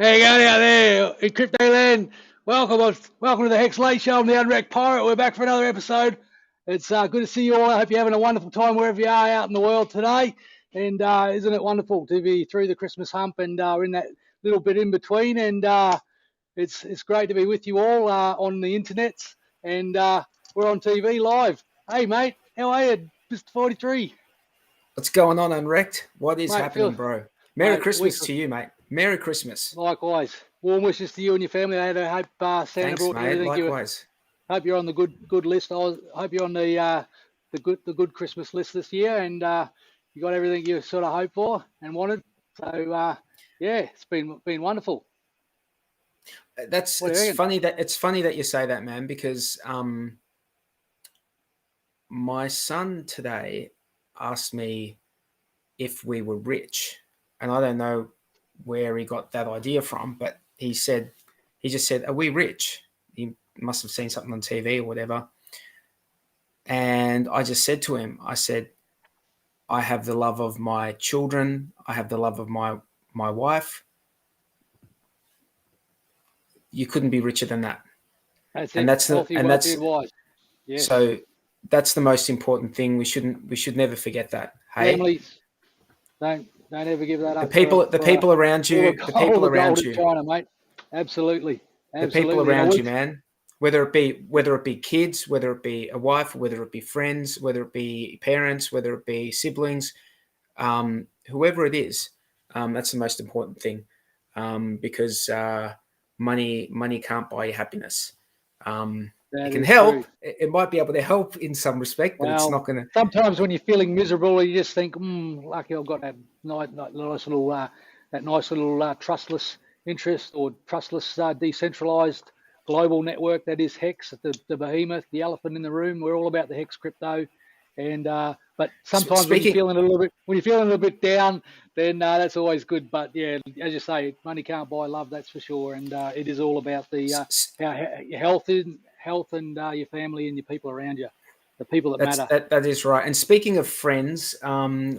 Hey, you go out there in crypto land. Welcome to the HEX Late Show. I'm the uNrekt Pyrate. We're back for another episode. It's good to see you all. I hope you're having a wonderful time wherever you are out in the world today. And isn't it wonderful to be through the Christmas hump and in that little bit in between? And it's great to be with you all on the internet. And we're on TV live. Hey, mate, how are you, Mr. 43? What's going on, uNrekt? What is happening, bro? Merry Christmas to you, mate. Merry Christmas. Likewise. Warm wishes to you and your family. I hope Santa Thanks, brought mate. everything. Likewise. Hope you're on the good list. I hope you're on the good Christmas list this year, and you got everything you sort of hoped for and wanted. So yeah, it's been wonderful. It's funny that you say that, man, because my son today asked me if we were rich, and I don't know where he got that idea from, but he just said, "Are we rich?" He must have seen something on TV or whatever. And I just said to him, I said, "I have the love of my children. I have the love of my wife. You couldn't be richer than that." Yes. So that's the most important thing. We should never forget that. Hey? Families, don't ever give that up. The people around you, China, mate. Absolutely. The people around you, man. Whether it be kids, whether it be a wife, whether it be friends, whether it be parents, whether it be siblings, whoever it is, that's the most important thing, because money can't buy you happiness. It can help. True. It might be able to help in some respect, but it's not going to. Sometimes when you're feeling miserable, you just think, lucky I've got that nice little trustless interest or trustless decentralized global network that is HEX, the behemoth, the elephant in the room. We're all about the HEX crypto, and but sometimes when you're feeling a little bit down, then that's always good. But yeah, as you say, money can't buy love, that's for sure. And it is all about the your health and your family and your people around you, the people that matter. That is right. And speaking of friends,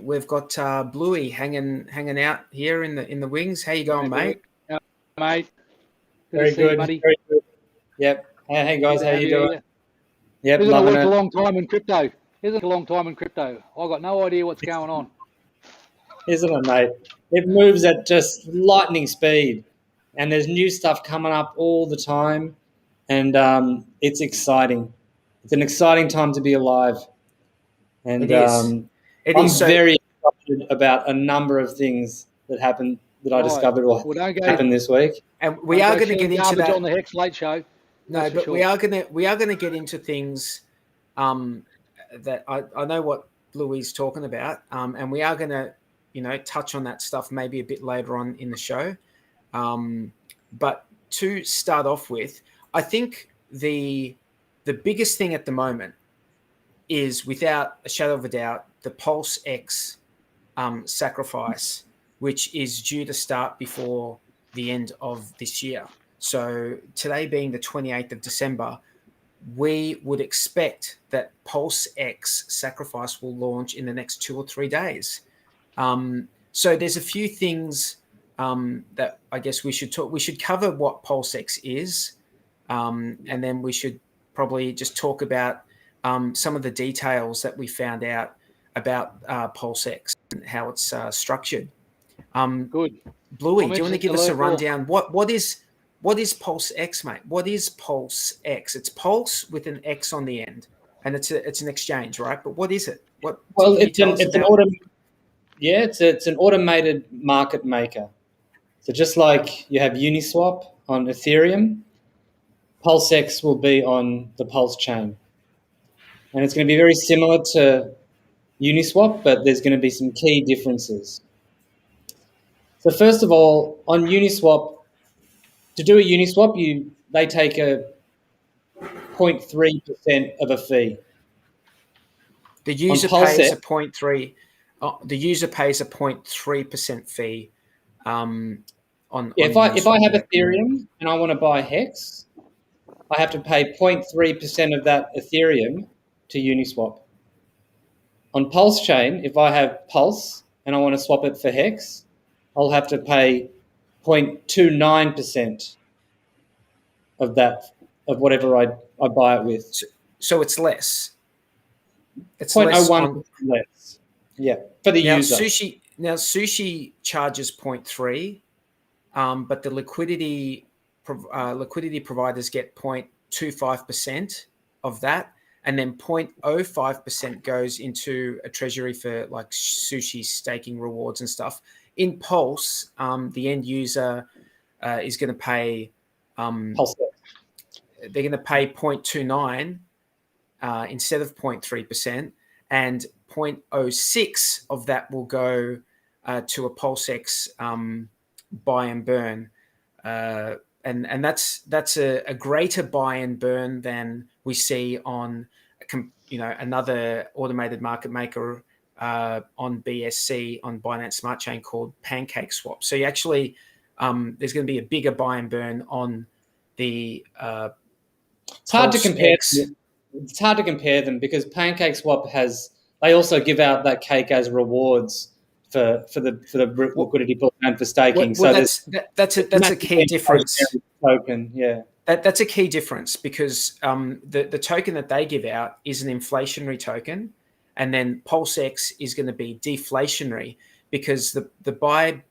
we've got Bluey hanging out here in the wings. How you going, mate? Mate, very good, buddy. Very good. Yep. Hey guys, how you doing? Yep. Isn't it worth a long time in crypto? Isn't it a long time in crypto? I've got no idea what's going on. Isn't it, mate? It moves at just lightning speed, and there's new stuff coming up all the time, and it's exciting. It's an exciting time to be alive, and I'm very excited about a number of things that happened that I discovered happened this week. And we are going to get into that on the HEX Late Show. No, but we are going to get into things that I know what Bluey's talking about, and we are going to touch on that stuff maybe a bit later on in the show. But to start off with, I think the biggest thing at the moment is, without a shadow of a doubt, the PulseX sacrifice, which is due to start before the end of this year. So today being the 28th of December, we would expect that PulseX sacrifice will launch in the next 2 or 3 days. So there's a few things that I guess we should talk. We should cover what PulseX is, and then we should probably just talk about some of the details that we found out about PulseX and how it's structured. Good. Bluey, do you want to give us a rundown? What is PulseX, mate? What is PulseX? It's Pulse with an X on the end, and it's an exchange, right? But what is it? It's an automated market maker. So just like you have Uniswap on Ethereum, PulseX will be on the PulseChain, and it's going to be very similar to Uniswap, but there's going to be some key differences. So first of all, on Uniswap, to do a Uniswap, they take a 0.3% of a fee. The user pays a 0.3. The user pays a 0.3% fee. If I have Ethereum and I want to buy HEX, I have to pay 0.3% of that Ethereum to Uniswap. On PulseChain, if I have Pulse and I want to swap it for HEX, I'll have to pay 0.29% of that, of whatever I buy it with. So it's less. It's 0.01% less. Yeah, for the user. Sushi charges 0.3, but the liquidity providers get 0.25% of that, and then 0.05% goes into a treasury for like sushi staking rewards and stuff. In Pulse, the end user is going to pay. They're going to pay 0.29 instead of 0.3%, and 0.06 of that will go to a PulseX buy and burn, and that's a greater buy and burn than we see on another automated market maker on BSC on Binance Smart Chain called Pancake Swap. So you actually there's going to be a bigger buy and burn on the it's hard to compare. It's hard to compare them because Pancake Swap they also give out that cake as rewards for the liquidity pool and for staking. That's a key difference. Token, yeah. That's a key difference because the token that they give out is an inflationary token, and then PulseX is going to be deflationary because the buyback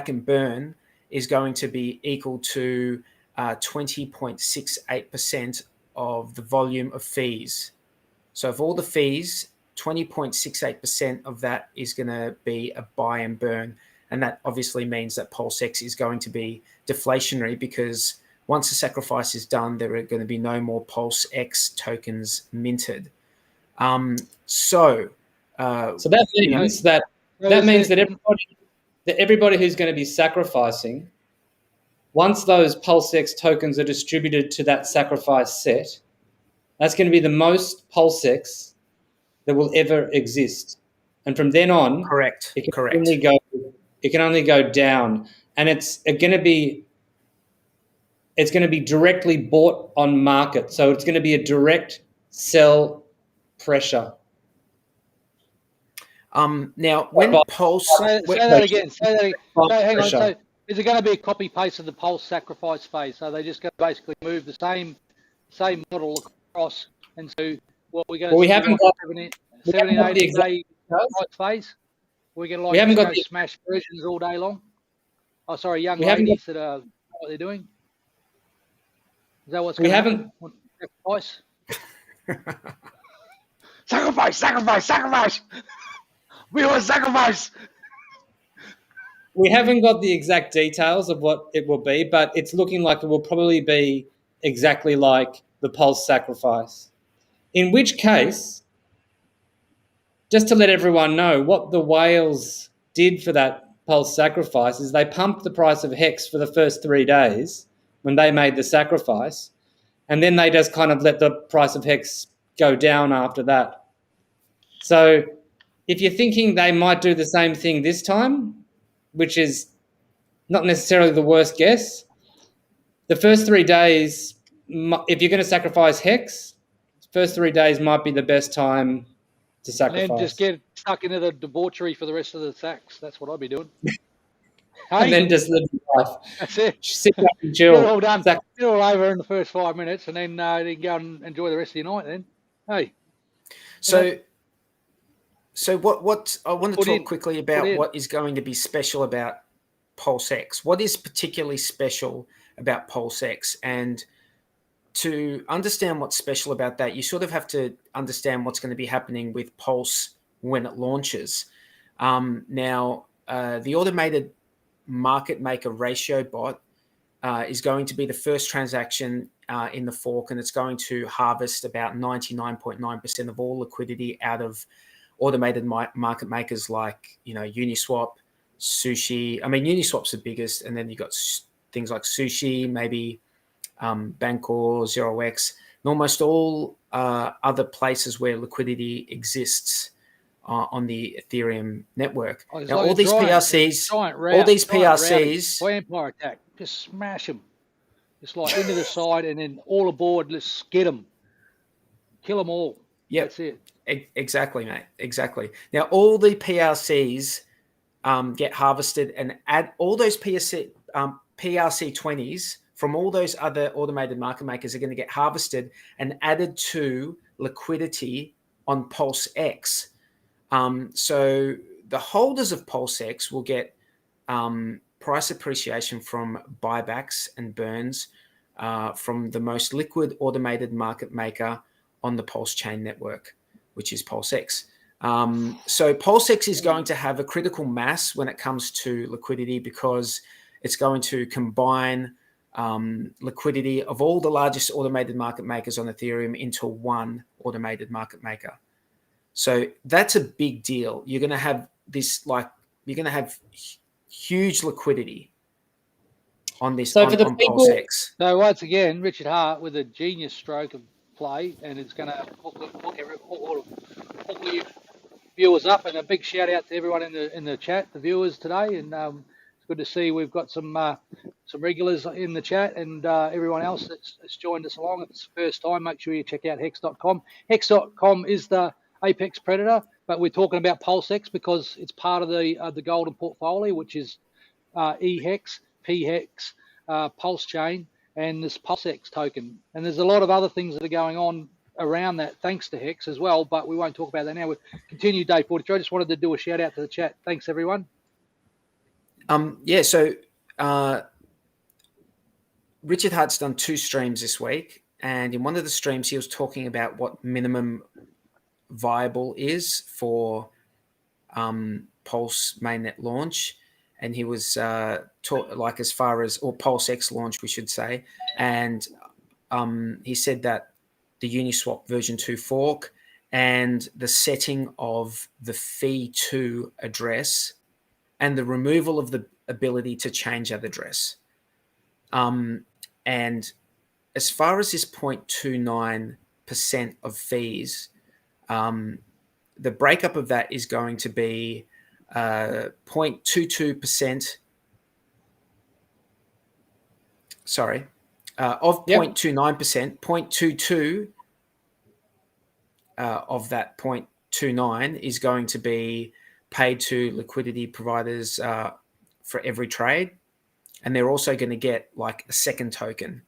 and burn is going to be equal to 20.68% of the volume of fees. So of all the fees, 20.68% of that is going to be a buy and burn. And that obviously means that PulseX is going to be deflationary because once the sacrifice is done, there are going to be no more PulseX tokens minted. So that means that everybody who's going to be sacrificing, once those PulseX tokens are distributed to that sacrifice set, that's going to be the most PulseX that will ever exist. And from then on, it can only go down. And it's going to be directly bought on market. So it's going to be a direct sell pressure. Now, when Pulse... Say that again. Hang on. So is it going to be a copy paste of the Pulse sacrifice phase? So they just going to basically move the same model across, and so what we're going to we haven't got 70, 80 day phase. We're going to go smash versions all day long. Oh, sorry, young ladies that are what they're doing. Is that what's going to happen? Sacrifice! We want sacrifice. We haven't got the exact details of what it will be, but it's looking like it will probably be exactly like the Pulse sacrifice. In which case, just to let everyone know, what the whales did for that Pulse sacrifice is they pumped the price of HEX for the first 3 days when they made the sacrifice, and then they just kind of let the price of HEX go down after that. So if you're thinking they might do the same thing this time, which is not necessarily the worst guess, the first 3 days, if you're going to sacrifice HEX, first 3 days might be the best time to sacrifice. And then just get stuck into the debauchery for the rest of the sacks. That's what I'd be doing. And then just live your life. That's it. Sit back and chill. Get it all done. Get it all over in the first 5 minutes, and then go and enjoy the rest of your night. Then, hey. So what I want to talk quickly about what is going to be special about PulseX. What is particularly special about PulseX? And to understand what's special about that, you sort of have to understand what's going to be happening with Pulse when it launches. Now, the automated market maker ratio bot is going to be the first transaction in the fork, and it's going to harvest about 99.9% of all liquidity out of automated market makers like, Uniswap, Sushi. I mean, Uniswap's the biggest, and then you've got things like Sushi, maybe Bancor, 0x, and almost all other places where liquidity exists on the Ethereum network. Now, all these PRCs, Vampire attack, just smash them, just like into the side, and then all aboard. Let's get them, kill them all. Yeah, that's it. Exactly, mate. Exactly. Now, all the PRCs get harvested and add all those PRC20s from all those other automated market makers are going to get harvested and added to liquidity on PulseX. So the holders of PulseX will get price appreciation from buybacks and burns from the most liquid automated market maker on the PulseChain network, which is PulseX. So PulseX is going to have a critical mass when it comes to liquidity because it's going to combine liquidity of all the largest automated market makers on Ethereum into one automated market maker. So that's a big deal. You're going to have huge liquidity on this on PulseX. So once again, Richard Hart with a genius stroke of play, and it's going to hook all you viewers up. And a big shout out to everyone in the chat, the viewers today, and it's good to see we've got some regulars in the chat and everyone else that's joined us along. If it's the first time, make sure you check out hex.com. Hex.com is the apex predator, but we're talking about PulseX because it's part of the golden portfolio, which is EHEX, PHEX, PulseChain, and this PulseX token. And there's a lot of other things that are going on around that thanks to HEX as well, but we won't talk about that now. We'll continue day 43. I just wanted to do a shout out to the chat. Thanks, everyone. So Richard Hart's done 2 streams this week, and in one of the streams he was talking about what minimum viable is for Pulse mainnet launch, and he was as far as, or PulseX launch we should say, and he said that the Uniswap version 2 fork and the setting of the fee2 address and the removal of the ability to change that address. And as far as this 0.29% of fees, the breakup of that is going to be 0.22%. Sorry, of 0.29%, 0.22 of that 0.29 is going to be paid to liquidity providers for every trade. And they're also going to get like a second token.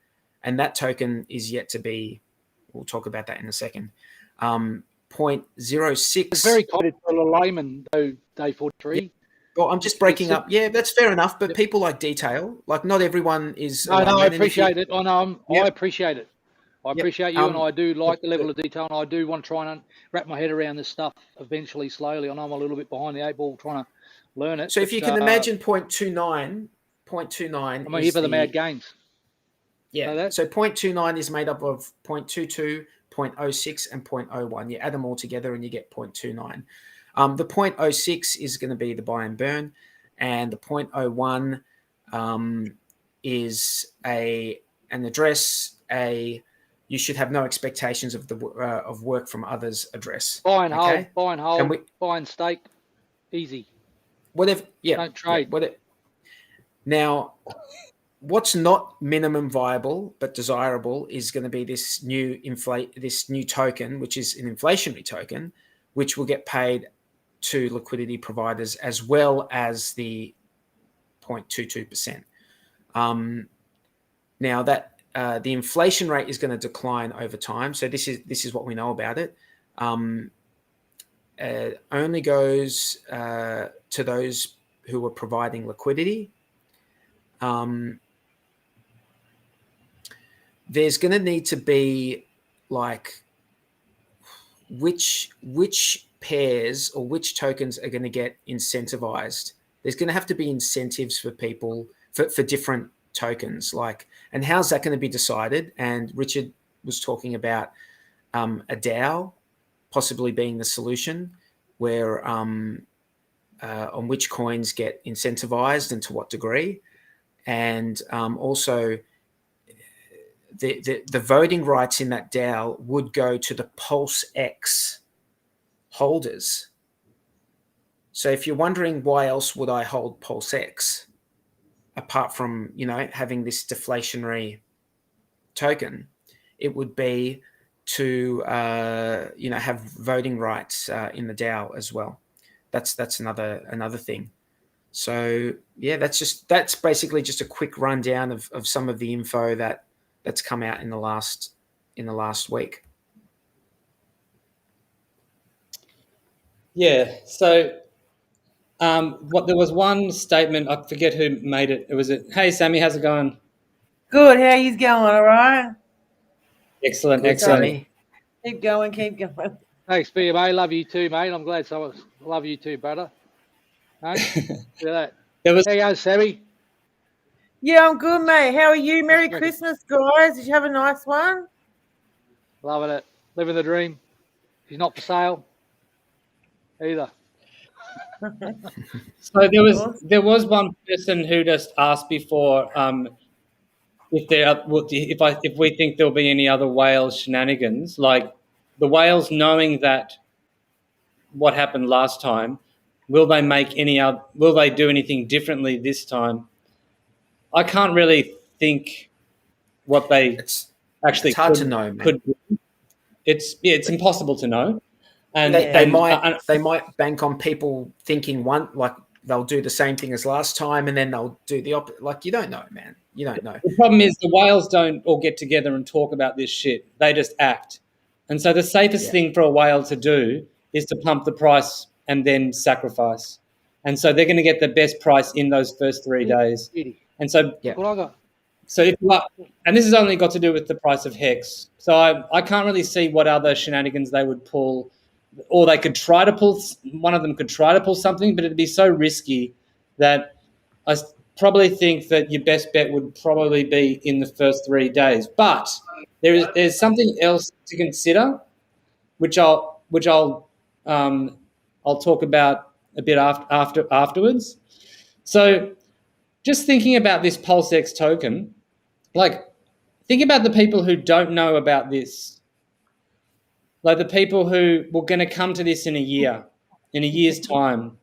And that token is yet to be, we'll talk about that in a second. 0.06. It's very common for a layman, though, day 43. Yeah. Well, I'm just breaking up. Yeah, that's fair enough. But people like detail. Like not everyone is. No, I appreciate it. I know. I appreciate it. I appreciate you, and I do like the level of detail, and I do want to try and wrap my head around this stuff eventually, slowly. I know I'm a little bit behind the 8 ball trying to learn it. So if you can imagine 0.29. I'm here for the mad gains. Yeah. So 0.29 is made up of 0.22, 0.06, and 0.01. You add them all together and you get 0.29. The 0.06 is going to be the buy and burn, and the 0.01 is an address. You should have no expectations of of work from others address. Buy and hold, buy and stake, easy. Whatever. Yeah. Don't trade. Yeah, now, what's not minimum viable but desirable is going to be this new token, which is an inflationary token, which will get paid to liquidity providers as well as the 0.22%. Now that the inflation rate is going to decline over time, so this is what we know about it. Only goes to those who are providing liquidity. There's going to need to be like which pairs or which tokens are going to get incentivized. There's going to have to be incentives for people for different tokens, and how's that going to be decided? And Richard was talking about a DAO possibly being the solution, where on which coins get incentivized and to what degree. And also the voting rights in that DAO would go to the PulseX holders. So if you're wondering why else would I hold PulseX, apart from, having this deflationary token, it would be to, have voting rights in the DAO as well. That's another thing. So yeah, that's basically just a quick rundown of some of the info that's come out in the last week. Yeah. So there was one statement, I forget who made it. Hey Sammy, how's it going? Good. How you going? All right. Excellent, Good, excellent. Sammy. Keep going. Keep going. Thanks, BMA. Love you too, mate. I'm glad someone love you too, brother. Hey, look at that. How you going, Sammy? Yeah, I'm good, mate. How are you? Merry Christmas, guys. Did you have a nice one? Loving it. Living the dream. She's not for sale either. So there was one person who just asked before if we think there'll be any other whale shenanigans, like the whales knowing that what happened last time. Will they do anything differently this time? I can't really think what they actually hard to know, man. could do. It's impossible to know. And they might bank on people thinking like they'll do the same thing as last time, and then they'll do the opposite. Like, you don't know, man. You don't know. The problem is the whales don't all get together and talk about this shit. They just act. And so the safest thing for a whale to do is to pump the price and then sacrifice. And so they're going to get the best price in those first 3 days. And so, and this has only got to do with the price of HEX. So I can't really see what other shenanigans they would pull, or they could try to pull. One of them could try to pull something, but it'd be so risky that I probably think that your best bet would probably be in the first 3 days. But there's something else to consider, which I'll talk about a bit afterwards. So just thinking about this PulseX token, like, think about the people who don't know about this, like the people who were going to come to this in a year's time,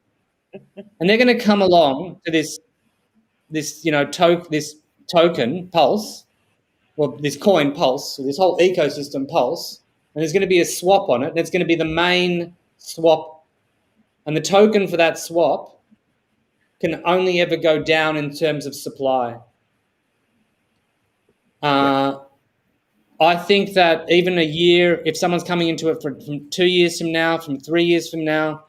and they're going to come along to this token Pulse, or this coin Pulse, or this whole ecosystem Pulse, and there's going to be a swap on it, and it's going to be the main swap, and the token for that swap can only ever go down in terms of supply. I think that even a year, if someone's coming into it from 2 years from now, from 3 years from now,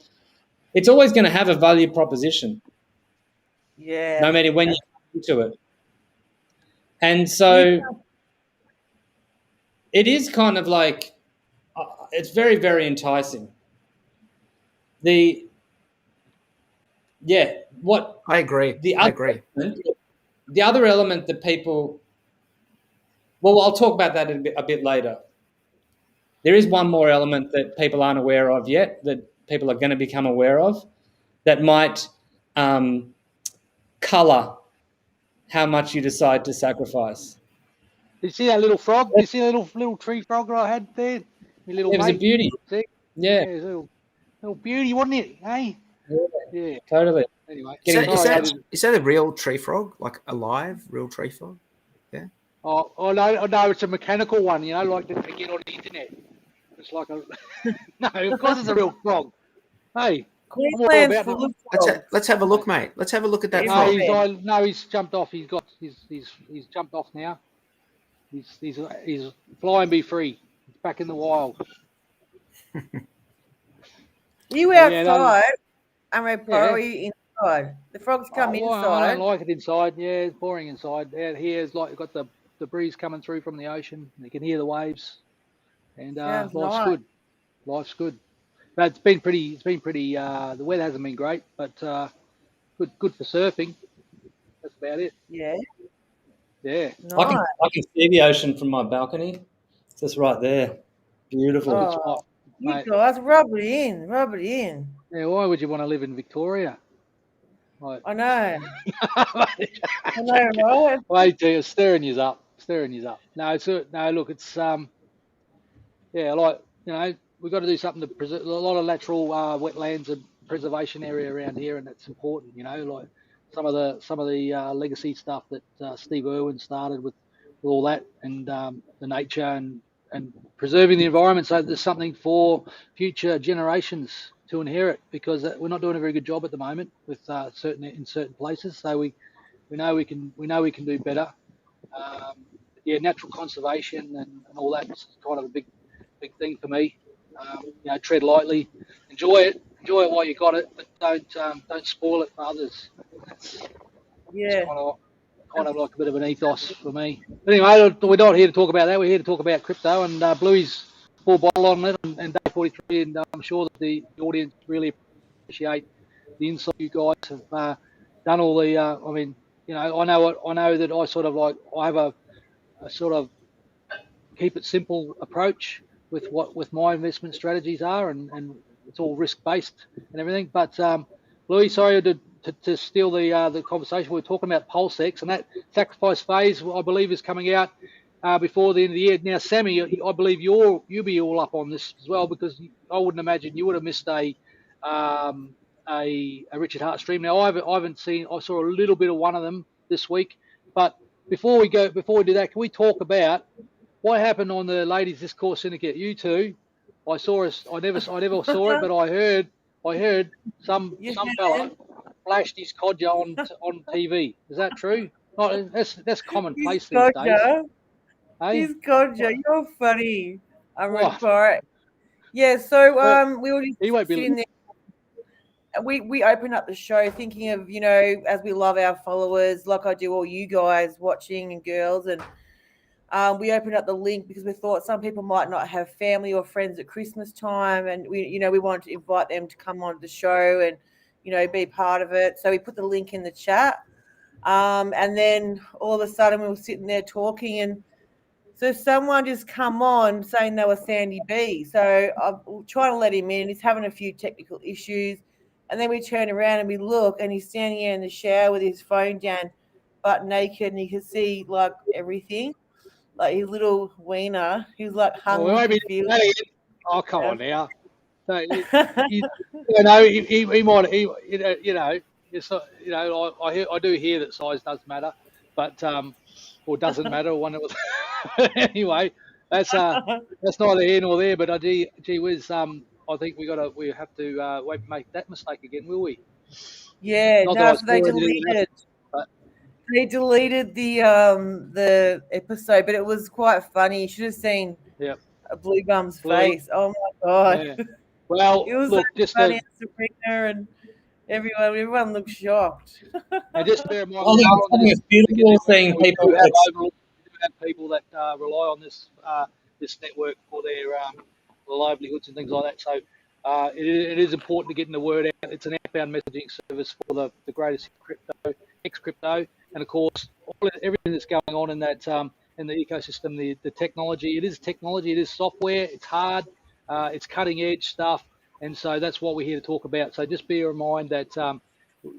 it's always going to have a value proposition. Yeah. No matter when you come into it. And so it is kind of like, it's very, very enticing. I agree. The other element that people, well, I'll talk about that a bit later. There is one more element that people aren't aware of yet, that people are going to become aware of, that might colour how much you decide to sacrifice. Did you see that little frog? Did you see that little tree frog I had there? It was a beauty. See? Yeah. It was a little beauty, wasn't it? Hey? Yeah. Totally. Anyway. Is that a real tree frog? Like a live real tree frog? Yeah. Oh no, it's a mechanical one, like that they get on the internet. It's like a no, of course it's a real frog. Hey, Queensland's full of frogs. Let's have a look, mate. Let's have a look at that frog. frog. He's jumped off. He's jumped off now. He's flying be free. He's back in the wild. You outside? Are you inside? The frogs come inside. I don't like it inside. Yeah, it's boring inside. Out here, it's like you've got the breeze coming through from the ocean. You can hear the waves, and life's good. But it's been pretty. The weather hasn't been great, but good for surfing. That's about it. Yeah. Yeah. Nice. I can see the ocean from my balcony. It's just right there. Beautiful. Oh, you guys, rub it in. Yeah, why would you want to live in Victoria? Like, I know. I know, right? Wait till you're stirring you up. No, look, it's we've got to do something to preserve a lot of natural wetlands and preservation area around here, and that's important. Like some of the legacy stuff that Steve Irwin started with all that, and the nature and preserving the environment, so there's something for future generations to inherit, because we're not doing a very good job at the moment with certain places. So we know we can do better. Yeah, natural conservation and all that's kind of a big thing for me. Tread lightly, enjoy it while you got it, but don't spoil it for others. That's kind of like a bit of an ethos for me. But anyway, we're not here to talk about that. We're here to talk about crypto, and Bluey's full bottle on it, and day 43, and I'm sure that the audience really appreciate the insight you guys have done. All the, I mean, I know that I have a sort of keep it simple approach with my investment strategies are, and it's all risk based and everything. But Louis, sorry to steal the conversation. We're talking about PulseX, and that sacrifice phase, I believe, is coming out before the end of the year. Now, Sammy, I believe you'll be all up on this as well, because I wouldn't imagine you would have missed a Richard Hart stream. Now, I haven't seen. I saw a little bit of one of them this week, but before we do that, can we talk about what happened on the ladies' Discourse Syndicate? You two, I never saw it, but I heard some fella flashed his codger on TV. Is that true? Oh, that's commonplace these days. Hey? His codger, you're funny. I'm right for it. Yeah, so we were just sitting there. We opened up the show thinking of, as we love our followers, like I do all you guys watching and girls, and we opened up the link because we thought some people might not have family or friends at Christmas time, and we wanted to invite them to come on the show and, be part of it. So we put the link in the chat, and then all of a sudden we were sitting there talking, and so someone just come on saying they were Sandy B. So I'm trying to let him in. He's having a few technical issues, and then we turn around and we look, and he's standing here in the shower with his phone down, butt naked, and you can see like everything. Like his little wiener, he's like hung. Oh, come on now. So, he might. I do hear that size does matter, but or doesn't matter. Anyway, that's neither here nor there. But gee whiz, I think we have to won't make that mistake again, will we? Yeah, so they deleted. They deleted the episode, but it was quite funny. You should have seen a Bloobum's face. Oh my god! Yeah. Well, it was look, just funny, Sabrina, and everyone looked shocked. And just bear in mind, it's beautiful seeing people have people that rely on this network for their livelihoods and things like that. So it is important to getting the word out. It's an outbound messaging service for the greatest HEX crypto, and of course everything that's going on in that in the ecosystem, the technology. It is technology. It is software. It's hard. It's cutting edge stuff, and so that's what we're here to talk about. So just bear in mind that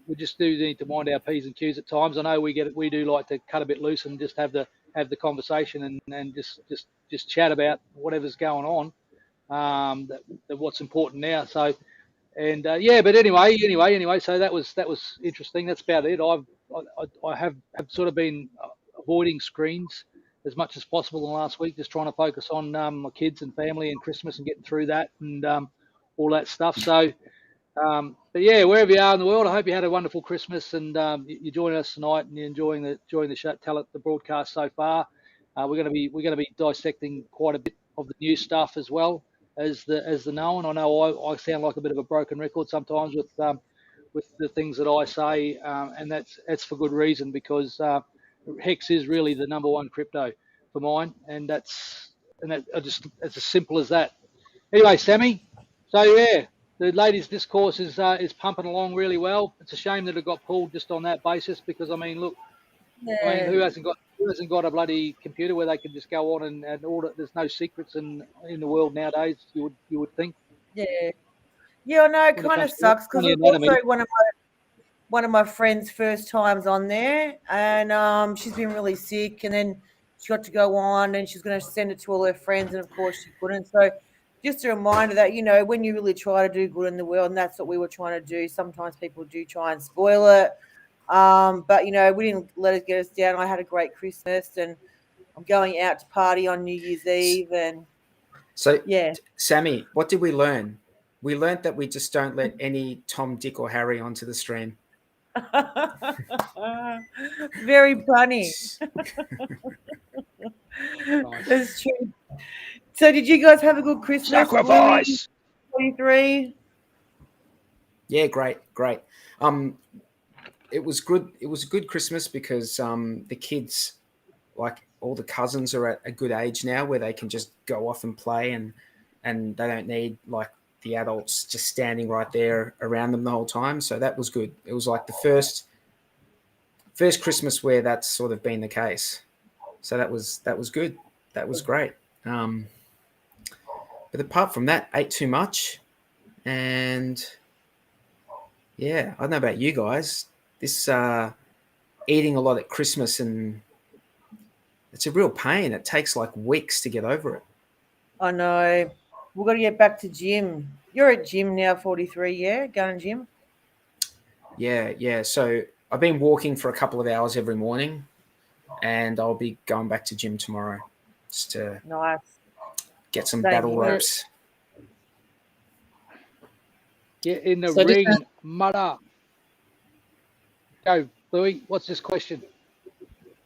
we just do need to mind our P's and Q's at times. I know we do like to cut a bit loose and just have the conversation and just chat about whatever's going on, that what's important now. So, and but anyway. So that was interesting. That's about it. I have sort of been avoiding screens as much as possible in the last week, just trying to focus on my kids and family and Christmas and getting through that and all that stuff. So, but yeah, wherever you are in the world, I hope you had a wonderful Christmas and you're joining us tonight and you're enjoying the show, the broadcast so far. We're going to be dissecting quite a bit of the new stuff as well as the known. I know I sound like a bit of a broken record sometimes with the things that I say, and that's for good reason, because HEX is really the number one crypto for mine, and it's as simple as that. Anyway, Sammy, so yeah, the ladies' discourse is pumping along really well. It's a shame that it got pulled just on that basis, because I mean, look, who hasn't got a bloody computer where they can just go on and order? There's no secrets in the world nowadays. You would think. Yeah, I know. It kind of sucks because it's also one of my friends' first times on there, and she's been really sick, and then she got to go on, and she's going to send it to all her friends, and of course she couldn't. So just a reminder that, when you really try to do good in the world, and that's what we were trying to do, sometimes people do try and spoil it. But we didn't let it get us down. I had a great Christmas, and I'm going out to party on New Year's Eve, and so yeah. Sammy, what did we learn? we learnt that we just don't let any Tom, Dick, or Harry onto the stream. Very funny. Nice. That's true. So, did you guys have a good Christmas? Sacrifice. 23. Yeah, great. It was good. It was a good Christmas because the kids, like all the cousins, are at a good age now where they can just go off and play, and they don't need like the adults just standing right there around them the whole time. So that was good. It was like the first Christmas where that's sort of been the case. So that was good. That was great. But apart from that, ate too much, and yeah, I don't know about you guys. This eating a lot at Christmas, and it's a real pain. It takes like weeks to get over it. I know. We've got to get back to gym. You're at gym now, 43, yeah? Going to gym? Yeah. So I've been walking for a couple of hours every morning, and I'll be going back to gym tomorrow just to get some battle ropes. Get in the ring, mother. Go, Louis. What's this question?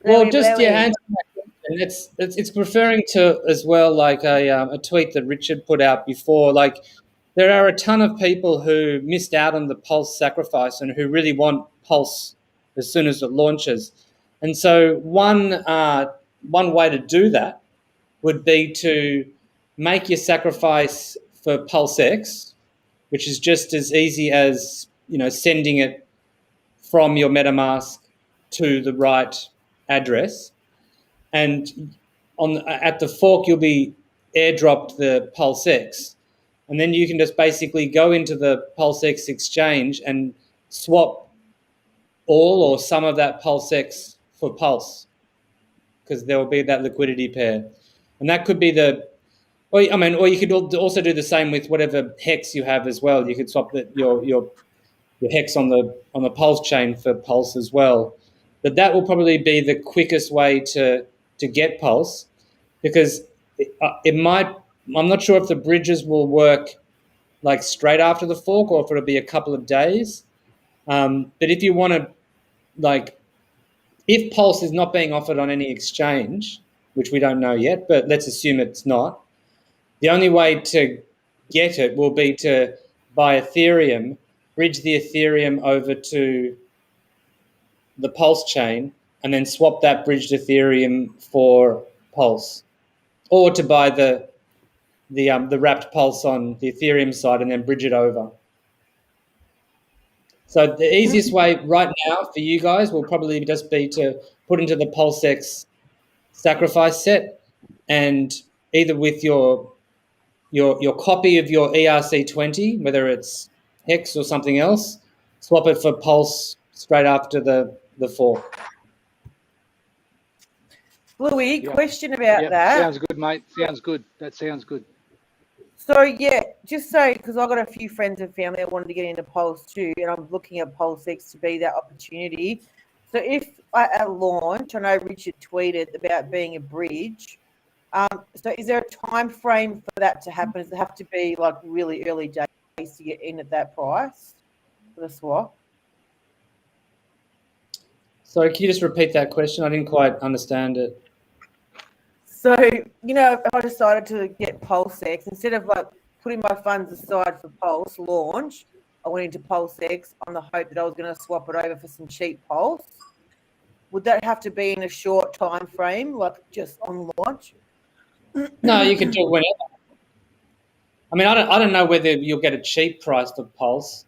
Well, just answer that question. It's referring to as well like a tweet that Richard put out before. Like there are a ton of people who missed out on the Pulse sacrifice and who really want Pulse as soon as it launches. And so one way to do that would be to make your sacrifice for PulseX, which is just as easy as sending it from your MetaMask to the right address, and at the fork you'll be airdropped the PulseX, and then you can just basically go into the PulseX exchange and swap all or some of that PulseX for Pulse, because there will be that liquidity pair, and that could be or you could also do the same with whatever hex you have as well. You could swap your hex on the PulseChain for Pulse as well. But that will probably be the quickest way to get Pulse, because it might. I'm not sure if the bridges will work like straight after the fork or if it'll be a couple of days. But if you want to, if Pulse is not being offered on any exchange, which we don't know yet, but let's assume it's not, the only way to get it will be to buy Ethereum, bridge the Ethereum over to the PulseChain, and then swap that bridged Ethereum for Pulse, or to buy the wrapped Pulse on the Ethereum side and then bridge it over. So the easiest way right now for you guys will probably just be to put into the PulseX sacrifice set, and either with your copy of your ERC20, whether it's HEX or something else, swap it for Pulse straight after the fork. Bluey, question about that. Sounds good, mate. Sounds good. That sounds good. So, just say, because I've got a few friends and family that wanted to get into Pulse too, and I'm looking at PulseX to be that opportunity. So if at launch, I know Richard tweeted about being a bridge. So is there a time frame for that to happen? Does it have to be like really early days to get in at that price for the swap? Sorry, can you just repeat that question? I didn't quite understand it. So, if I decided to get PulseX, instead of like putting my funds aside for Pulse launch, I went into PulseX on the hope that I was going to swap it over for some cheap Pulse. Would that have to be in a short time frame, like just on launch? No, you can do it whenever. I mean, I don't know whether you'll get a cheap price for Pulse.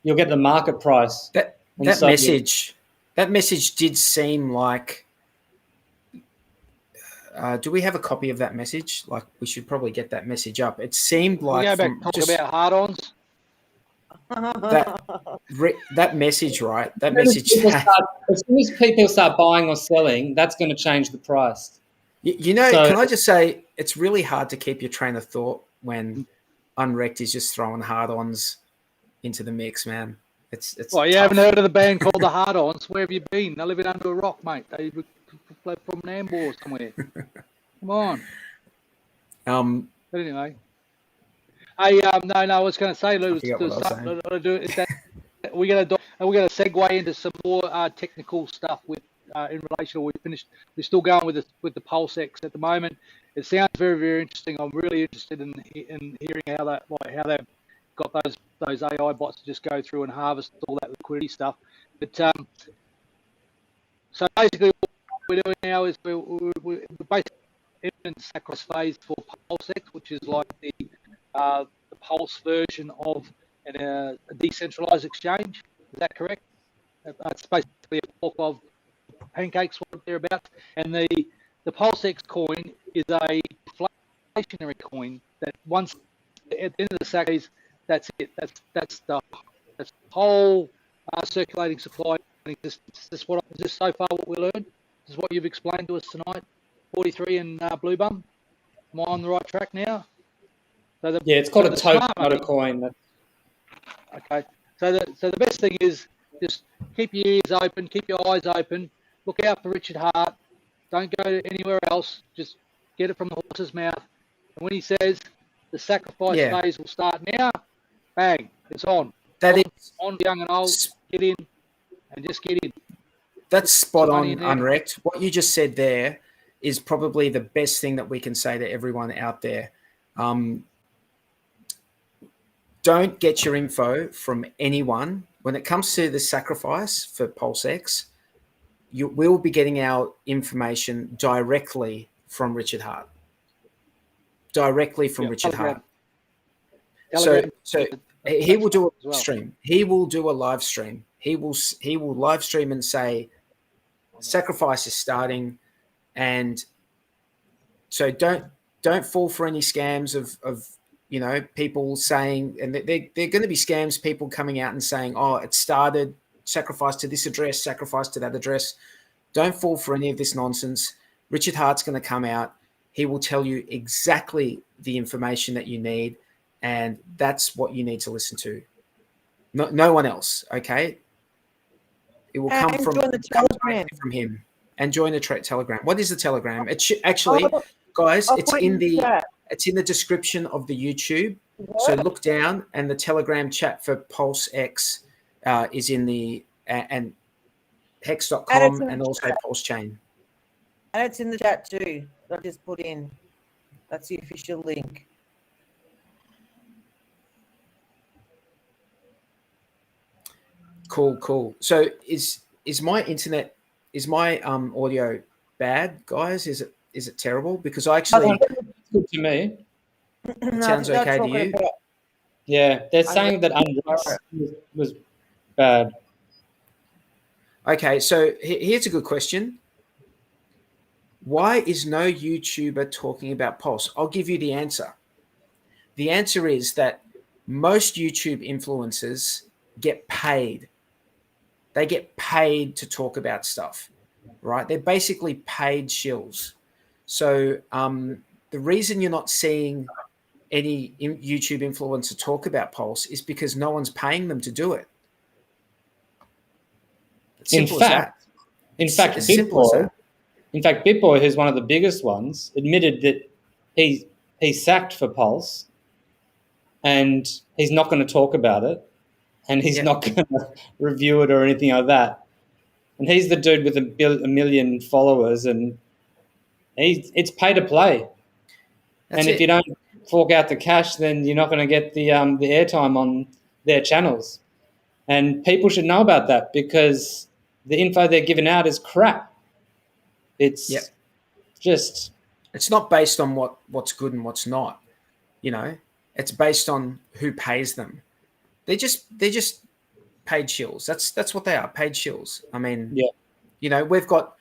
You'll get the market price. That message did seem like. Do we have a copy of that message? Like, we should probably get that message up. It seemed like we go back talk about hard-ons. That message, right? That message. As soon as people start buying or selling, that's going to change the price. Can I just say, it's really hard to keep your train of thought when uNrekt is just throwing hard-ons into the mix, man. It's well, you haven't heard of the band called the Hard-Ons? Where have you been? They're living under a rock, mate. They play from Nambour somewhere. Come on. But anyway. No, I was going to say, Lou, we're going to segue into some more technical stuff with in relation. We're still going with the PulseX at the moment. It sounds very, very interesting. I'm really interested in hearing how they've got those AI bots to just go through and harvest all that liquidity stuff. But so basically, what we're doing now is we're basically in sacrifice phase for PulseX, which is like the Pulse version of a decentralized exchange. Is that correct? That's basically a fork of Pancakes, what they're about. And the PulseX coin is a deflationary coin that once at the end of the sack is that's it. That's the whole circulating supply. Is this so far what we learned? Is what you've explained to us tonight? 43 and Bloobum. Am I on the right track now? So it's called a token, not a coin. Okay. So the best thing is just keep your ears open, keep your eyes open, look out for Richard Hart. Don't go anywhere else. Just get it from the horse's mouth. And when he says the sacrifice phase will start now, bang, it's on. On young and old, get in and just get in. That's spot on, uNrekt. What you just said there is probably the best thing that we can say to everyone out there. Don't get your info from anyone. When it comes to the sacrifice for PulseX, we'll be getting our information directly from Richard Hart. Directly from Richard Hart. So he will do a stream. He will do a live stream. He will live stream and say, sacrifice is starting, and so don't fall for any scams of people saying, and they're going to be scams, people coming out and saying, oh, it started, sacrifice to this address, sacrifice to that address. Don't fall for any of this nonsense. Richard Hart's going to come out. He will tell you exactly the information that you need, and that's what you need to listen to. No one else, okay? It will come from him. And join the Telegram. What is the Telegram? It actually, guys, it's in the description of the YouTube. What? So look down, and the Telegram chat for PulseX is in the and HEX.com and also PulseChain. And it's in the chat too. I just put in. That's the official link. Cool. So is my internet, is my audio bad, guys? Is it terrible? Because I actually, it's good to me. It sounds okay to you. Yeah, they're saying that uNrekt was bad. Okay, so here's a good question. Why is no YouTuber talking about Pulse? I'll give you the answer. The answer is that most YouTube influencers get paid. They get paid to talk about stuff, right? They're basically paid shills. So the reason you're not seeing any YouTube influencer talk about Pulse is because no one's paying them to do it. In fact, BitBoy, who's one of the biggest ones, admitted that he sacked for Pulse, and he's not going to talk about it, and he's not going to review it or anything like that. And he's the dude with a million followers, and it's pay to play. If you don't fork out the cash, then you're not going to get the airtime on their channels. And people should know about that, because the info they're giving out is crap. It's just... It's not based on what's good and what's not. It's based on who pays them. They're just paid shills. That's what they are, paid shills. I mean, we've got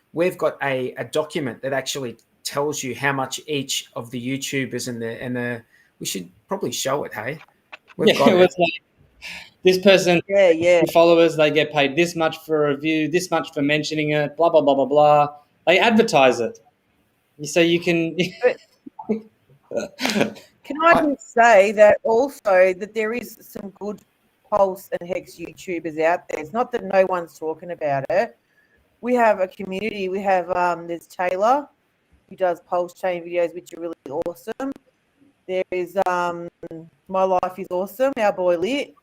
a document that actually tells you how much each of the YouTubers and the we should probably show it. Hey, we've got it. Like, this person, followers, they get paid this much for a review, this much for mentioning it, blah blah blah blah blah. They advertise it, so you can. Can I just say that also that there is some good Pulse and HEX YouTubers out there. It's not that no one's talking about it. We have a community. We have there's Taylor, who does PulseChain videos, which are really awesome. There is My Life is Awesome, our boy Lit,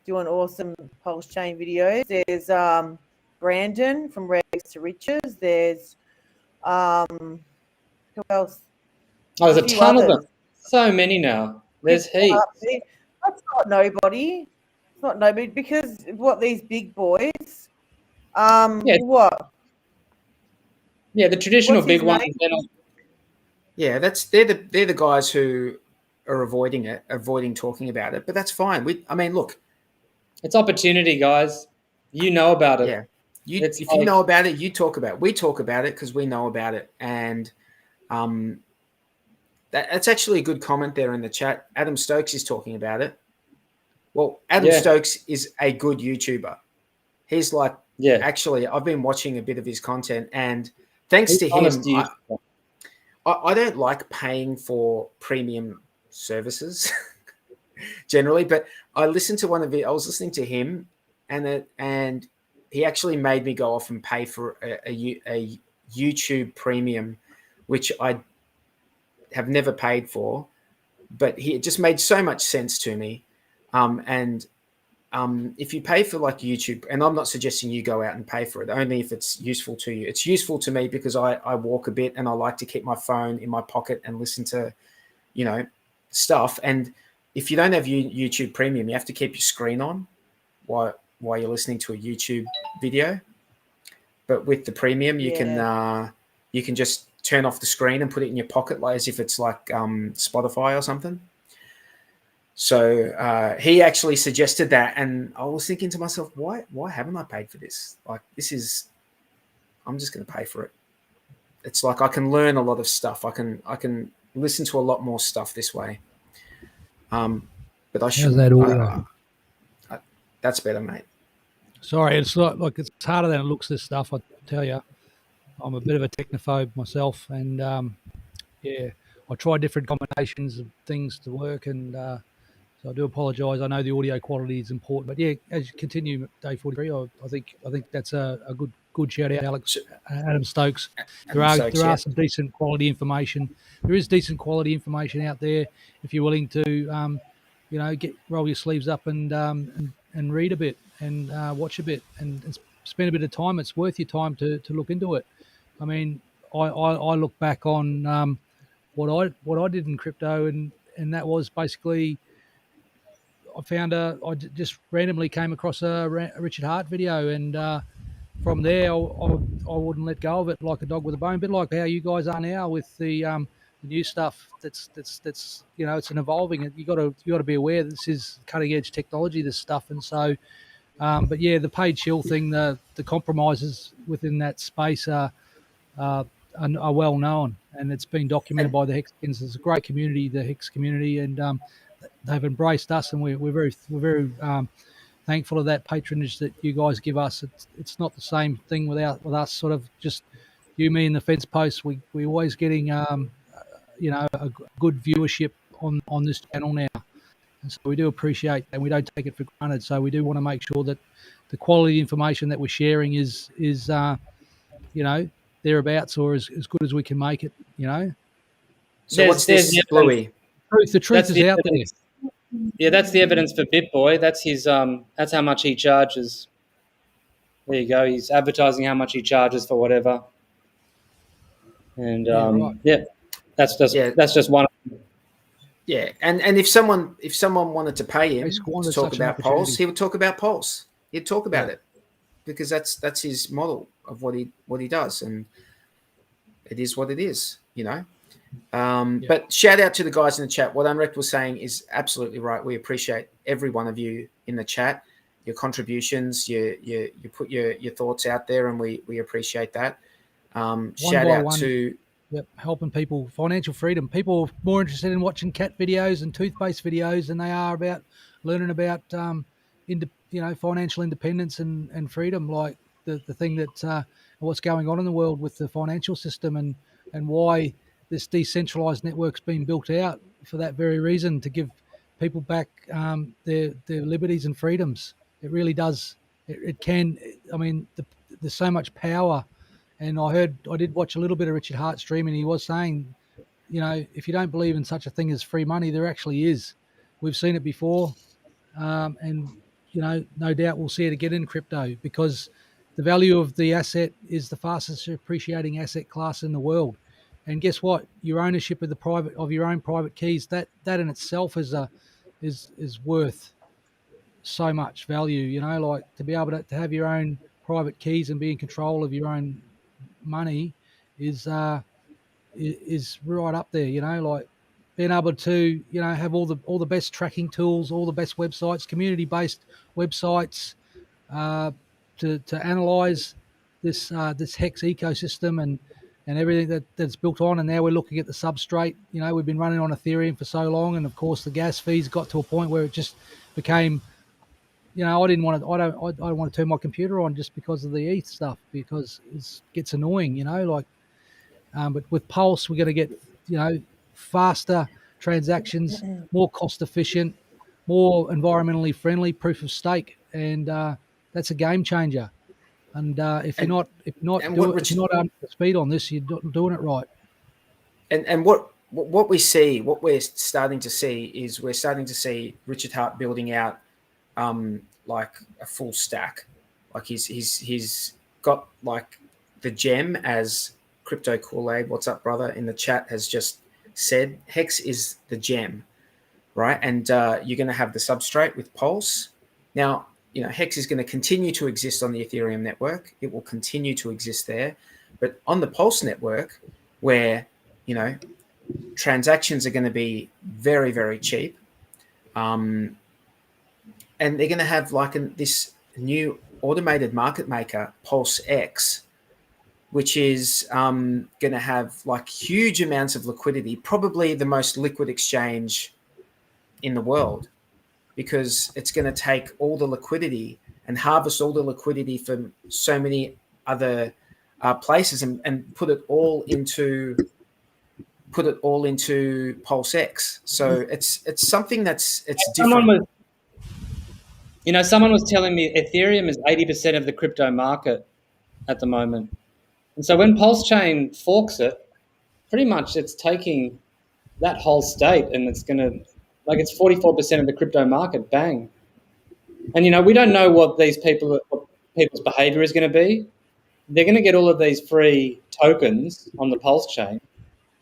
doing awesome PulseChain videos. There's Brandon from Rags to Riches. There's who else? Oh, there's a few ton of others. them. So many now. There's heaps. That's not nobody. It's not nobody because what these big boys. What? Yeah, the traditional What's his big ones. name? They're not. Yeah, they're the guys who are avoiding talking about it, but that's fine. Look, It's opportunity, guys. You know about it. Yeah, if you know about it, you talk about it. We talk about it because we know about it, and that's actually a good comment there in the chat. Adam Stokes is talking about it. Well, Adam Stokes is a good YouTuber. He's actually, I've been watching a bit of his content, and thanks to him, I don't like paying for premium services generally, but I listened to I was listening to him, and he actually made me go off and pay for a YouTube premium, which I have never paid for, but it just made so much sense to me. If you pay for YouTube, and I'm not suggesting you go out and pay for it, only if it's useful to you. It's useful to me because I walk a bit and I like to keep my phone in my pocket and listen to, stuff. And if you don't have YouTube Premium, you have to keep your screen on while you're listening to a YouTube video. But with the Premium, you can just turn off the screen and put it in your pocket, as if it's like Spotify or something. So he actually suggested that, and I was thinking to myself, why haven't I paid for this? I'm just going to pay for it. It's like I can learn a lot of stuff. I can listen to a lot more stuff this way. But I should. How's that audio? That's better, mate. Sorry, it's like it's harder than it looks. This stuff, I tell you. I'm a bit of a technophobe myself, and I try different combinations of things to work, and so I do apologise. I know the audio quality is important, but as you continue, Day 43, I think that's a good shout out, Alex, Adam Stokes. There are some decent quality information. There is decent quality information out there if you're willing to, roll your sleeves up and read a bit and watch a bit and spend a bit of time. It's worth your time to look into it. I mean, I look back on what I did in crypto, and that was basically I just randomly came across a Richard Hart video, and from there I wouldn't let go of it like a dog with a bone. A bit like how you guys are now with the new stuff. That's it's an evolving. You got to be aware that this is cutting edge technology, this stuff, and so. But the paid shill thing, the compromises within that space are well known, and it's been documented by the HEX. It's a great community, the HEX community, and they've embraced us, and we're very thankful of that patronage that you guys give us. It's not the same thing with us sort of just you, me, and the fence posts. We're always getting a good viewership on this channel now. And so we do appreciate that, and we don't take it for granted. So we do want to make sure that the quality information that we're sharing is thereabouts or as good as we can make it, So what's this, Bluey? The truth is out there. Yeah, that's the evidence for BitBoy. That's his that's how much he charges. There you go. He's advertising how much he charges for whatever. And that's just one. Yeah, and if someone wanted to pay him to talk about Pulse, he would talk about Pulse. He'd talk about it because that's his model of what he does, and it is what it is, But shout out to the guys in the chat. What uNrekt was saying is absolutely right. We appreciate every one of you in the chat, your contributions, you put your thoughts out there, and we appreciate that. Shout out to. Yep, helping people, financial freedom. People are more interested in watching cat videos and toothpaste videos than they are about learning about, financial independence and freedom, like the thing that what's going on in the world with the financial system and why this decentralized network's been built out for that very reason, to give people back their liberties and freedoms. It really does. It can. I mean, there's so much power. And I did watch a little bit of Richard Hart stream, and he was saying if you don't believe in such a thing as free money, there actually is. We've seen it before, and no doubt we'll see it again in crypto, because the value of the asset is the fastest appreciating asset class in the world. And guess what? Your ownership of your own private keys, that in itself is worth so much value. Like to be able to have your own private keys and be in control of your own money is right up there. Like being able to have all the best tracking tools, all the best websites, community-based websites, to analyze this HEX ecosystem and everything that's built on. And now we're looking at the substrate. We've been running on Ethereum for so long, and of course the gas fees got to a point where it just became, I don't want to turn my computer on just because of the ETH stuff, because it gets annoying. But with Pulse, we're going to get faster transactions, more cost efficient, more environmentally friendly proof of stake, and that's a game changer. And if you're not up to speed on this, you're not doing it right. And what we're starting to see is Richard Hart building out like a full stack. Like he's got like the gem, as Crypto Kool-Aid, what's up, brother, in the chat has just said. HEX is the gem, right? And you're going to have the substrate with Pulse. Now, HEX is going to continue to exist on the Ethereum network. It will continue to exist there. But on the Pulse network, where, transactions are going to be very, very cheap, and they're going to have like this new automated market maker, PulseX, which is going to have like huge amounts of liquidity, probably the most liquid exchange in the world, because it's going to take all the liquidity and harvest all the liquidity from so many other places and put it all into PulseX. So it's something that's different. Someone was telling me Ethereum is 80% of the crypto market at the moment. And so when PulseChain forks it, pretty much it's taking that whole state, and it's going to, like, it's 44% of the crypto market, bang. And, we don't know what people's behavior is going to be. They're going to get all of these free tokens on the PulseChain.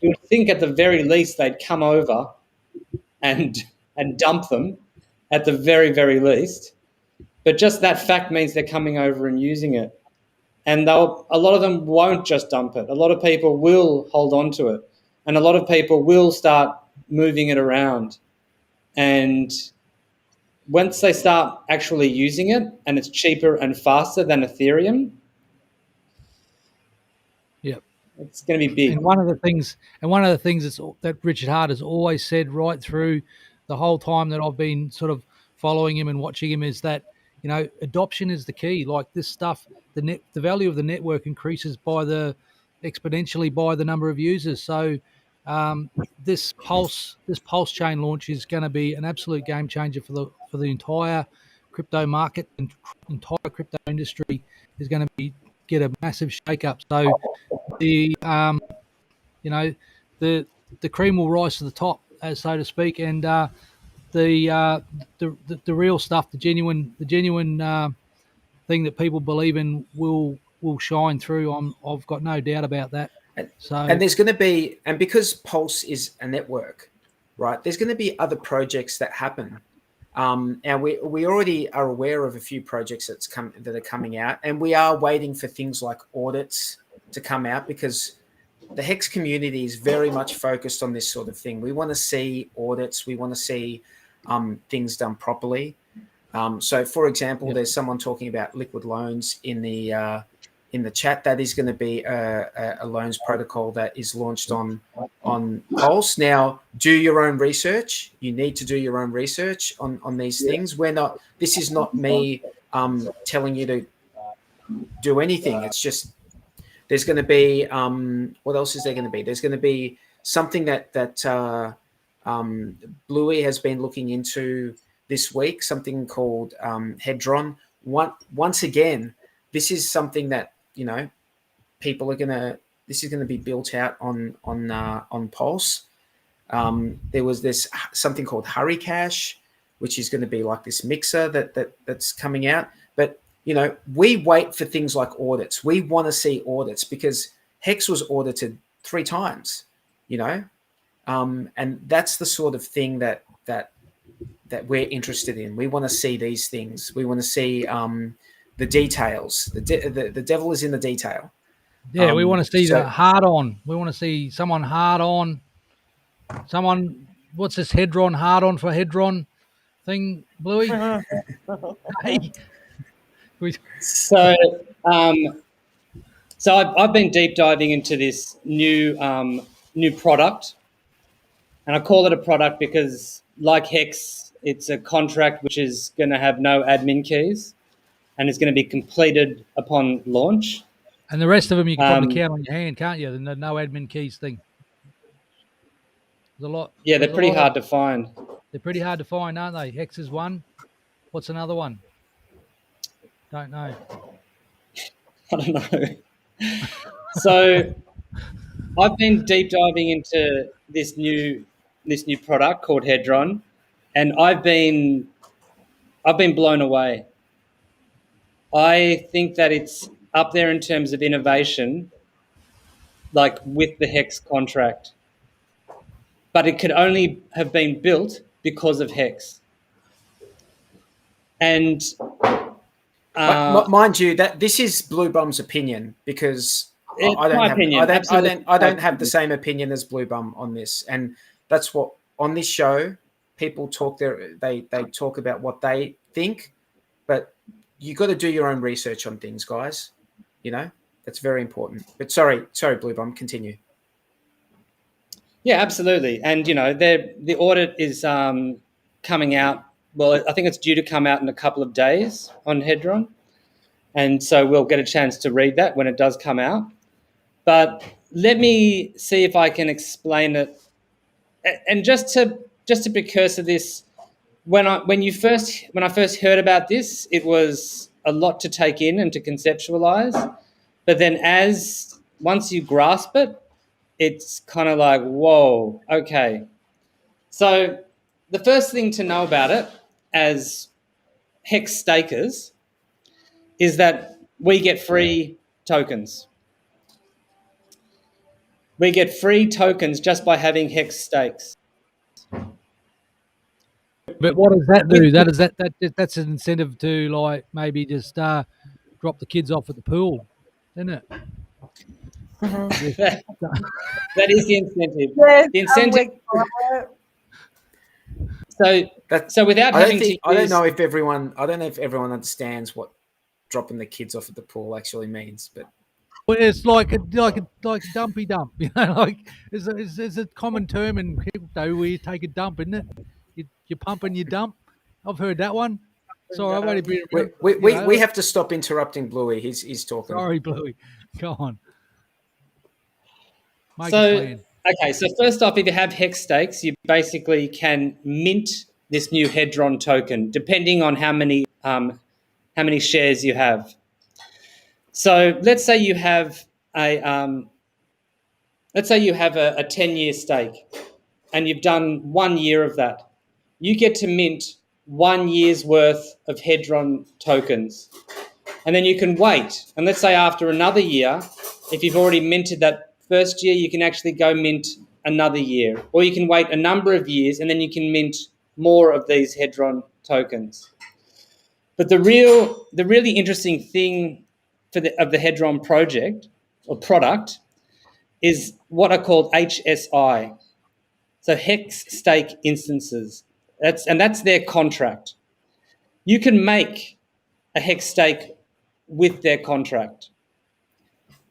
You would think at the very least they'd come over and dump them at the very, very least. But just that fact means they're coming over and using it. And a lot of them won't just dump it. A lot of people will hold on to it. And a lot of people will start moving it around. And once they start actually using it and it's cheaper and faster than Ethereum, it's going to be big. And one of the things that Richard Hart has always said right through the whole time that I've been sort of following him and watching him is that, adoption is the key. Like this stuff, the value of the network increases exponentially by the number of users. So this PulseChain launch is going to be an absolute game changer for the entire crypto market, and entire crypto industry is going to get a massive shake up. So the cream will rise to the top, so to speak, and the real stuff, the genuine thing that people believe in will shine through. I've got no doubt about that. And there's going to be, and because Pulse is a network, right? There's going to be other projects that happen, and we already are aware of a few projects that are coming out, and we are waiting for things like audits to come out, because the HEX community is very much focused on this sort of thing. We want to see audits. We want to see things done properly. So, for example, there's someone talking about liquid loans in the chat. That is going to be a loans protocol that is launched on Pulse. Now, do your own research. You need to do your own research on these things. This is not me telling you to do anything. It's just, there's going to be, what else is there going to be? There's going to be something that Bluey has been looking into this week, something called Hedron. Once again, this is something that, people are going to be built out on Pulse. There was this something called Hurry Cash, which is going to be like this mixer that's coming out. But we wait for things like audits. We want to see audits because HEX was audited 3 times. And that's the sort of thing that we're interested in. We want to see these things. We want to see the details. The devil is in the detail. Yeah, we want to see the hard on. We want to see someone hard on. Someone, what's this Hedron hard on for Hedron thing, Bluey? Hey. So I've been deep diving into this new product, and I call it a product because, like HEX, it's a contract which is going to have no admin keys, and is going to be completed upon launch. And the rest of them you can probably count on your hand, can't you? The no admin keys thing. There's a lot. Yeah, they're pretty hard to find. They're pretty hard to find, aren't they? HEX is one. What's another one? Don't know. I don't know. So I've been deep diving into this new product called Hedron, and I've been blown away. I think that it's up there in terms of innovation, like with the HEX contract. But it could only have been built because of HEX. And mind you, that this is Bloobum's opinion, because I don't have the same opinion as Bloobum on this, and that's what on this show people talk they talk about what they think, but you got to do your own research on things, guys. That's very important. But sorry, Bloobum, continue. Yeah, absolutely. And the audit is coming out. Well, I think it's due to come out in a couple of days on Hedron. And so we'll get a chance to read that when it does come out. But let me see if I can explain it. And just to precursor this, when I first heard about this, it was a lot to take in and to conceptualize. But then once you grasp it, it's kind of like, whoa, okay. So the first thing to know about it as HEX stakers is that we get free tokens. We get free tokens just by having HEX stakes. But what does that do? That's an incentive to like maybe just drop the kids off at the pool, isn't it? That is the incentive. Yes, the incentive. So without having to, I don't know if everyone understands what dropping the kids off at the pool actually means, but well, it's like a dumpy dump, like it's a common term in crypto where you take a dump, isn't it? You pump and you dump. I've heard that one. Sorry, I've only been. We have to stop interrupting Bluey. He's talking. Sorry, Bluey. Go on. Okay, so first off, if you have HEX stakes, you basically can mint this new Hedron token, depending on how many shares you have. So let's say you have a 10-year stake, and you've done 1 year of that. You get to mint 1 year's worth of Hedron tokens, and then you can wait. And let's say after another year, if you've already minted that first year, you can actually go mint another year, or you can wait a number of years and then you can mint more of these Hedron tokens. But the really interesting thing of the Hedron project or product is what are called HSI, so HEX stake instances. That's their contract. You can make a HEX stake with their contract,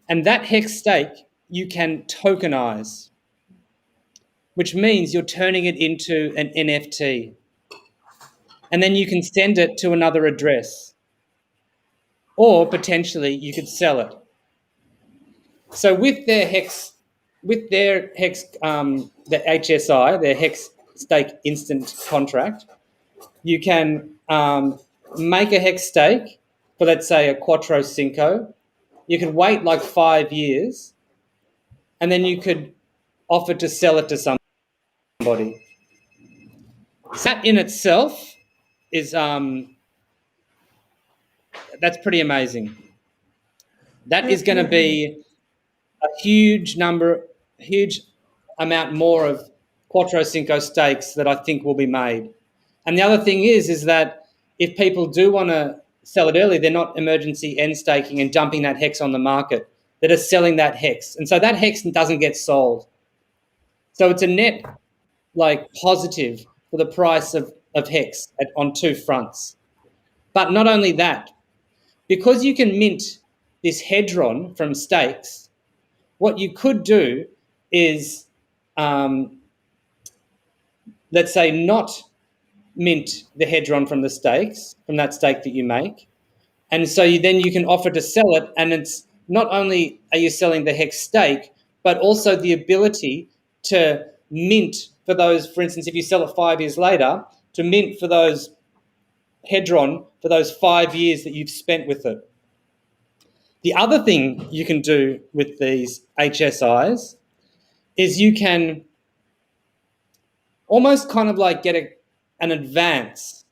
and that HEX stake you can tokenize, which means you're turning it into an NFT. And then you can send it to another address. Or potentially you could sell it. So with their HEX, the HSI, their HEX stake instant contract, you can make a HEX stake for, let's say, a Quattro Cinco. You can wait like 5 years, and then you could offer to sell it to somebody. That in itself is that's pretty amazing. That is going to be a huge amount more of Quattro Cinco stakes that I think will be made. And the other thing is that if people do want to sell it early, they're not emergency end staking and dumping that HEX on the market. They're just selling that HEX. And so that HEX doesn't get sold. So it's a net positive for the price of HEX on two fronts. But not only that, because you can mint this Hedron from stakes, what you could do is, let's say, not mint the Hedron from the stakes, from that stake that you make. And so then you can offer to sell it, and it's not only are you selling the HEX stake, but also the ability to mint for those, for instance, if you sell it 5 years later, to mint for those Hedron for those 5 years that you've spent with it. The other thing you can do with these HSIs is you can almost kind of get an advance,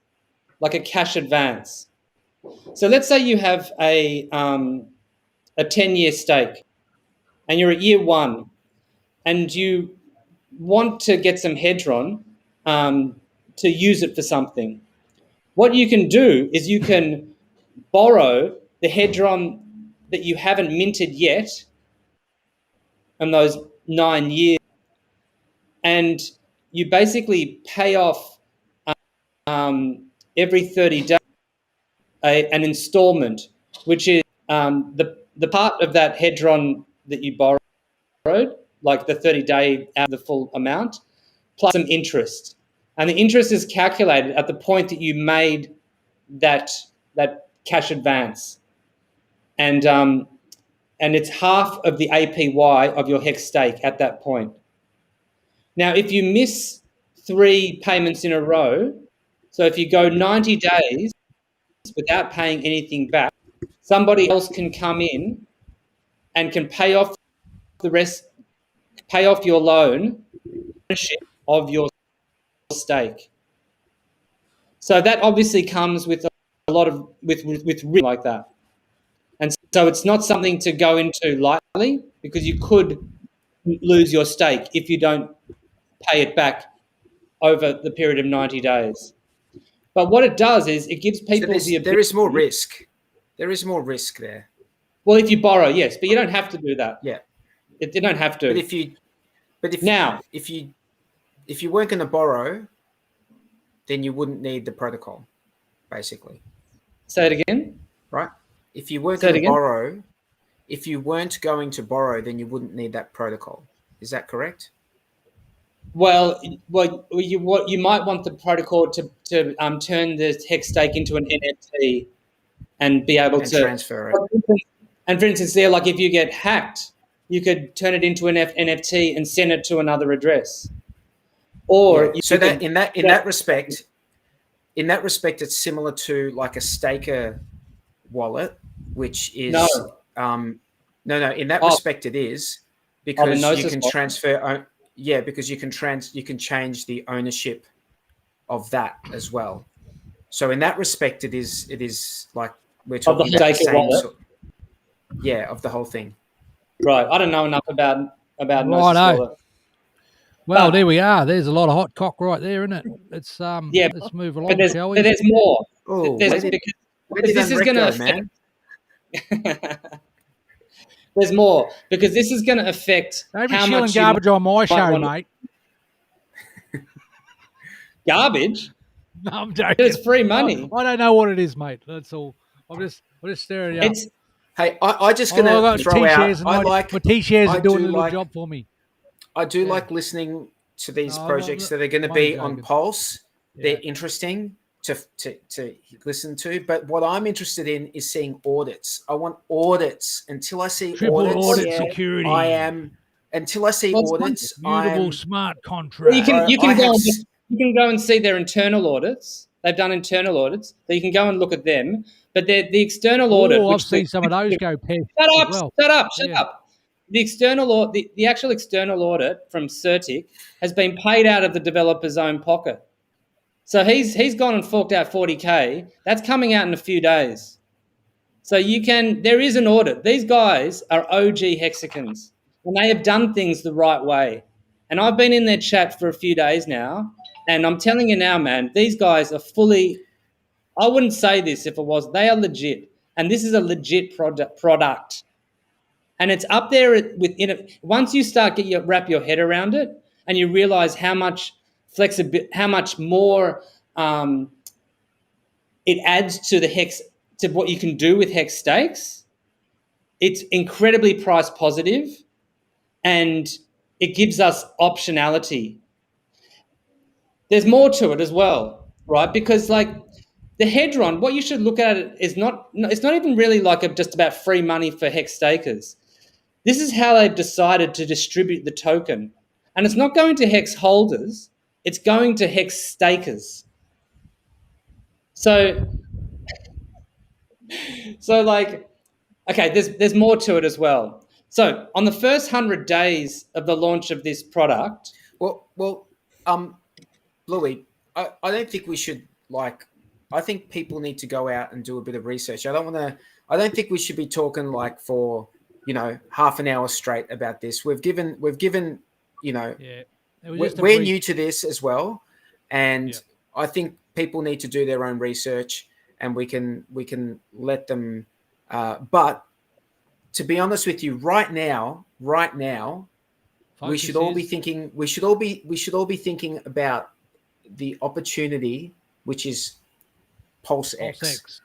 like a cash advance. So let's say you have a 10-year stake and you're at year one and you want to get some Hedron to use it for something. What you can do is you can borrow the Hedron that you haven't minted yet in those 9 years, and you basically pay off every 30 days an installment, which is the part of that Hedron that you borrowed, like the 30-day out of the full amount, plus some interest. And the interest is calculated at the point that you made that cash advance. And it's half of the APY of your HEX stake at that point. Now, if you miss 3 payments in a row, so if you go 90 days without paying anything back, somebody else can come in and can pay off the rest, pay off your loan, ownership of your stake. So that obviously comes with a lot of with risk like that. And so it's not something to go into lightly, because you could lose your stake if you don't pay it back over the period of 90 days. But what it does is it gives people the ability. There is more risk. There is more risk there. Well, if you borrow, yes, but you don't have to do that. Yeah. You don't have to. But if you weren't going to borrow, then you wouldn't need the protocol, basically. Say it again. Right? If you weren't going to borrow, then you wouldn't need that protocol. Is that correct? Well, you might want the protocol to turn the HEX stake into an NFT and be able to transfer it. And for instance, there, like if you get hacked, you could turn it into an NFT and send it to another address. Or in that respect, it's similar to like a staker wallet, which is no. In that respect, it is, because you can transfer. Yeah, because you can change the ownership of that as well. So in that respect, it is like we're talking about the same sort, of the whole thing. Right. I don't know enough about Gnosis wallet. Well, there we are. There's a lot of hot cock right there, isn't it? Let's move along, shall we? But there's more. Oh, because this is going to affect. There's more, because this is going to affect how much garbage on my show, mate. Garbage? No, I'm joking. It's free money. I don't know what it is, mate. That's all. I'm just staring at it. Hey, I just going to throw out. My T-shares are doing a little job for me. I do like listening to these projects that are going to be on Pulse. They're interesting to listen to, but what I'm interested in is seeing audits. I want audits. Until I see audit security. Until I see audits. Mutable smart contract. Well, you can go and see their internal audits. They've done internal audits, so you can go and look at them. But the external audit. I've seen some of those go past. Shut up! the actual external audit from Certic has been paid out of the developer's own pocket. So he's gone and forked out 40K. That's coming out in a few days. So there is an audit. These guys are OG hexagons, and they have done things the right way. And I've been in their chat for a few days now, and I'm telling you now, man, these guys are fully, I wouldn't say this if it was, they are legit. And this is a legit product. And it's up there once you start wrap your head around it and you realize how much flexibility, how much more it adds to the HEX, to what you can do with HEX stakes, it's incredibly price positive and it gives us optionality. There's more to it as well, right? Because like the Hedron, what you should look at it is it's not even really like just about free money for HEX stakers. This is how they've decided to distribute the token. And it's not going to HEX holders, it's going to HEX stakers. So like, okay, there's more to it as well. So on the first 100 days of the launch of this product, Louis, I don't think we should I think people need to go out and do a bit of research. I don't think we should be talking like for, half an hour straight about this. We've given, we're new to this as well. And I think people need to do their own research and we can let them, but to be honest with you, right now, we should all be thinking about the opportunity, which is PulseX. That's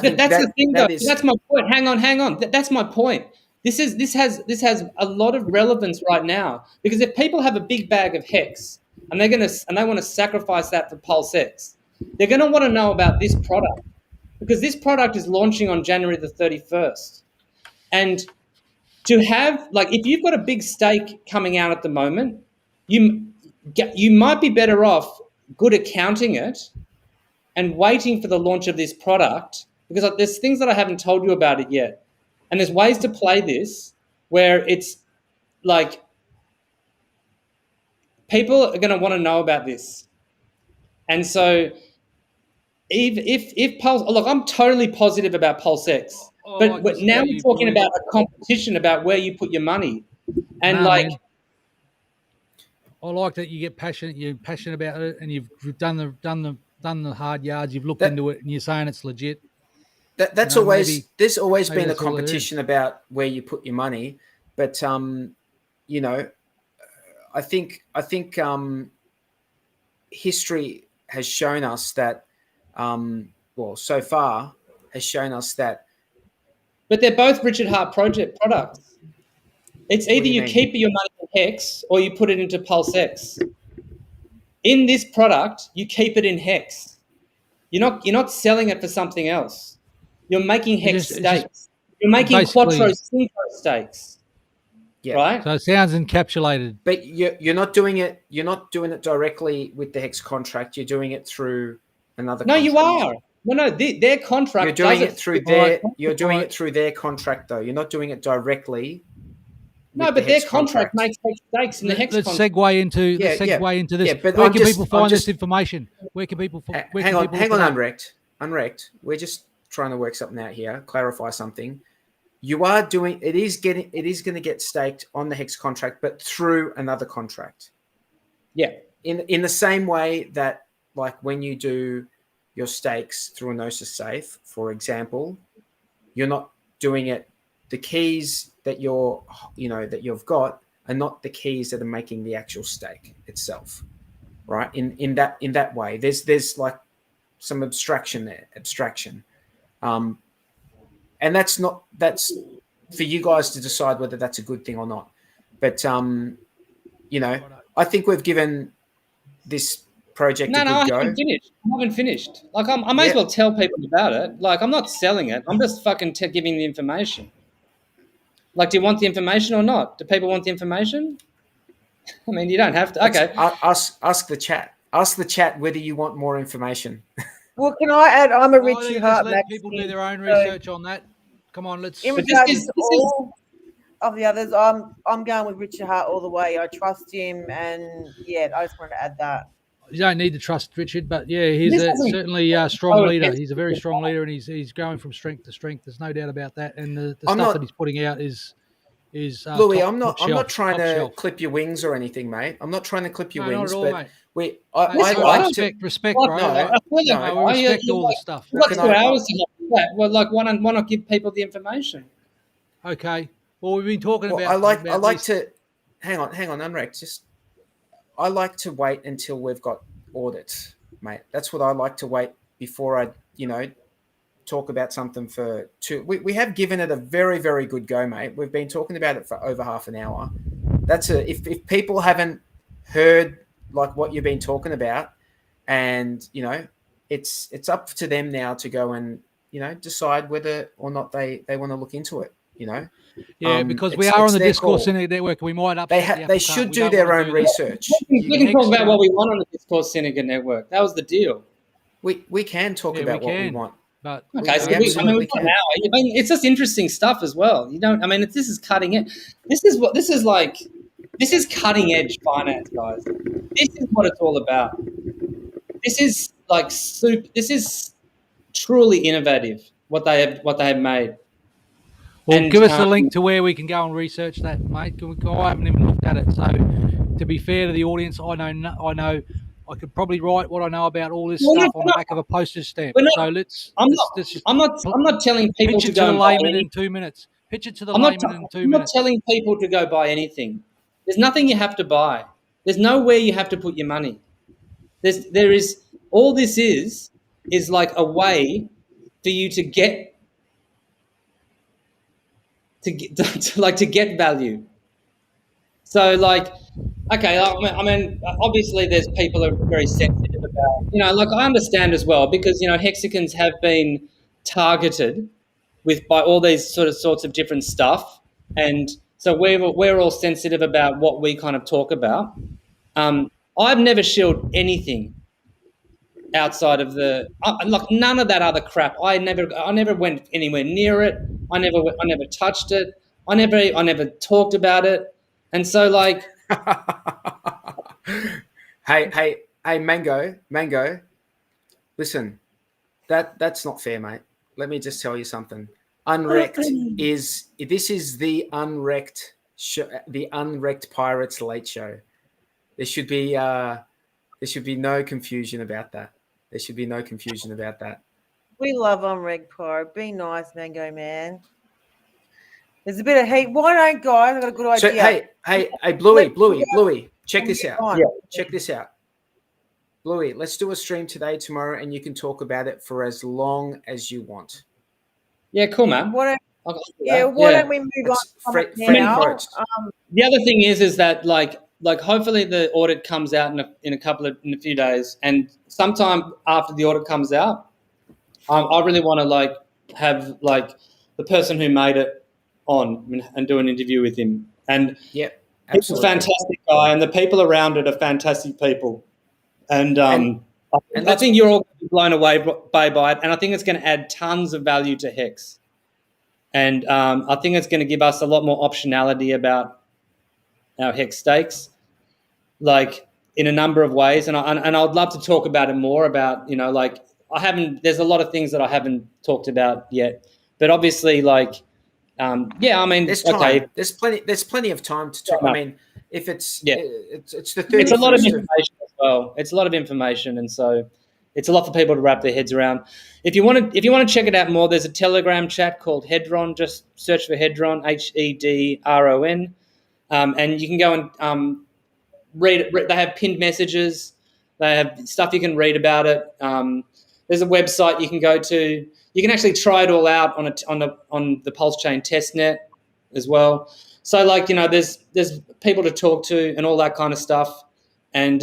the thing, though. That's my point. Hang on. That's my point. This has a lot of relevance right now because if people have a big bag of HEX and they want to sacrifice that for PulseX, they're going to want to know about this product because this product is launching on January the 31st. And to have, like, if you've got a big stake coming out at the moment, you might be better off good accounting it and waiting for the launch of this product because there's things that I haven't told you about it yet. And there's ways to play this where it's like people are going to want to know about this. And so if Pulse, look, I'm totally positive about PulseX, but now we're talking about a competition about where you put your money. And man, I like that you get passionate. You're passionate about it, and you've done the hard yards. You've looked into it, and you're saying it's legit. There's always been a competition about where you put your money, but I think history has shown us that, so far has shown us that. But they're both Richard Hart project products. It's either you keep your money in HEX or you put it into PulseX. In this product, you keep it in HEX. You're not selling it for something else. You're making HEX stakes. You're making Quattro Synchro stakes. Yeah. Right? So it sounds encapsulated. But you're not doing it directly with the HEX contract. You're doing it through another contract. No, you are. No, their contract. You're doing it through their contract though. You're not doing it directly. No, but their contract makes HEX stakes in the HEX contract. Let's segue into this. Yeah, but where can people find this information? Where can people hang on, uNrekt. We're just trying to work something out here, clarify something. You are doing it is going to get staked on the HEX contract, but through another contract. Yeah. In the same way that, like, when you do your stakes through a Gnosis safe, for example, you're not doing it. The keys that you've got are not the keys that are making the actual stake itself, right? In that way, there's like some abstraction there, and that's for you guys to decide whether that's a good thing or not. But I think we've given this project a good go. I haven't finished. Like I may as well tell people about it. Like I'm not selling it. I'm just fucking giving the information. Like, do you want the information or not? Do people want the information? I mean, you don't have to. Okay. Ask the chat. Ask the chat whether you want more information. Well, can I add? I'm a Richard Hart. Let people do their own research on that. Come on, let's. of the others, I'm going with Richard Hart all the way. I trust him, and yeah, I just wanted to add that. You don't need to trust Richard, but yeah, he's certainly a strong leader. He's a very strong leader, and he's going from strength to strength. There's no doubt about that. And the stuff that he's putting out is Louis. top, I'm not trying to shelf. clip your wings or anything, mate. I'm not trying to clip your wings, not at all, but mate. I respect, bro. No, we respect all the stuff. What's 2 hours to that? Well, like, why not give people the information? Okay. Well, we've been talking about. I like to hang on, uNrekt. I like to wait until we've got audits, mate. That's what I like to wait before I, talk about something for two. We have given it a very, very good go, mate. We've been talking about it for over half an hour. If people haven't heard like what you've been talking about, and it's up to them now to go and decide whether or not they want to look into it. Yeah, because we are on the Discourse Syndicate Network. We might upset they should do their own research. We can talk about what we want on the Discourse Syndicate Network. That was the deal. We can talk about what we want. But okay, so we've got an hour. I mean, it's just interesting stuff as well. This is cutting edge. This is cutting edge finance, guys. This is what it's all about. This is like this is truly innovative what they have made. Well, give us a link to where we can go and research that, mate. I haven't even looked at it. So, to be fair to the audience, I know I could probably write what I know about all this stuff on the back of a postage stamp. So I'm not telling people to go to the layman in 2 minutes. Pitch it to the layman in 2 minutes. I'm not telling people to go buy anything. There's nothing you have to buy. There's nowhere you have to put your money. There is all this is like a way for you to get value. So like, okay, I mean, obviously there's people who are very sensitive about, I understand as well, because, hexagons have been targeted by all these sorts of different stuff. And so we're all sensitive about what we kind of talk about. I've never shielded anything outside of none of that other crap. I never went anywhere near it. I never touched it. I never talked about it. And so like, hey, Mango, listen, that's not fair, mate. Let me just tell you something. uNrekt is the uNrekt show, the uNrekt Pirates Late Show. There should be no confusion about that. There should be no confusion about that. We love uNrekt Pirate. Be nice, Mango Man. There's a bit of heat. Why don't, guys? I've got a good idea. So, hey, Bluey, check this out. Yeah. Check this out. Bluey, let's do a stream today, tomorrow, and you can talk about it for as long as you want. Yeah, cool, man. Why don't we move on now? The other thing is that like hopefully the audit comes out in a few days, and sometime after the audit comes out, I really want to have the person who made it on and do an interview with him. And yep, he's a fantastic guy, and the people around it are fantastic people. And I think you're all going to be blown away by it, and I think it's going to add tons of value to HEX. And I think it's going to give us a lot more optionality about our HEX stakes, in a number of ways. And I'd love to talk about it more about, there's a lot of things that I haven't talked about yet, but obviously there's time. Okay. There's plenty of time to talk. I mean, if it's the 31st. It's a lot of information as well. It's a lot of information, and so it's a lot for people to wrap their heads around. If you want to check it out more, there's a Telegram chat called Hedron. Just search for Hedron, Hedron, and you can go and read. They have pinned messages. They have stuff you can read about it. There's a website you can go to. You can actually try it all out on the PulseChain testnet as well. So there's people to talk to and all that kind of stuff. And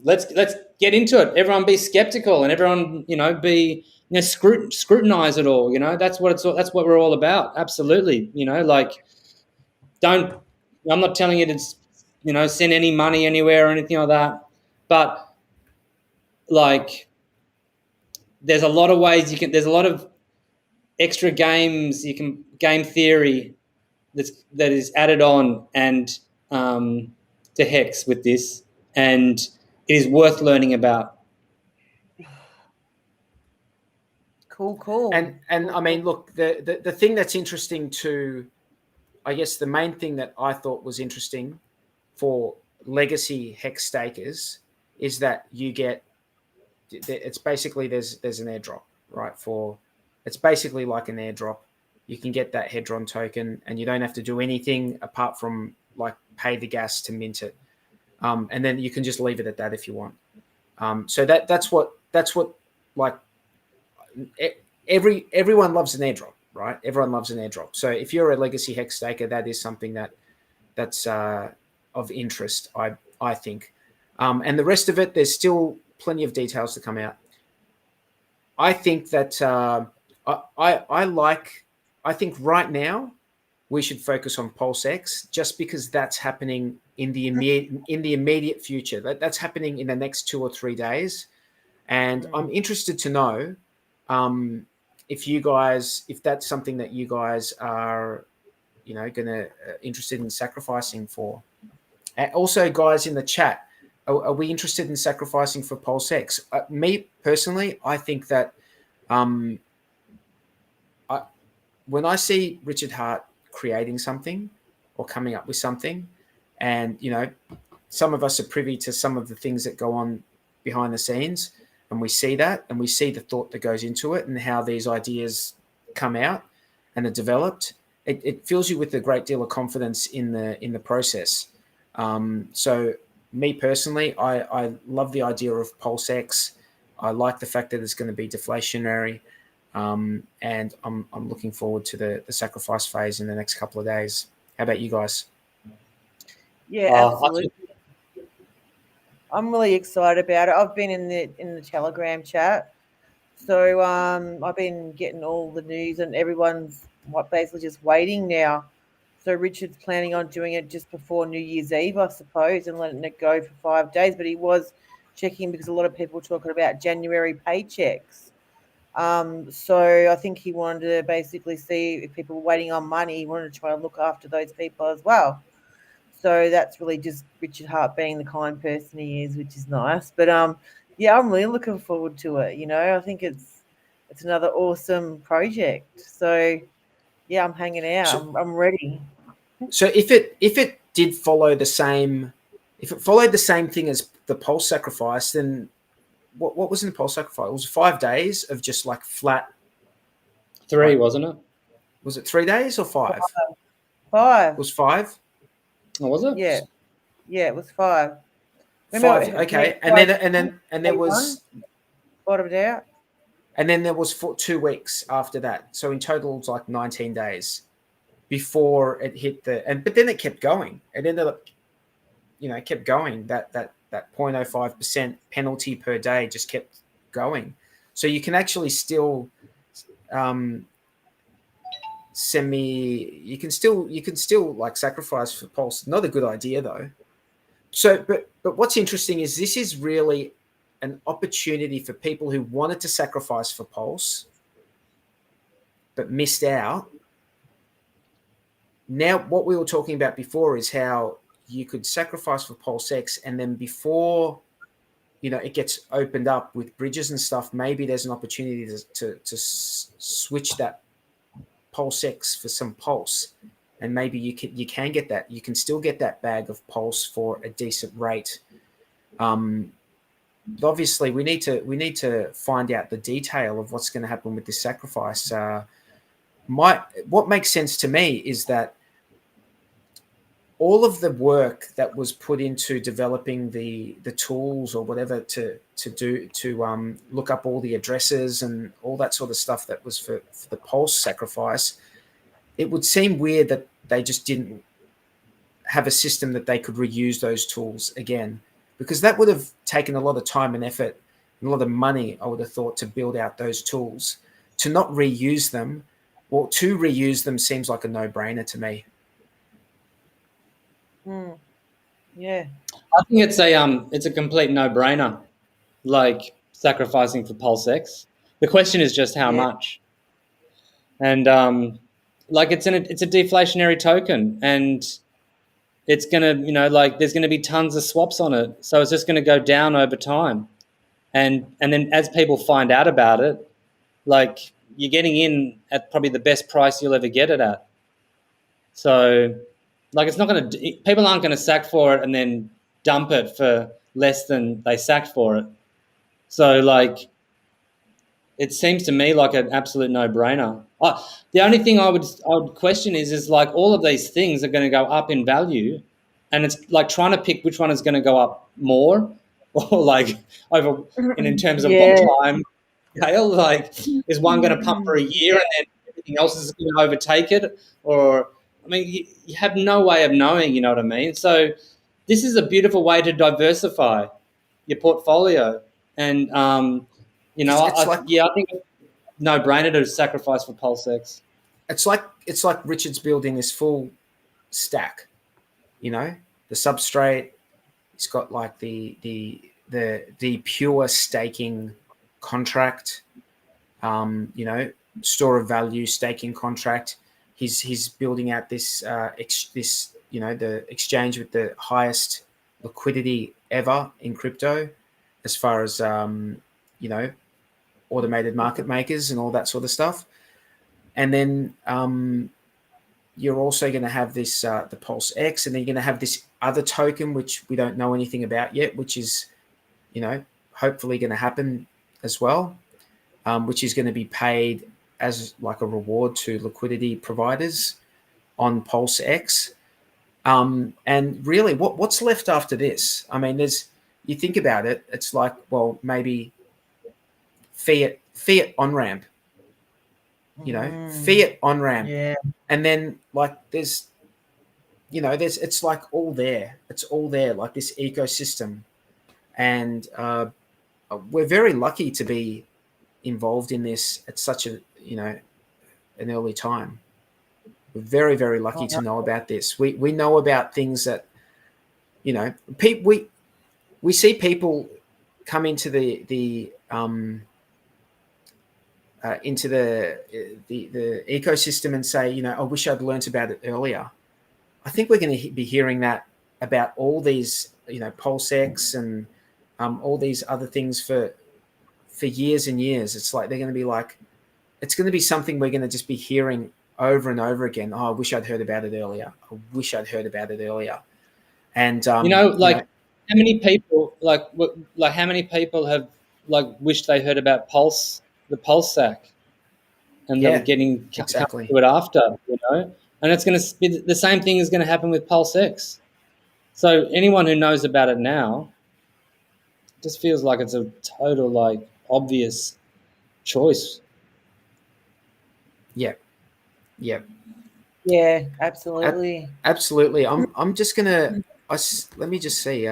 let's get into it. Everyone be skeptical, and everyone scrutinize it all. That's what we're all about. Absolutely. I'm not telling you to send any money anywhere or anything like that, but there's a lot of ways there's a lot of extra games, game theory that is added on and to HEX with this, and it is worth learning about. Cool. And I mean, look, the thing that's interesting to, I guess the main thing that I thought was interesting for legacy HEX stakers is that you get, it's basically there's an airdrop, right? It's basically like an airdrop. You can get that Hedron token and you don't have to do anything apart from like pay the gas to mint it. And then you can just leave it at that if you want. So that's what like everyone loves an airdrop, right? Everyone loves an airdrop. So if you're a legacy HEX staker, that is something that's of interest, I think. And the rest of it, there's still plenty of details to come out. I think that I think right now we should focus on PulseX just because that's happening in the immediate future. That's happening in the next 2 or 3 days, and I'm interested to know if that's something that you guys are, interested in sacrificing for. Also, guys in the chat, are we interested in sacrificing for PulseX? Me personally, I think that when I see Richard Hart creating something or coming up with something, and some of us are privy to some of the things that go on behind the scenes, and we see that, and we see the thought that goes into it, and how these ideas come out and are developed. It fills you with a great deal of confidence in the process. So me personally, I love the idea of PulseX. I like the fact that it's going to be deflationary, and I'm looking forward to the sacrifice phase in the next couple of days. How about you guys? Yeah, absolutely. I'm really excited about it. I've been in the Telegram chat, so I've been getting all the news, and everyone's basically just waiting now. So Richard's planning on doing it just before New Year's Eve, I suppose, and letting it go for 5 days. But he was checking because a lot of people were talking about January paychecks. So I think he wanted to basically see if people were waiting on money. He wanted to try and look after those people as well. So that's really just Richard Hart being the kind person he is, which is nice. But yeah, I'm really looking forward to it. I think it's another awesome project. So yeah, I'm hanging out. I'm ready. So if it did follow the same, if it followed the same thing as the Pulse sacrifice, then what was in the Pulse sacrifice? It was 5 days of just like flat. 3, wasn't it? Was it 3 days or 5? 5. It was 5. Oh, was it? Yeah, it was 5. 5. Okay, and there was bottomed out. And then there was 2 weeks after that. So in total, it was like 19 days before it hit but then it kept going. It ended up, it kept going. That 0.05% penalty per day just kept going. So you can actually still you can still like sacrifice for Pulse. Not a good idea though. So, but what's interesting is this is really an opportunity for people who wanted to sacrifice for Pulse but missed out. Now, what we were talking about before is how you could sacrifice for PulseX, and then before it gets opened up with bridges and stuff, maybe there's an opportunity to switch that PulseX for some Pulse, and maybe you can get that. You can still get that bag of Pulse for a decent rate. Obviously, we need to find out the detail of what's going to happen with this sacrifice. What makes sense to me is that all of the work that was put into developing the tools or whatever to look up all the addresses and all that sort of stuff that was for the Pulse sacrifice, it would seem weird that they just didn't have a system that they could reuse those tools again, because that would have taken a lot of time and effort and a lot of money, I would have thought, to build out those tools. To not reuse them, or to reuse them, seems like a no-brainer to me. Yeah, I think it's a complete no-brainer, like sacrificing for PulseX. The question is just how much. and like it's a deflationary token, and it's gonna, you know, like there's gonna be tons of swaps on it, so it's just gonna go down over time, and then as people find out about it, like you're getting in at probably the best price you'll ever get it at. So, like, it's not going to, people aren't going to sack for it and then dump it for less than they sacked for it. So, like, it seems to me like an absolute no-brainer. The only thing I would question is like all of these things are going to go up in value, and it's like trying to pick which one is going to go up more, or like over in terms of what time scale. Like, is one going to pump for a year and then everything else is going to overtake it? Or, I mean, you have no way of knowing, you know what I mean? So this is a beautiful way to diversify your portfolio. And, you know, I think it's no-brainer to sacrifice for PulseX. It's like Richard's building this full stack, you know, the substrate. It's got like the pure staking contract, you know, store of value staking contract. He's building out this you know, the exchange with the highest liquidity ever in crypto, as far as you know, automated market makers and all that sort of stuff. And then you're also going to have this the PulseX, and then you're going to have this other token which we don't know anything about yet, which is, you know, hopefully going to happen as well, which is going to be paid as like a reward to liquidity providers on PulseX. And really, what's left after this? I mean, you think about it, it's like, well, maybe fiat on ramp, you know, fiat on ramp, and then like there's, you know, it's like all there, like this ecosystem, and we're very lucky to be involved in this at such a, you know, an early time. We're very, very lucky to know about this. We know about things that, you know, we see people come into the ecosystem and say, you know, I wish I'd learnt about it earlier. I think we're going to be hearing that about all these, you know, PulseX and all these other things for years and years. It's like they're going to be like, it's going to be something we're going to just be hearing over and over again. Oh, I wish I'd heard about it earlier. And you know, like, you know, how many people how many people have like wished they heard about the pulse sack, and they were getting exactly to it after, you know? And it's going to be the same thing is going to happen with PulseX. So anyone who knows about it now just feels like it's a total, like, obvious choice. Yeah, absolutely. Absolutely. I'm just gonna let me just see.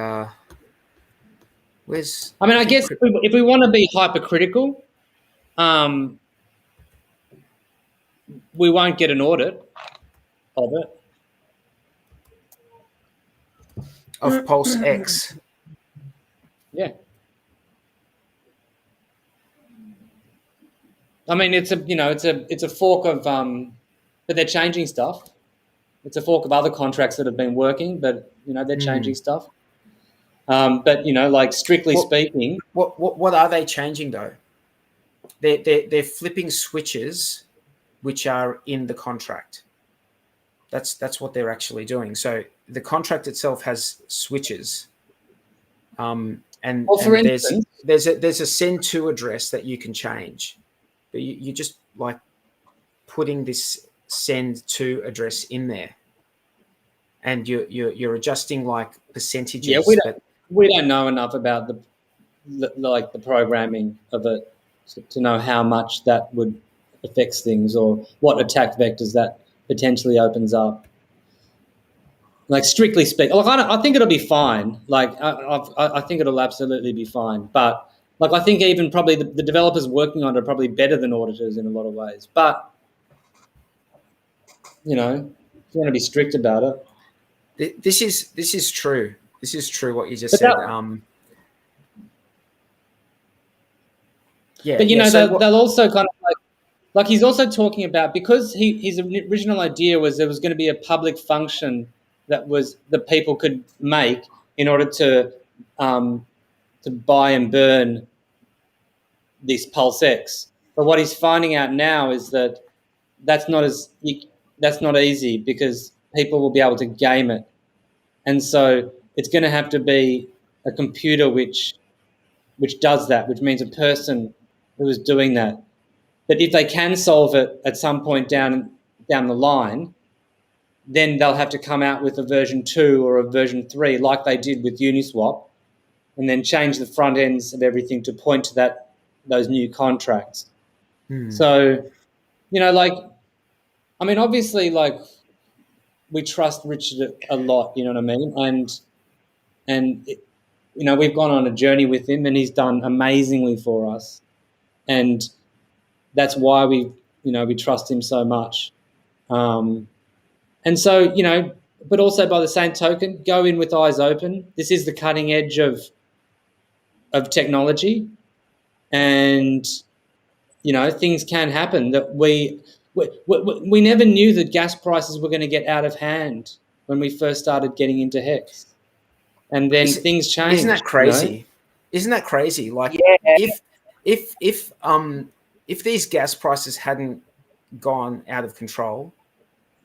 Where's? I mean, I guess if we want to be hypercritical, we won't get an audit of it. Of PulseX. Yeah. I mean, it's a fork of, but they're changing stuff. It's a fork of other contracts that have been working, but, you know, they're changing stuff. But, you know, like, strictly speaking, what are they changing though? They're flipping switches, which are in the contract. That's what they're actually doing. So the contract itself has switches, and for instance, there's a send to address that you can change. But you just like putting this send to address in there, and you're adjusting like percentages. Yeah, we don't know enough about the programming of it to know how much that would affect things, or what attack vectors that potentially opens up. Like, strictly speaking, like, I think it'll be fine. Like, I think it'll absolutely be fine. But, like, I think even probably the developers working on it are probably better than auditors in a lot of ways. But, you know, if you want to be strict about it. This is true. This is true what you just said. But, you know, they'll also kind of, like, like he's also talking about, because his original idea was there was going to be a public function that people could make in order to buy and burn this PulseX. But what he's finding out now is that that's not easy, because people will be able to game it, and so it's going to have to be a computer which does that, which means a person who is doing that. But if they can solve it at some point down the line, then they'll have to come out with a version 2 or a version 3, like they did with Uniswap, and then change the front ends of everything to point to those new contracts. So, obviously, we trust Richard a lot, you know what I mean? And we've gone on a journey with him, and he's done amazingly for us. And that's why we trust him so much. And so, but also by the same token, go in with eyes open. This is the cutting edge of technology, and things can happen that we never knew that gas prices were going to get out of hand when we first started getting into HEX, and then things changed. Isn't that crazy? Isn't that crazy? Like, if these gas prices hadn't gone out of control,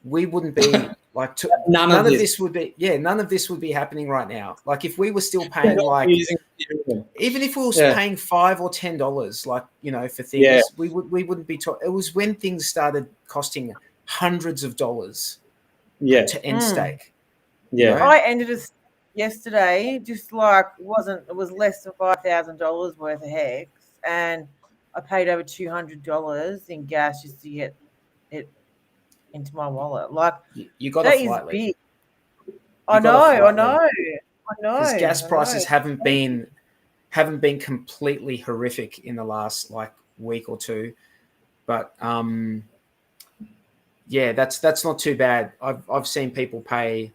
we wouldn't be like none of this would be happening right now. Like, if we were still paying even if we were paying $5 or $10, for things, we wouldn't be talking. It was when things started costing hundreds of dollars to end stake. Yeah, I ended it yesterday. Just it was less than $5,000 worth of HEX, and I paid over $200 in gas just to get it into my wallet. Like, you got that off is lightly. big. I know. Because gas prices haven't been completely horrific in the last week or two, but that's not too bad. I've seen people pay,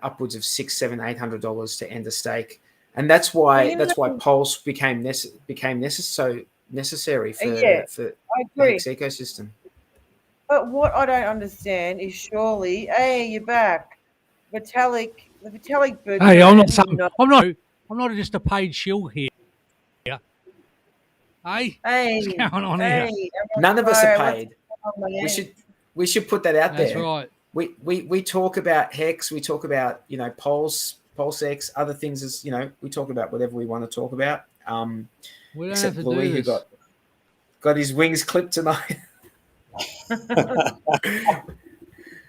upwards of $600-$800 to end a stake, and that's why Pulse became necessary for the HEX ecosystem. But what I don't understand is, surely, hey, you're back, the Vitalik bird. Hey, I'm not just a paid shill here. Hey, what's going on here? None of us are paid. We should put that out there. That's right. We talk about HEX, we talk about PulseX, other things as we talk about whatever we want to talk about. We don't except have to Louis, do who this. got his wings clipped tonight.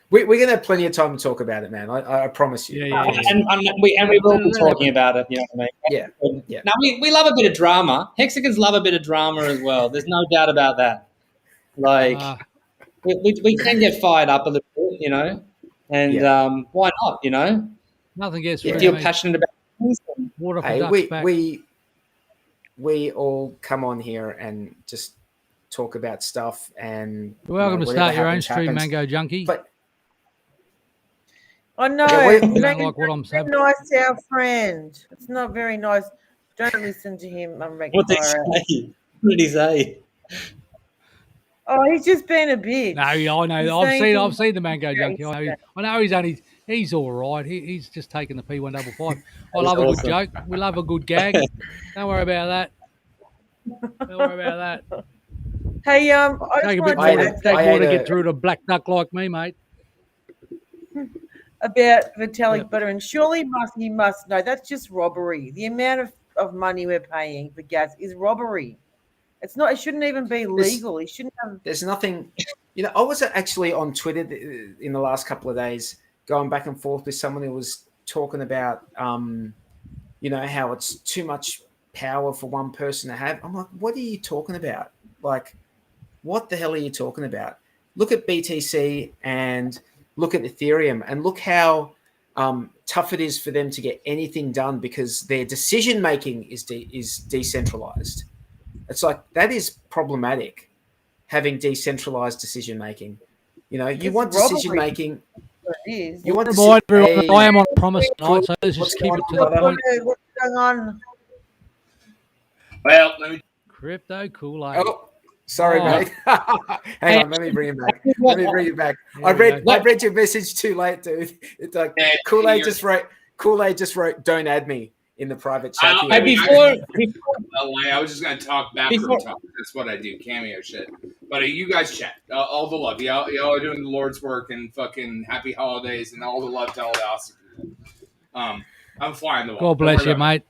We're gonna have plenty of time to talk about it, man. I promise you. Yeah. And we will be talking about it. You know what I mean? Yeah. Now we love a bit of drama. Hexagons love a bit of drama as well. There's no doubt about that. We can get fired up a little bit, and why not? Nothing gets if you're passionate about things. Water for Hey, ducks back. we all come on here and just talk about stuff, and You're welcome to start your own happens, stream, Mango Junkie. But I know. you don't like what I'm saying. Nice to our friend. It's not very nice. Don't listen to him. What did he say? What did he say? Oh, he's just being a bitch. No, I know. I've seen the Mango Junkie. I know he's all right. He's just taking the P155. I love a good joke. We love a good gag. Don't worry about that. Hey, I Take a just bit more to get through to black duck like me, mate. About Vitalik butter, and surely he must know that's just robbery. The amount of money we're paying for gas is robbery. It's not. It shouldn't even be legal. It shouldn't have. There's nothing. I was actually on Twitter in the last couple of days, going back and forth with someone who was talking about, how it's too much power for one person to have. I'm like, what are you talking about? Like, what the hell are you talking about? Look at BTC and look at Ethereum, and look how tough it is for them to get anything done because their decision making is decentralized. It's like, that is problematic, having decentralized decision making. You want decision making. You want to everyone I am on promise tonight, so let's just keep it to the point. What's going on? Well, let me. Crypto Kool-Aid. Oh, Sorry, mate. Hang on, let me bring it back. I read your message too late, dude. It's like Kool-Aid just wrote, "Don't add me" in the private chat. I was just gonna talk backroom talk. That's what I do, cameo shit. But you guys chat. All the love. Y'all are doing the Lord's work, and fucking happy holidays and all the love to all the awesome people. I'm flying the wall. God bless you, mate.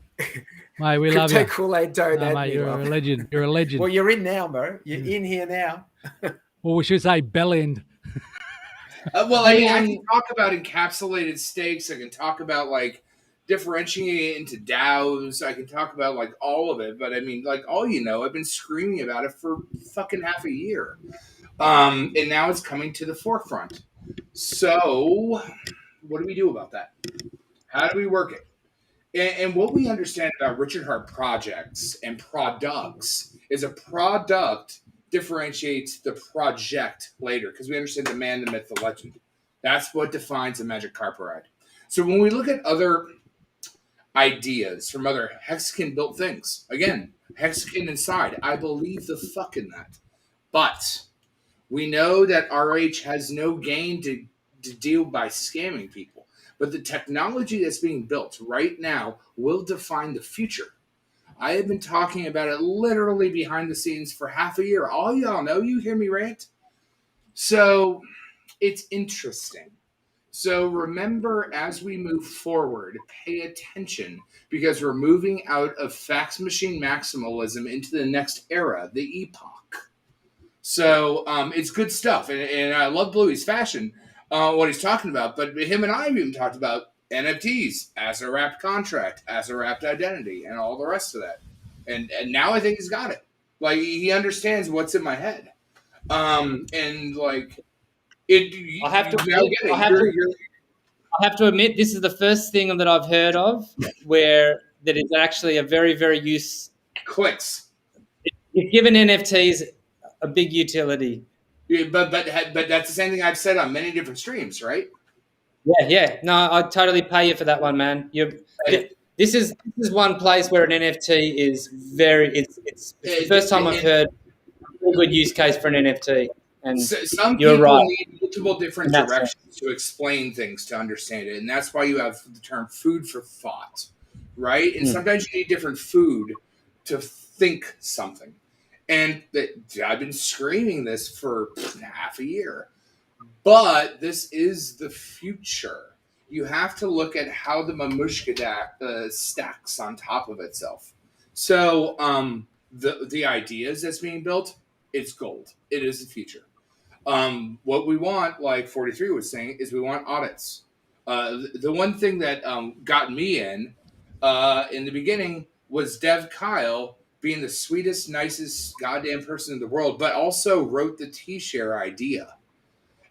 Mate, we love you. Kool-Aid, don't add mate, me. you're a legend. You're a legend. Well, you're in now, bro. You're in here now. Well, we should say bell end. I can talk about encapsulated stakes. I can talk about like differentiating into DAOs. I can talk about like all of it. But I mean, like I've been screaming about it for fucking half a year, and now it's coming to the forefront. So, what do we do about that? How do we work it? And what we understand about Richard Hart projects and products is a product differentiates the project later because we understand the man, the myth, the legend. That's what defines a Magic Carpet Ride. So when we look at other ideas from other Hexagon built things, again, Hexagon inside, I believe the fuck in that. But we know that RH has no gain to deal by scamming people. But the technology that's being built right now will define the future. I have been talking about it literally behind the scenes for half a year. All y'all know, you hear me rant. So it's interesting. So remember, as we move forward, pay attention because we're moving out of fax machine maximalism into the next era, the epoch. So it's good stuff. And I love Bluey's fashion. What he's talking about, but him and I have even talked about NFTs as a wrapped contract, as a wrapped identity, and all the rest of that. And now I think he's got it. Like he understands what's in my head. And like it. I have to admit, this is the first thing that I've heard of where that is actually a very, very clicks. You've given NFTs a big utility. Yeah, but that's the same thing I've said on many different streams, right? Yeah. No, I'd totally pay you for that one, man. This is one place where an NFT is it's the first time I've heard a good use case for an NFT. And some you're people right. need multiple different directions to explain things to understand it, and that's why you have the term food for thought, right? And sometimes you need different food to think something. And I've been screaming this for half a year. But this is the future. You have to look at how the mamushka stacks on top of itself. So the ideas that's being built, it's gold. It is the future. What we want, like 43 was saying, is we want audits. The one thing that got me in the beginning was Dev Kyle being the sweetest, nicest goddamn person in the world, but also wrote the T-share idea.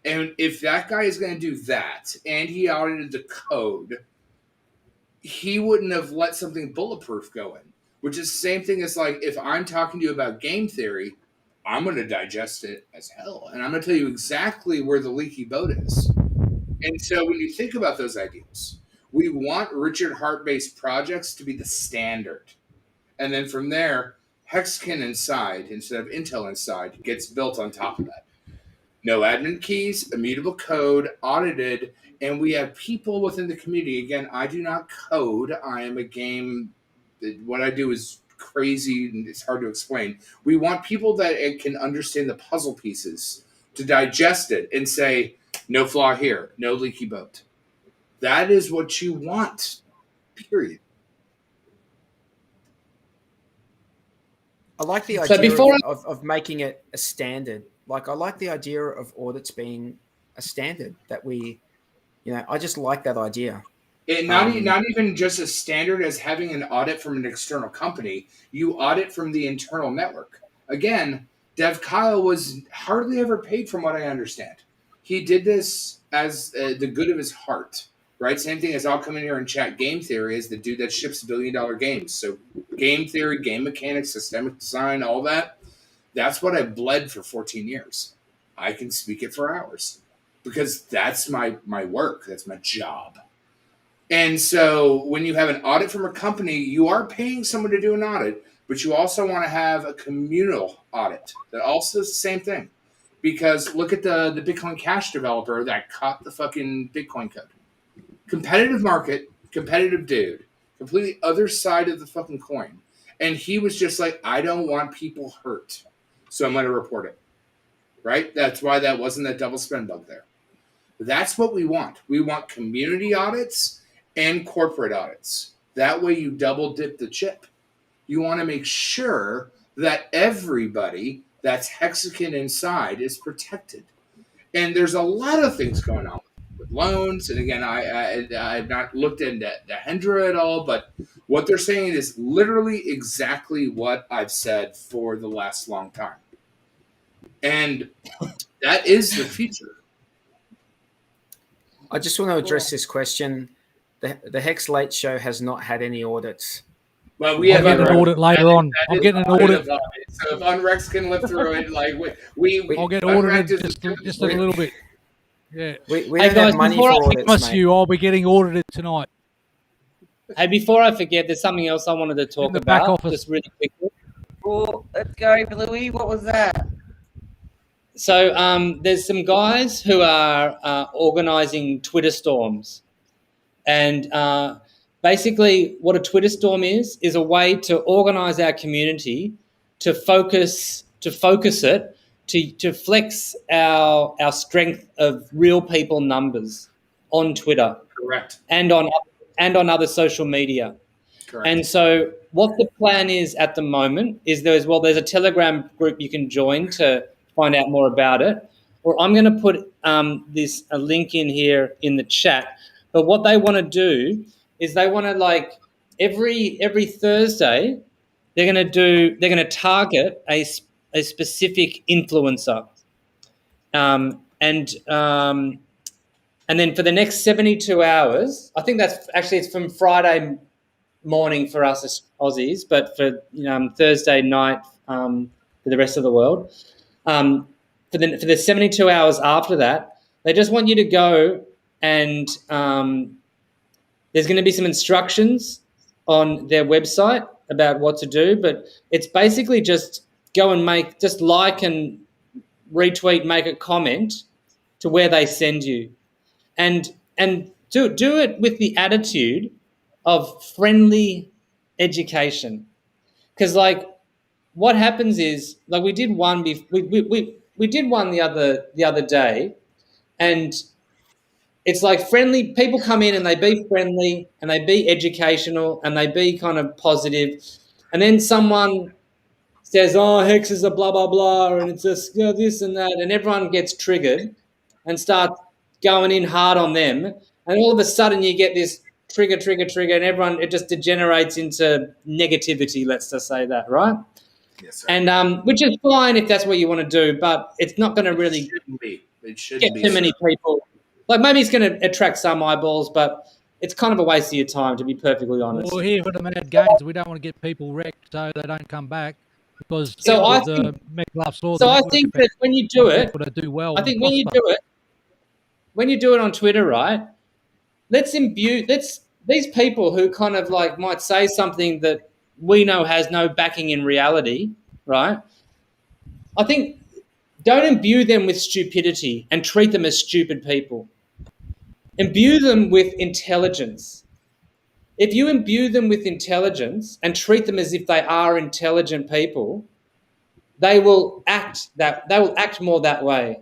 And if that guy is going to do that, and he audited the code, he wouldn't have let something bulletproof go in, which is the same thing as like, if I'm talking to you about game theory, I'm going to digest it as hell. And I'm going to tell you exactly where the leaky boat is. And so when you think about those ideas, we want Richard Hart-based projects to be the standard. And then from there, Hexagon inside, instead of Intel inside, gets built on top of that. No admin keys, immutable code, audited, and we have people within the community. Again, I do not code. I am a game. What I do is crazy, and it's hard to explain. We want people that can understand the puzzle pieces to digest it and say, no flaw here, no leaky boat. That is what you want, period. I like the idea of making it a standard. Like, I like the idea of audits being a standard that we, I just like that idea. Not even just as standard as having an audit from an external company. You audit from the internal network. Again, Dev Kyle was hardly ever paid from what I understand. He did this as the good of his heart, right? Same thing as I'll come in here and chat game theory as the dude that ships $1 billion games. So game theory, game mechanics, systemic design, all that. That's what I bled for 14 years. I can speak it for hours because that's my work. That's my job. And so when you have an audit from a company, you are paying someone to do an audit, but you also want to have a communal audit that also is the same thing. Because look at the Bitcoin Cash developer that caught the fucking Bitcoin code. Competitive market, competitive dude, completely other side of the fucking coin. And he was just like, I don't want people hurt, so I'm going to report it. Right? That's why that wasn't that double spend bug there. That's what we want. We want community audits and corporate audits. That way you double dip the chip. You want to make sure that everybody that's hexagon inside is protected. And there's a lot of things going on with loans. And again, I've not looked into the Hedron at all, but what they're saying is literally exactly what I've said for the last long time. And that is the future. I just want to address this question. The Hex Late Show has not had any audits. Well, we have an audit later on. I'm getting an audit. So if uNrekt can live through it, like I'll get audited just a little bit. Yeah. We don't have money for audits, mate. I'll be getting audited tonight. Hey, before I forget, there's something else I wanted to talk about. Back office. Just really quickly. Well, let's go, Louis. What was that? So there's some guys who are organising Twitter storms. And basically what a Twitter storm is a way to organise our community to focus it, to flex our strength of real people numbers on Twitter. Correct. And on other social media. Correct. And so what the plan is at the moment is there's a Telegram group you can join to find out more about it. Or I'm going to put a link in here in the chat. But what they want to do is they want to, like, every Thursday they're going to target a specific influencer, and then for the next 72 hours, I think it's from Friday morning for us as Aussies, but for Thursday night for the rest of the world. For the 72 hours after that, they just want you to go and there's going to be some instructions on their website about what to do, but it's basically just go and like and retweet, make a comment to where they send you, and do it with the attitude of friendly education, because like what happens is, like, we did one we did one the other day, and it's like friendly people come in and they be friendly and they be educational and they be kind of positive, and then someone says, oh, Hex is a blah, blah, blah, and it's just this and that, and everyone gets triggered and starts going in hard on them, and all of a sudden you get this trigger, and everyone, it just degenerates into negativity, let's just say that, right? Yes, sir. And which is fine if that's what you want to do, but it's not going to really get too many people. Like, maybe it's going to attract some eyeballs, but it's kind of a waste of your time, to be perfectly honest. Well, here for the mad GAINZ, we don't want to get people wrecked so they don't come back, because I think that when you do it, do well, I think when you do it on Twitter, right? Let's these people who kind of like might say something that we know has no backing in reality, right? I think don't imbue them with stupidity and treat them as stupid people. Imbue them with intelligence. If you imbue them with intelligence and treat them as if they are intelligent people, they will act more that way.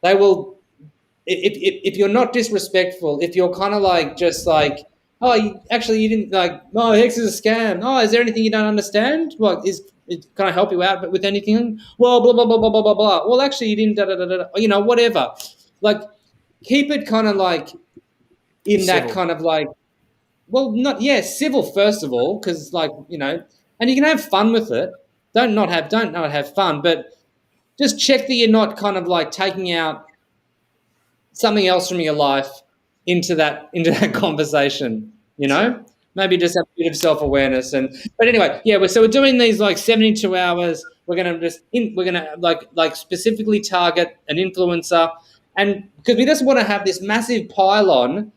They will, if you're not disrespectful, if you're kind of like just like, oh, you didn't like, oh, Hex is a scam. Oh, is there anything you don't understand? Well, can I help you out with anything? Well, blah, blah, blah, blah, blah, blah, blah. Well, actually, you didn't, da, da, da, da, whatever. Like, keep it kind of like in civil. That kind of like, well, civil first of all, because like, and you can have fun with it. Don't not have fun, but just check that you're not kind of like taking out something else from your life into that conversation, Maybe just have a bit of self-awareness. But anyway, yeah, we're doing these like 72 hours. We're gonna like specifically target an influencer, and because we just want to have this massive pylon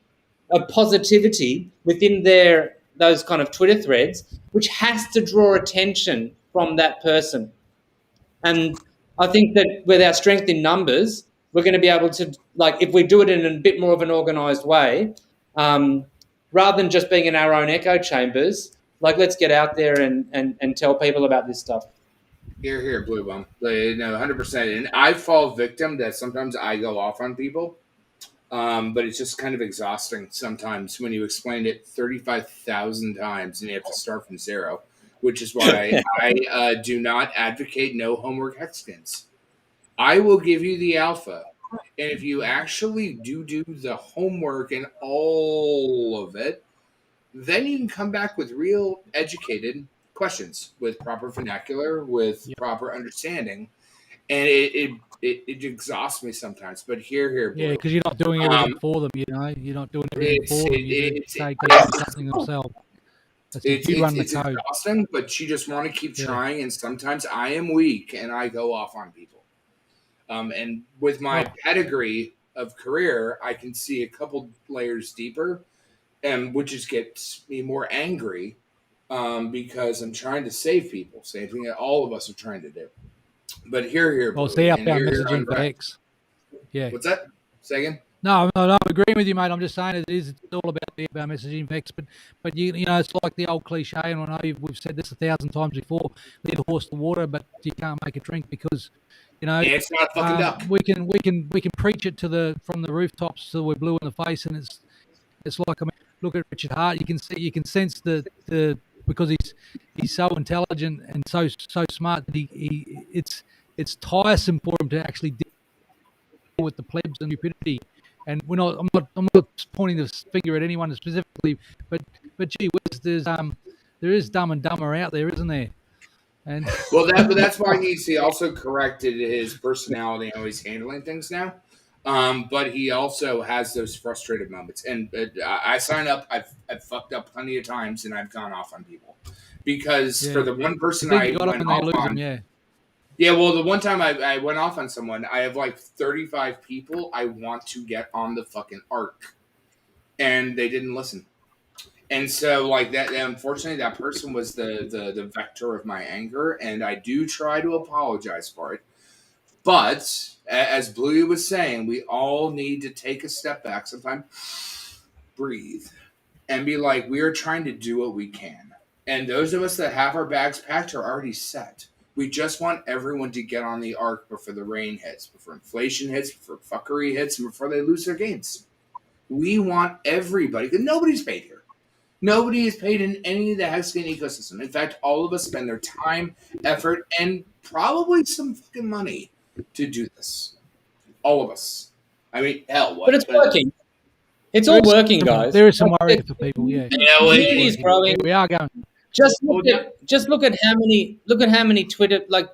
of positivity within their those kind of Twitter threads, which has to draw attention from that person. And I think that with our strength in numbers, we're going to be able to, like, if we do it in a bit more of an organised way, rather than just being in our own echo chambers, like, let's get out there and tell people about this stuff. Here, Bloobum. No, 100%. And I fall victim that sometimes I go off on people, but it's just kind of exhausting sometimes when you explain it 35,000 times and you have to start from zero, which is why I do not advocate no homework hex skins. I will give you the alpha. And if you actually do the homework and all of it, then you can come back with real educated questions with proper vernacular, with proper understanding. And it exhausts me sometimes. But here, yeah, because you're not doing everything for them, you know. You're not doing everything for them. You take something themselves. It's exhausting, but you just want to keep trying. And sometimes I am weak and I go off on people. And with my pedigree of career, I can see a couple layers deeper, and which just gets me more angry because I'm trying to save people. Same thing that all of us are trying to do. But here. Well, it's the outbound messaging for X. Yeah. What's that? Say again? No, I'm agreeing with you, mate. I'm just saying it's all about the outbound messaging for X. But you know, it's like the old cliche, and I know we've said this 1,000 times before: lead a horse to water, but you can't make it drink because. You know, it's not a fucking duck. We can preach it from the rooftops till we're blue in the face, and it's like, I mean, look at Richard Hart. You can sense the because he's so intelligent and so smart that it's tiresome for him to actually deal with the plebs and stupidity. And I'm not pointing the finger at anyone specifically, but gee whiz, there is Dumb and Dumber out there, isn't there? And but that's why he also corrected his personality and how he's handling things now. But he also has those frustrated moments. And I sign up. I've fucked up plenty of times, and I've gone off on people because for the one person I went off on, well, the one time I went off on someone, I have like 35 people I want to get on the fucking arc, and they didn't listen. And so, like that, unfortunately, that person was the vector of my anger, and I do try to apologize for it. But as Bluey was saying, we all need to take a step back, sometimes breathe, and be like, we are trying to do what we can. And those of us that have our bags packed are already set. We just want everyone to get on the arc before the rain hits, before inflation hits, before fuckery hits, and before they lose their gains. We want everybody, because nobody's paid here. Nobody is paid in any of the Hexagon ecosystem. In fact, all of us spend their time, effort, and probably some fucking money to do this. All of us. I mean, hell, what? But it's working. It's all working, guys. There is some worry for people, yeah. Community is growing. We are going. Just look at how many Twitter, like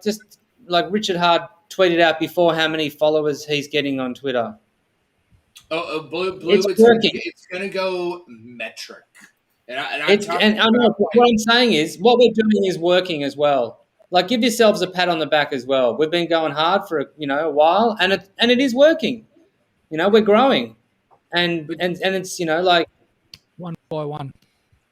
Richard Hart tweeted out before how many followers he's getting on Twitter. Blue, it's working. It's going to go metric. And I know what I'm saying is what we're doing is working as well. Like, give yourselves a pat on the back as well. We've been going hard for a while, and it is working. You know, we're growing, and it's like one by one.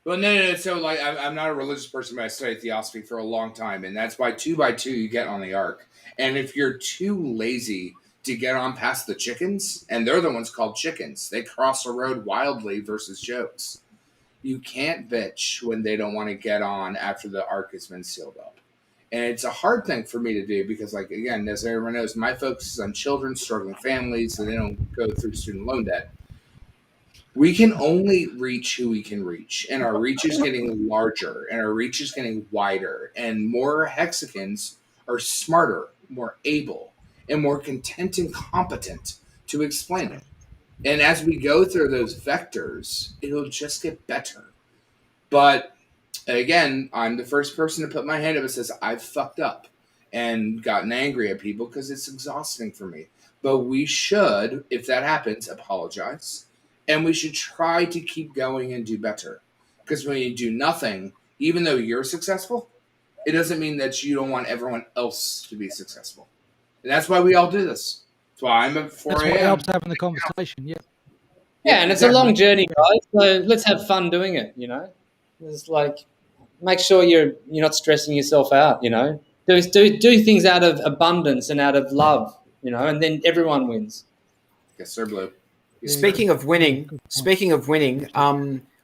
Well, no. So, like, I'm not a religious person, but I studied theosophy for a long time, and that's why 2 by 2 you get on the arc. And if you're too lazy to get on past the chickens, and they're the ones called chickens, they cross the road wildly versus jokes. You can't bitch when they don't want to get on after the arc has been sealed up. And it's a hard thing for me to do because, like, again, as everyone knows, my focus is on children, struggling families, so they don't go through student loan debt. We can only reach who we can reach, and our reach is getting larger, and our reach is getting wider, and more hexagons are smarter, more able, and more content and competent to explain it. And as we go through those vectors, it'll just get better. But again, I'm the first person to put my hand up and says, I've fucked up and gotten angry at people because it's exhausting for me. But we should, if that happens, apologize. And we should try to keep going and do better. Because when you do nothing, even though you're successful, it doesn't mean that you don't want everyone else to be successful. And that's why we all do this. That's why I'm at 4 a.m. That's what helps having the conversation, Yeah, and it's a long journey, guys. So let's have fun doing it, you know? It's like, make sure you're not stressing yourself out. Do things out of abundance and out of love. And then everyone wins. Yes, sir, Blue. Speaking of winning,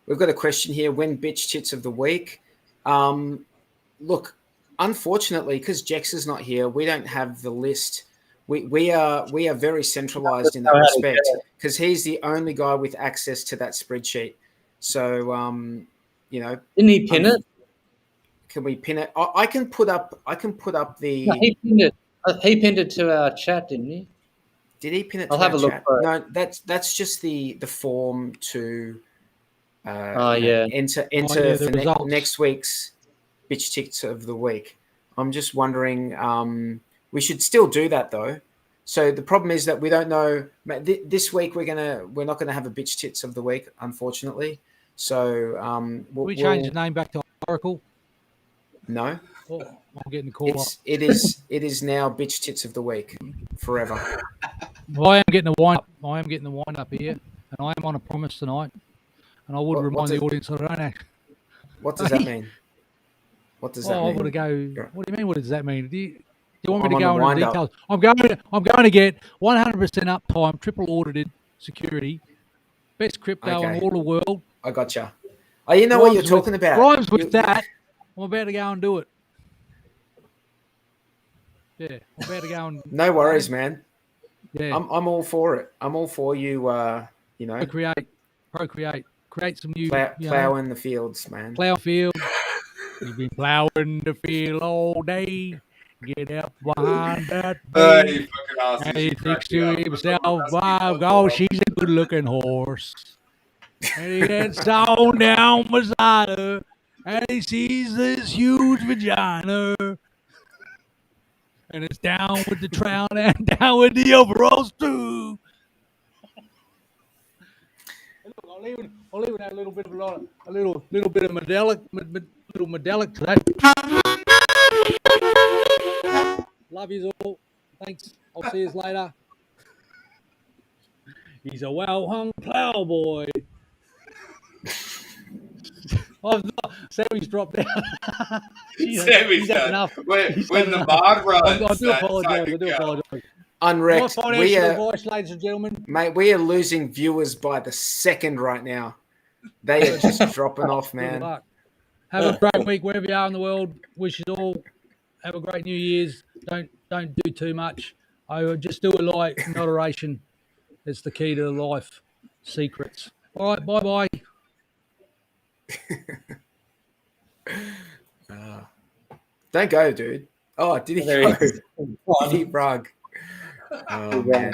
we've got a question here. When bitch tits of the week? Look, unfortunately, because Jexxa's not here, we don't have the list. We are very centralized in that respect because he's the only guy with access to that spreadsheet. So, didn't he pin it? Can we pin it? I can put up the. No, he pinned it. He pinned it to our chat, didn't he? Did he pin it? I'll have a look. No, that's just the form to. Enter for next week's bitch tits of the week. I'm just wondering. We should still do that though. So the problem is that we don't know. This week we're not gonna have a bitch tits of the week, unfortunately. So we change the name back to Oracle. No. Oh, I'm getting the call. It is now bitch tits of the week forever. Well, I am getting the wind up here, and I am on a promise tonight. And I would remind the audience I don't act. What does that mean? What does that mean? I want to go. What do you mean? What does that mean? Do you want me to go into details? I'm going to get 100% uptime, triple audited security, best crypto in all the world. I gotcha. Oh, you know what you're talking about. Rhymes with that. I'm about to go and do it. Yeah, I'm about to go and. No worries, man. Yeah, I'm all for it. I'm all for you. Procreate, create some new. Plow in the fields, man. Plow field. You've been plowing the field all day. Get up behind that. You fucking awesome. And he thinks to himself, "Wow, oh, she's a good-looking horse." And he heads on down beside her, and he sees this huge vagina. And it's down with the trout and down with the overalls too. I'll leave that little bit of a little bit of medallic to that. Love you all. Thanks. I'll see you later. He's a well-hung plowboy. Sammy's dropped out. Sammy's done enough. When the mod runs, I do apologize. uNrekt. Financial advice, ladies and gentlemen. Mate, we are losing viewers by the second right now. They are just dropping off, man. Have a great week wherever you are in the world. Wish you all have a great New Year's. Don't do too much. I would just do it like moderation. It's the key to life. Secrets. All right, bye-bye. Don't go, dude. Oh, did he go? Did he rug? Oh, man.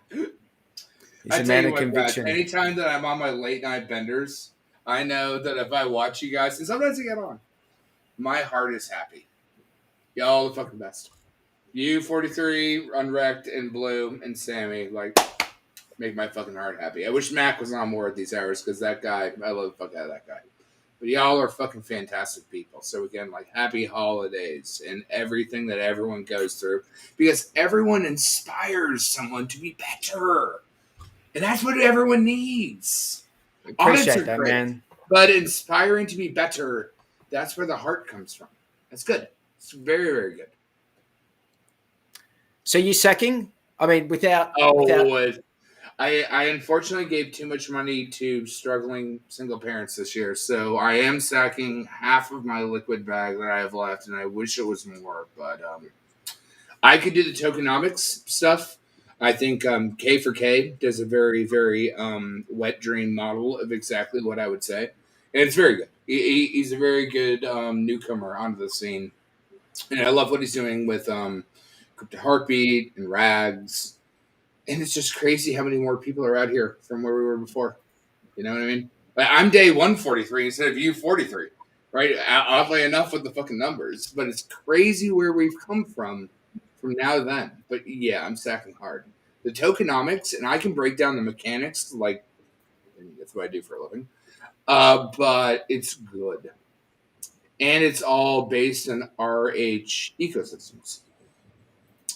He's a man of conviction. Anytime that I'm on my late night benders, I know that if I watch you guys, and sometimes I get on, my heart is happy. Y'all the fucking best. You, 43, uNrekt, and Blue, and Sammy, make my fucking heart happy. I wish Mac was on more at these hours because that guy, I love the fuck out of that guy. But y'all are fucking fantastic people. So again, happy holidays and everything that everyone goes through because everyone inspires someone to be better. And that's what everyone needs. Appreciate that, man. But inspiring to be better, that's where the heart comes from. That's good. It's very, very good. So you sacking? I mean, without... I unfortunately gave too much money to struggling single parents this year, so I am sacking half of my liquid bag that I have left, and I wish it was more, but I could do the tokenomics stuff. I think K for K does a very, very wet dream model of exactly what I would say, and it's very good. He's a very good newcomer onto the scene, and I love what he's doing with Crypto Heartbeat and Rags. And it's just crazy how many more people are out here from where we were before. You know what I mean? I'm day 143 instead of you 43, right? Oddly enough with the fucking numbers. But it's crazy where we've come from now to then. But yeah, I'm sacking hard. The tokenomics, and I can break down the mechanics, that's what I do for a living. But it's good. And it's all based on RH ecosystems.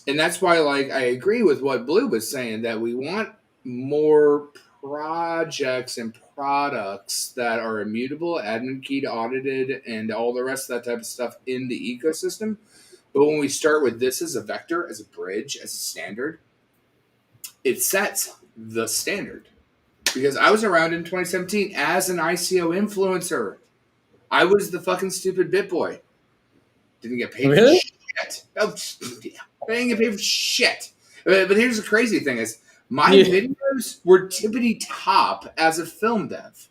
And that's why, I agree with what Blue was saying, that we want more projects and products that are immutable, admin keyed, audited, and all the rest of that type of stuff in the ecosystem. But when we start with this as a vector, as a bridge, as a standard, it sets the standard. Because I was around in 2017 as an ICO influencer. I was the fucking stupid bit boy. Didn't get paid for shit. Oh, yeah. I didn't get paid for shit. But here's the crazy thing is, my videos were tippity top as a film dev.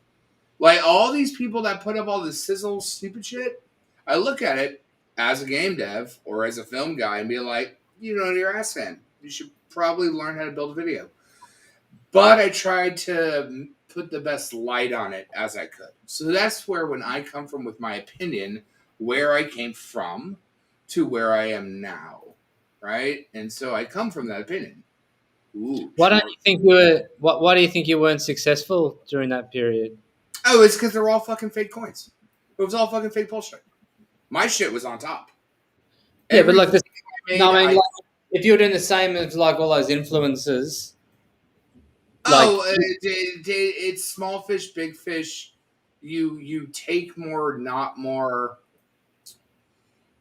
Like, all these people that put up all this sizzle stupid shit, I look at it as a game dev or as a film guy and be like, you know your ass fan. You should probably learn how to build a video. But I tried to put the best light on it as I could. So that's where, when I come from with my opinion, where I came from to where I am now, right? And so I come from that opinion. Ooh, why don't you think you were? Why do you think you weren't successful during that period? Oh, it's because they're all fucking fake coins. It was all fucking fake PulseChain. My shit was on top. Yeah, but like this. No, I mean, like, if you were doing the same as like all those influencers. It's small fish, big fish. You take more, not more.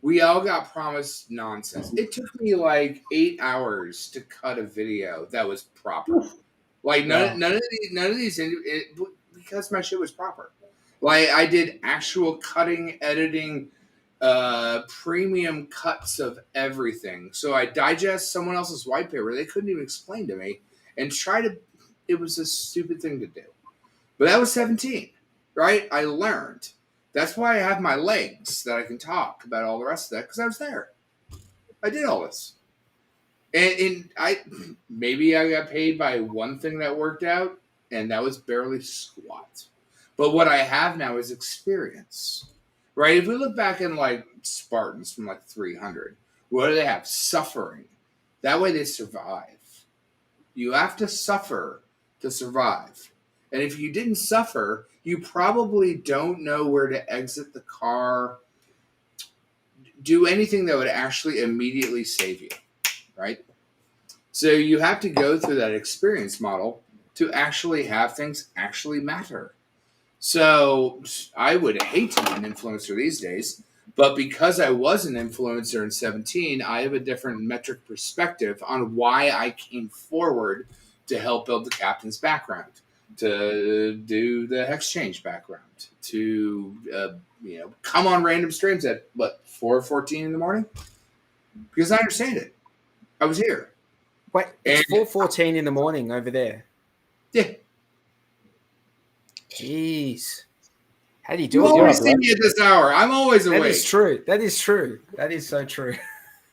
We all got promised nonsense. It took me like 8 hours to cut a video that was proper. Like none of these because my shit was proper. Like, I did actual cutting, editing, premium cuts of everything. So I digest someone else's white paper they couldn't even explain to me and try to. It was a stupid thing to do. But that was 17, right? I learned. That's why I have my legs that I can talk about all the rest of that, because I was there. I did all this. And maybe I got paid by one thing that worked out, and that was barely squat. But what I have now is experience, right? If we look back in like Spartans from like 300, what do they have? Suffering. That way they survive. You have to suffer to survive. And if you didn't suffer, you probably don't know where to exit the car, do anything that would actually immediately save you, right? So you have to go through that experience model to actually have things actually matter. So I would hate to be an influencer these days, but because I was an influencer in 17, I have a different metric perspective on why I came forward to help build the captain's background, to do the HEX change background, to come on random streams at 4:14 in the morning, because I understand it. I was here. Wait, it's 4:14 in the morning over there. Yeah. Jeez. How do you do you it? You always see me at this hour. I'm always awake. That is true. That is true. That is so true.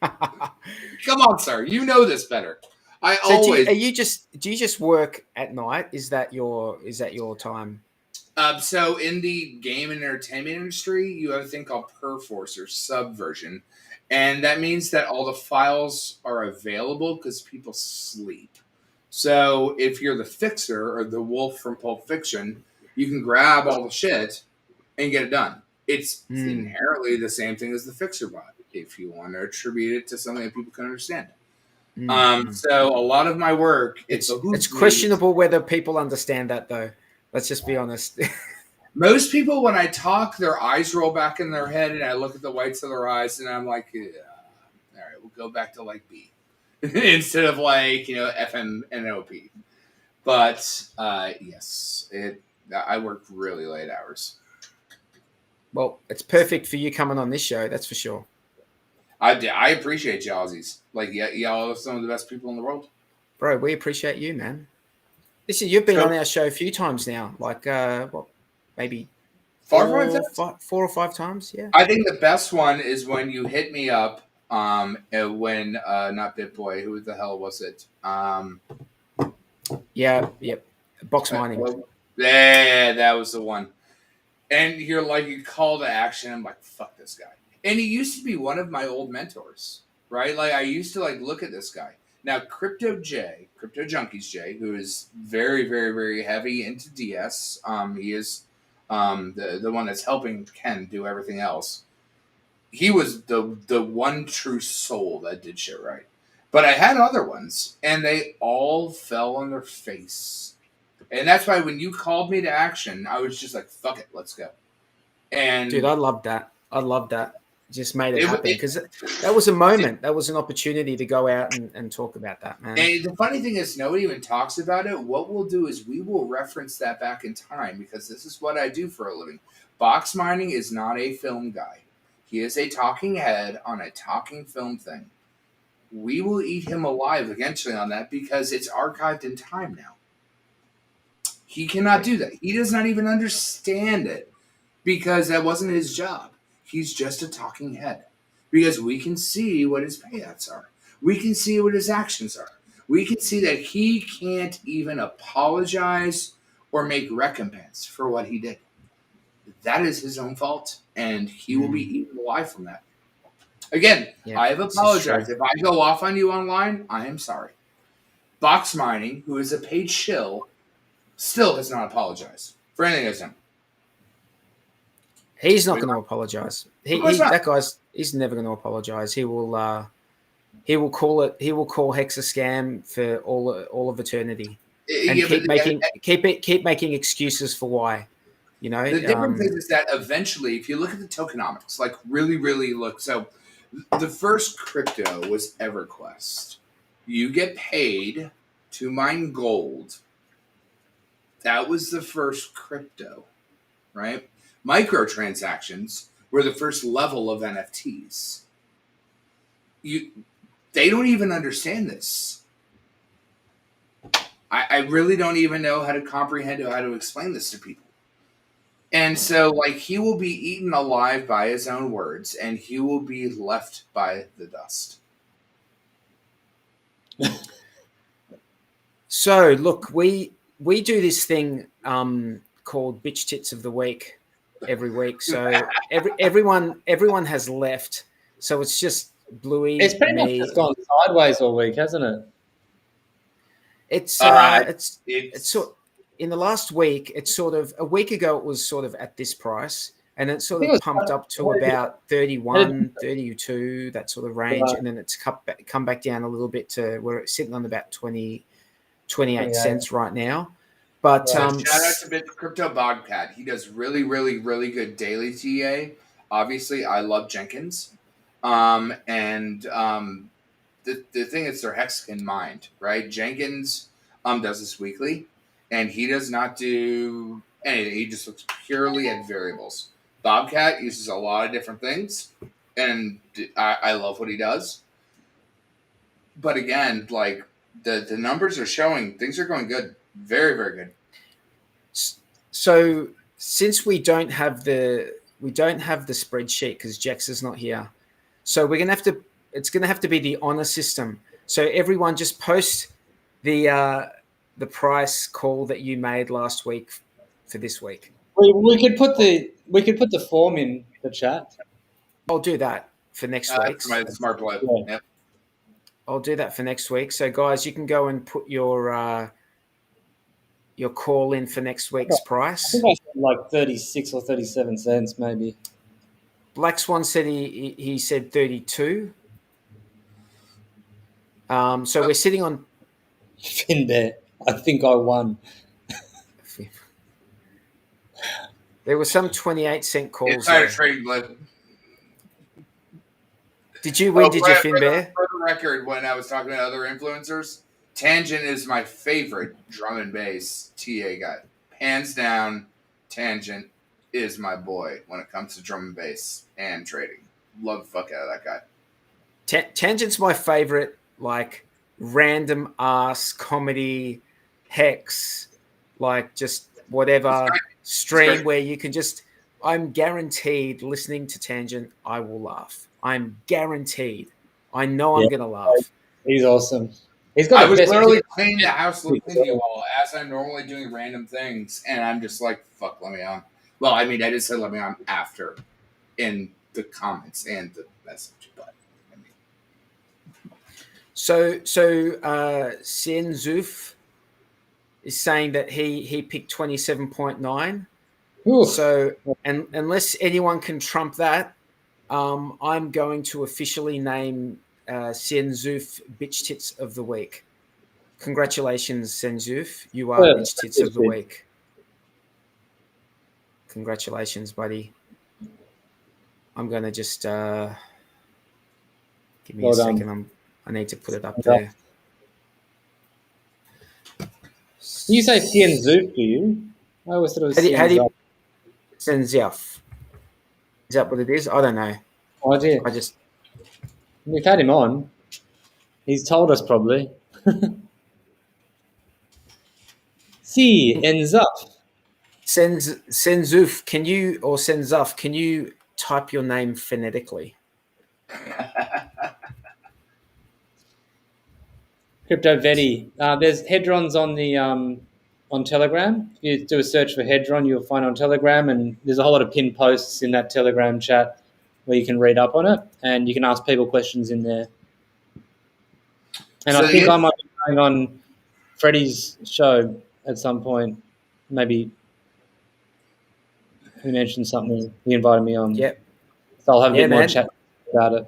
Come on, sir. You know this better. Do you just work at night? Is that your time? So in the game and entertainment industry, you have a thing called perforce or subversion. And that means that all the files are available because people sleep. So if you're the fixer or the wolf from Pulp Fiction, you can grab all the shit and get it done. It's inherently the same thing as the fixer bot, if you want to attribute it to something that people can understand. So a lot of my work, it's questionable whether people understand that, though. Let's just be honest. Most people, when I talk, their eyes roll back in their head, and I look at the whites of their eyes, and I'm like, yeah, all right, we'll go back to like B instead of like FN and OP. But yes, I work really late hours. Well, it's perfect for you coming on this show, that's for sure. I appreciate you, Aussies. Like, y'all are some of the best people in the world. Bro, we appreciate you, man. You've been on our show a few times now, like maybe 4 or 5 times. Yeah, I think the best one is when you hit me up. When not BitBoy, who the hell was it? Box mining. Yeah, that was the one. And you're like, you call to action. I'm like, fuck this guy. And he used to be one of my old mentors, right? Like, I used to look at this guy. Now, Crypto Junkies J, who is very, very, very heavy into DS. He is the one that's helping Ken do everything else. He was the one true soul that did shit right. But I had other ones, and they all fell on their face. And that's why when you called me to action, I was just like, fuck it, let's go. And dude, I love that. I love that. Just made it happen because that was a moment. That was an opportunity to go out and talk about that, man. And the funny thing is, nobody even talks about it. What we'll do is we will reference that back in time because this is what I do for a living. Box Mining is not a film guy. He is a talking head on a talking film thing. We will eat him alive eventually on that because it's archived in time now. He cannot do that. He does not even understand it because that wasn't his job. He's just a talking head because we can see what his payouts are. We can see what his actions are. We can see that he can't even apologize or make recompense for what he did. That is his own fault, and he will be eaten alive from that. Again, I have apologized. If I go off on you online, I am sorry. Box Mining, who is a paid shill, still has not apologized for anything he's done. He's not going to apologize. That guy's he's never going to apologize. He will call it. He will call HEX a scam for all of eternity, and keep making excuses for why. You know, the difference is that eventually, if you look at the tokenomics, like really, really look. So, the first crypto was EverQuest. You get paid to mine gold. That was the first crypto, right? Microtransactions were the first level of NFTs. They don't even understand this. I really don't even know how to comprehend or how to explain this to people. And so, like, he will be eaten alive by his own words, and he will be left by the dust. So, look, we do this thing called Bitch Tits of the Week every week. So everyone has left. So it's just Bluey. It's pretty much just gone sideways all week, hasn't it? It's sort in the last week. It's sort of a week ago. It was sort of at this price, and it sort of pumped up to about 31, 32, that sort of range, and then it's come back down a little bit to where it's sitting on about 28 cents right now. But shout out to Crypto Bobcat. He does really, really, really good daily TA. Obviously, I love Jenkins. The thing is, they're HEX in mind, right? Jenkins does this weekly, and he does not do anything. He just looks purely at variables. Bobcat uses a lot of different things, and I love what he does. But again, like the numbers are showing things are going good. Very, very good. So since we don't have the spreadsheet because Jexxa's not here, so it's gonna have to be the honor system. So everyone just post the price call that you made last week for this week. We could put the form in the chat. I'll do that for next week. My smart play. Yeah. Yep. I'll do that for next week. So guys, you can go and put your call in for next week's price. I think I said like 36 or 37 cents, maybe. Black Swan said he said 32. So we're sitting on Finbear. I think I won. There were some 28-cent calls. It's not a trading blip. Did you win? Did you, Finbear? For the record, when I was talking to other influencers, Tangent is my favorite drum and bass TA guy. Hands down, Tangent is my boy when it comes to drum and bass and trading. Love the fuck out of that guy. Tangent's my favorite, like, random ass comedy HEX, like just whatever stream where you can just, I'm guaranteed listening to Tangent, I will laugh. I'm guaranteed. I know I'm going to laugh. He's awesome. I was literally cleaning the house listening to you all as I'm normally doing random things, and I'm just like, fuck, let me on. Well, I mean, I just said let me on after in the comments and the message, but I mean. So Sien Zuf is saying that he picked 27.9. So, and unless anyone can trump that, I'm going to officially name Sien Zuf Bitch Tits of the Week Congratulations, Senzuf. You are Rich Tits of the Week. Congratulations, buddy. I'm going to just give me a second. I need to put it up there. Do you say Senzuf, do you? I always thought it was Senzuf. Senzuf. Is that what it is? I don't know. Oh, dear. We've had him on. He's told us probably. Senzuf. Senzuf, Senzuf, can you type your name phonetically? Crypto Vetti. There's Hedrons on the on Telegram. If you do a search for Hedron, you'll find on Telegram, and there's a whole lot of pinned posts in that Telegram chat where you can read up on it, and you can ask people questions in there. And so I think I might be going on Freddie's show at some point. Maybe he mentioned something. He invited me on. Yep. So I'll have a bit more chat about it.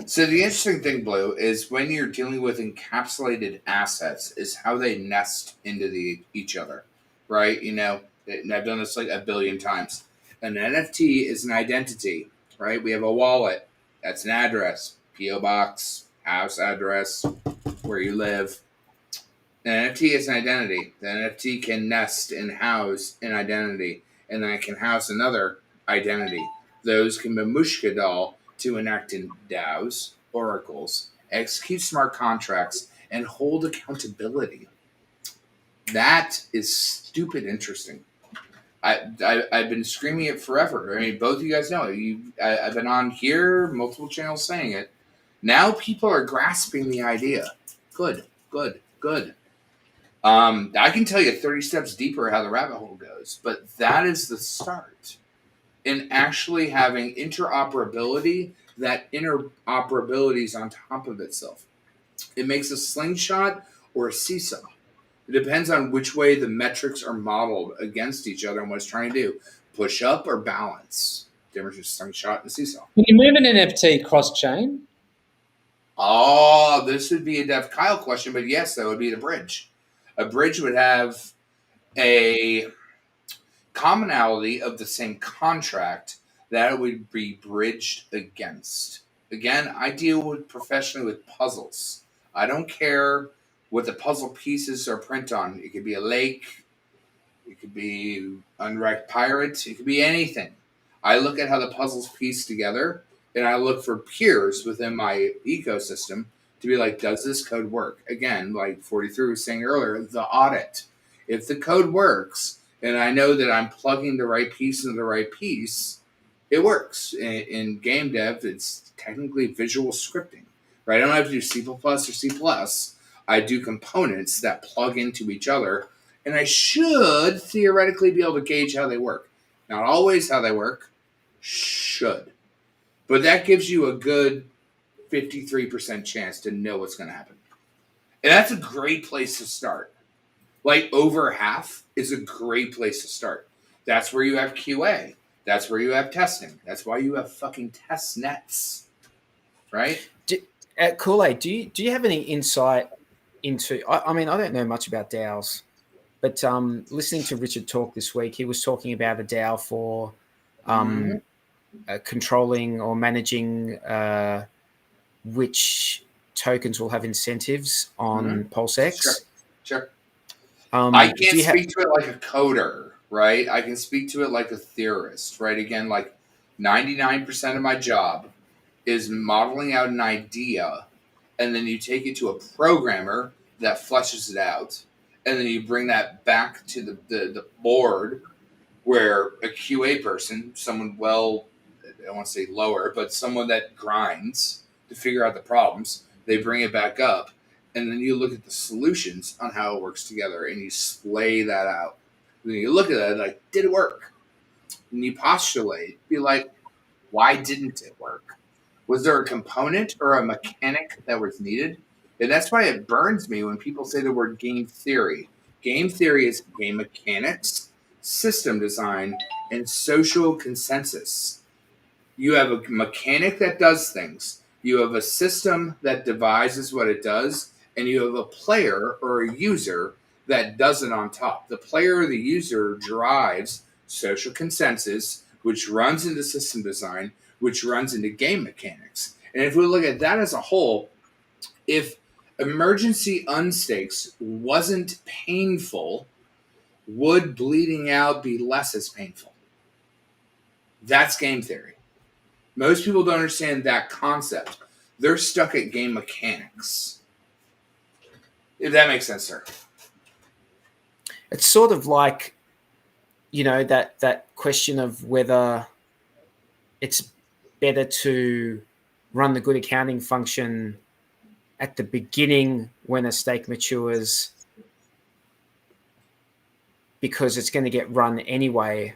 So the interesting thing, Blue, is when you're dealing with encapsulated assets is how they nest into each other, right? You know, and I've done this like a billion times. An NFT is an identity, right? We have a wallet. That's an address, P.O. box, house address, where you live. An NFT is an identity. The NFT can nest and house an identity, and then it can house another identity. Those can be mushkadal to enact in DAOs, oracles, execute smart contracts, and hold accountability. That is stupid interesting. I've been screaming it forever. I mean, both of you guys know it. I've been on here, multiple channels saying it. Now people are grasping the idea. Good. I can tell you 30 steps deeper how the rabbit hole goes, but that is the start. In actually having interoperability, that interoperability is on top of itself. It makes a slingshot or a seesaw. It depends on which way the metrics are modeled against each other and what it's trying to do. Push up or balance. Difference between slingshot and a seesaw. Can you move an NFT cross-chain? Oh, this would be a Dev Kyle question, but yes, that would be the bridge. A bridge would have a commonality of the same contract that it would be bridged against. Again, I deal professionally with puzzles. I don't care what the puzzle pieces are print on. It could be a lake. It could be uNrekt Pyrate. It could be anything. I look at how the puzzles piece together, and I look for peers within my ecosystem to be like, does this code work? Again, like 43 was saying earlier, the audit. If the code works, and I know that I'm plugging the right piece into the right piece, it works. In game dev, it's technically visual scripting, right? I don't have to do C++ or C++. I do components that plug into each other, and I should theoretically be able to gauge how they work. Not always how they work, should. But that gives you a good 53% chance to know what's going to happen. And that's a great place to start. Like over half is a great place to start. That's where you have QA. That's where you have testing. That's why you have fucking test nets. Right? Kool-Aid, do you have any insight into, I mean, I don't know much about DAOs, but listening to Richard talk this week, he was talking about a DAO for controlling or managing which tokens will have incentives on PulseX. Sure. I can't speak to it like a coder, right? I can speak to it like a theorist, right? Again, like 99% of my job is modeling out an idea, and then you take it to a programmer that fleshes it out, and then you bring that back to the board where a QA person, someone I don't want to say lower, but someone that grinds to figure out the problems, they bring it back up, and then you look at the solutions on how it works together, and you splay that out. Then you look at it like, did it work? And you postulate, be like, why didn't it work? Was there a component or a mechanic that was needed? And that's why it burns me when people say the word game theory. Game theory is game mechanics, system design, and social consensus. You have a mechanic that does things. You have a system that devises what it does, and you have a player or a user that does it on top. The player or the user drives social consensus, which runs into system design, which runs into game mechanics. And if we look at that as a whole, if emergency unstakes wasn't painful, would bleeding out be less as painful? That's game theory. Most people don't understand that concept. They're stuck at game mechanics. If that makes sense, sir. It's sort of like, that question of whether it's better to run the good accounting function at the beginning when a stake matures, because it's going to get run anyway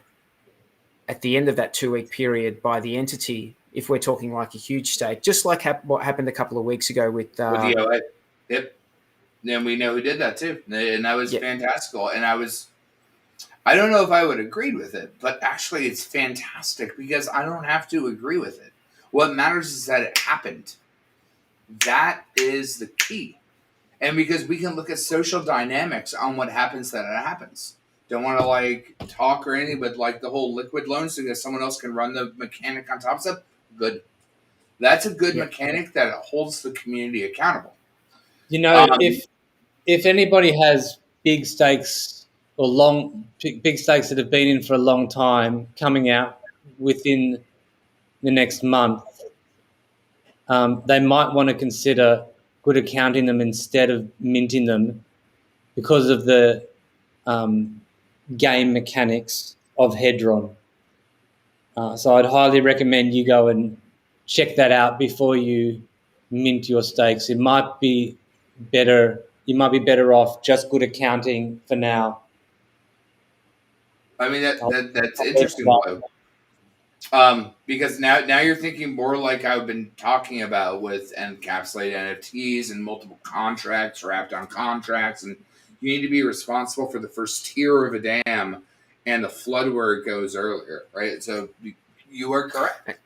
at the end of that 2-week period by the entity, if we're talking like a huge stake, just like what happened a couple of weeks ago with the OA. Yep. And we know who did that too. And that was fantastical. And I don't know if I would agree with it, but actually it's fantastic because I don't have to agree with it. What matters is that it happened. That is the key. And because we can look at social dynamics on what happens that it happens. Don't want to talk or anything, but the whole liquid loans thing that someone else can run the mechanic on top of stuff, good. That's a good mechanic that holds the community accountable. If anybody has big stakes or big stakes that have been in for a long time coming out within the next month, they might want to consider good accounting them instead of minting them because of the game mechanics of Hedron. So I'd highly recommend you go and check that out before you mint your stakes. It might be better. You might be better off just good accounting for now. I mean that's interesting. Because now you're thinking more like I've been talking about with encapsulated NFTs and multiple contracts wrapped on contracts, and you need to be responsible for the first tier of a dam and the flood where it goes earlier, right? So you are correct.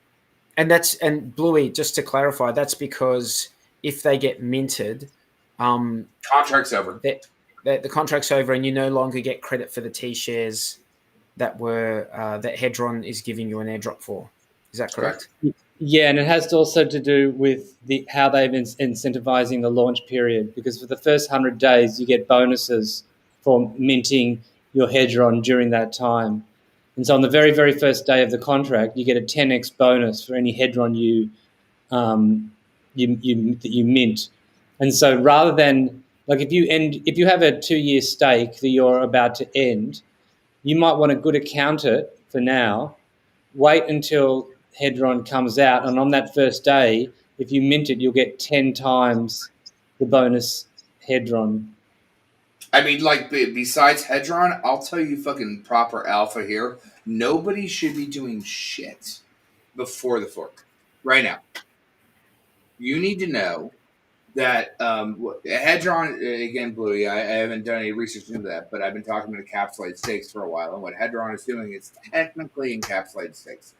And Bluey, just to clarify, that's because if they get minted, contract's over. The contract's over, and you no longer get credit for the T shares that Hedron is giving you an airdrop for. Is that correct? Yeah, and it has also to do with how they've been incentivizing the launch period, because for the first 100 days you get bonuses for minting your Hedron during that time. And so on the very, very first day of the contract, you get a 10x bonus for any Hedron you mint. And so rather than if you have a 2-year stake that you're about to end, you might want to good account it for now, wait until Hedron comes out, and on that first day, if you mint it, you'll get 10 times the bonus Hedron. I mean, besides Hedron, I'll tell you fucking proper alpha here. Nobody should be doing shit before the fork. Right now. You need to know that Hedron, again, Bluey, I haven't done any research into that, but I've been talking about encapsulated stakes for a while, and what Hedron is doing is technically encapsulated stakes.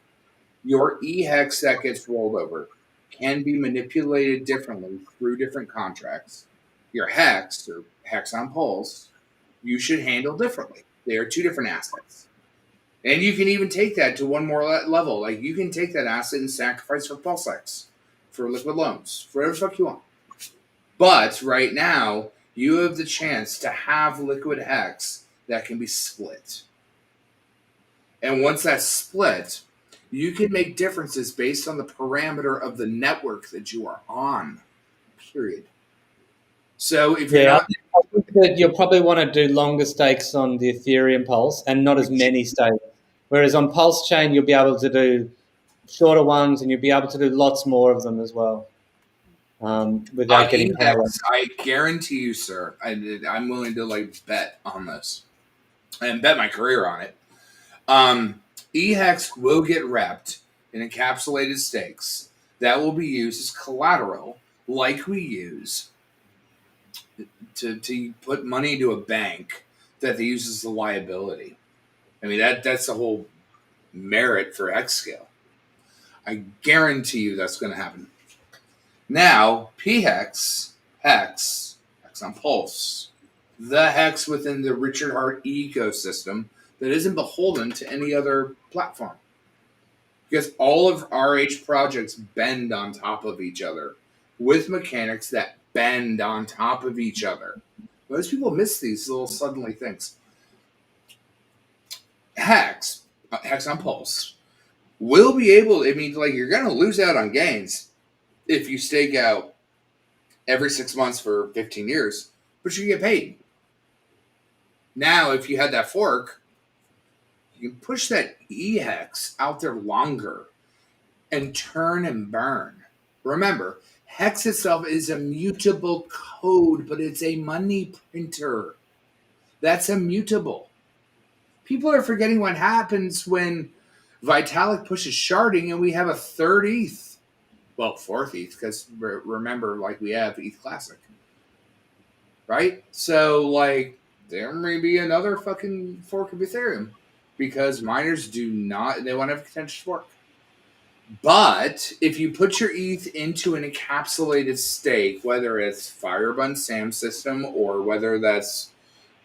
Your HEX that gets rolled over can be manipulated differently through different contracts. Your HEX, or HEX on Pulse, you should handle differently. They are two different assets. And you can even take that to one more level. You can take that asset and sacrifice for PulseX, for liquid loans, for whatever the fuck you want. But right now, you have the chance to have liquid HEX that can be split. And once that's split, you can make differences based on the parameter of the network that you are on, period. So if you're not... I think that you'll probably want to do longer stakes on the Ethereum Pulse and not as many stakes. Whereas on PulseChain, you'll be able to do shorter ones and you'll be able to do lots more of them as well. Without getting HEX, I guarantee you, sir, I'm willing to bet on this and bet my career on it. HEX will get repped in encapsulated stakes that will be used as collateral, like we use to put money into a bank that they use as a liability. I mean, that's the whole merit for X scale. I guarantee you that's going to happen. Now, PHEX, HEX, HEX on Pulse, the HEX within the Richard Heart ecosystem that isn't beholden to any other platform. Because all of RH projects bend on top of each other with mechanics that bend on top of each other. Most people miss these little suddenly things. HEX on Pulse, will be able, I mean, like, you're going to lose out on gains if you stake out every 6 months for 15 years, but you get paid. Now, if you had that fork, you can push that EHEX out there longer and turn and burn. Remember, HEX itself is a mutable code, but it's a money printer. That's immutable. People are forgetting what happens when Vitalik pushes sharding and we have a third ETH. Well, fourth ETH, because remember, like, we have ETH Classic. Right? So, like, there may be another fucking fork of Ethereum because miners do not, they want to have contentious fork. But if you put your ETH into an encapsulated stake, whether it's Firebun SAM system or whether that's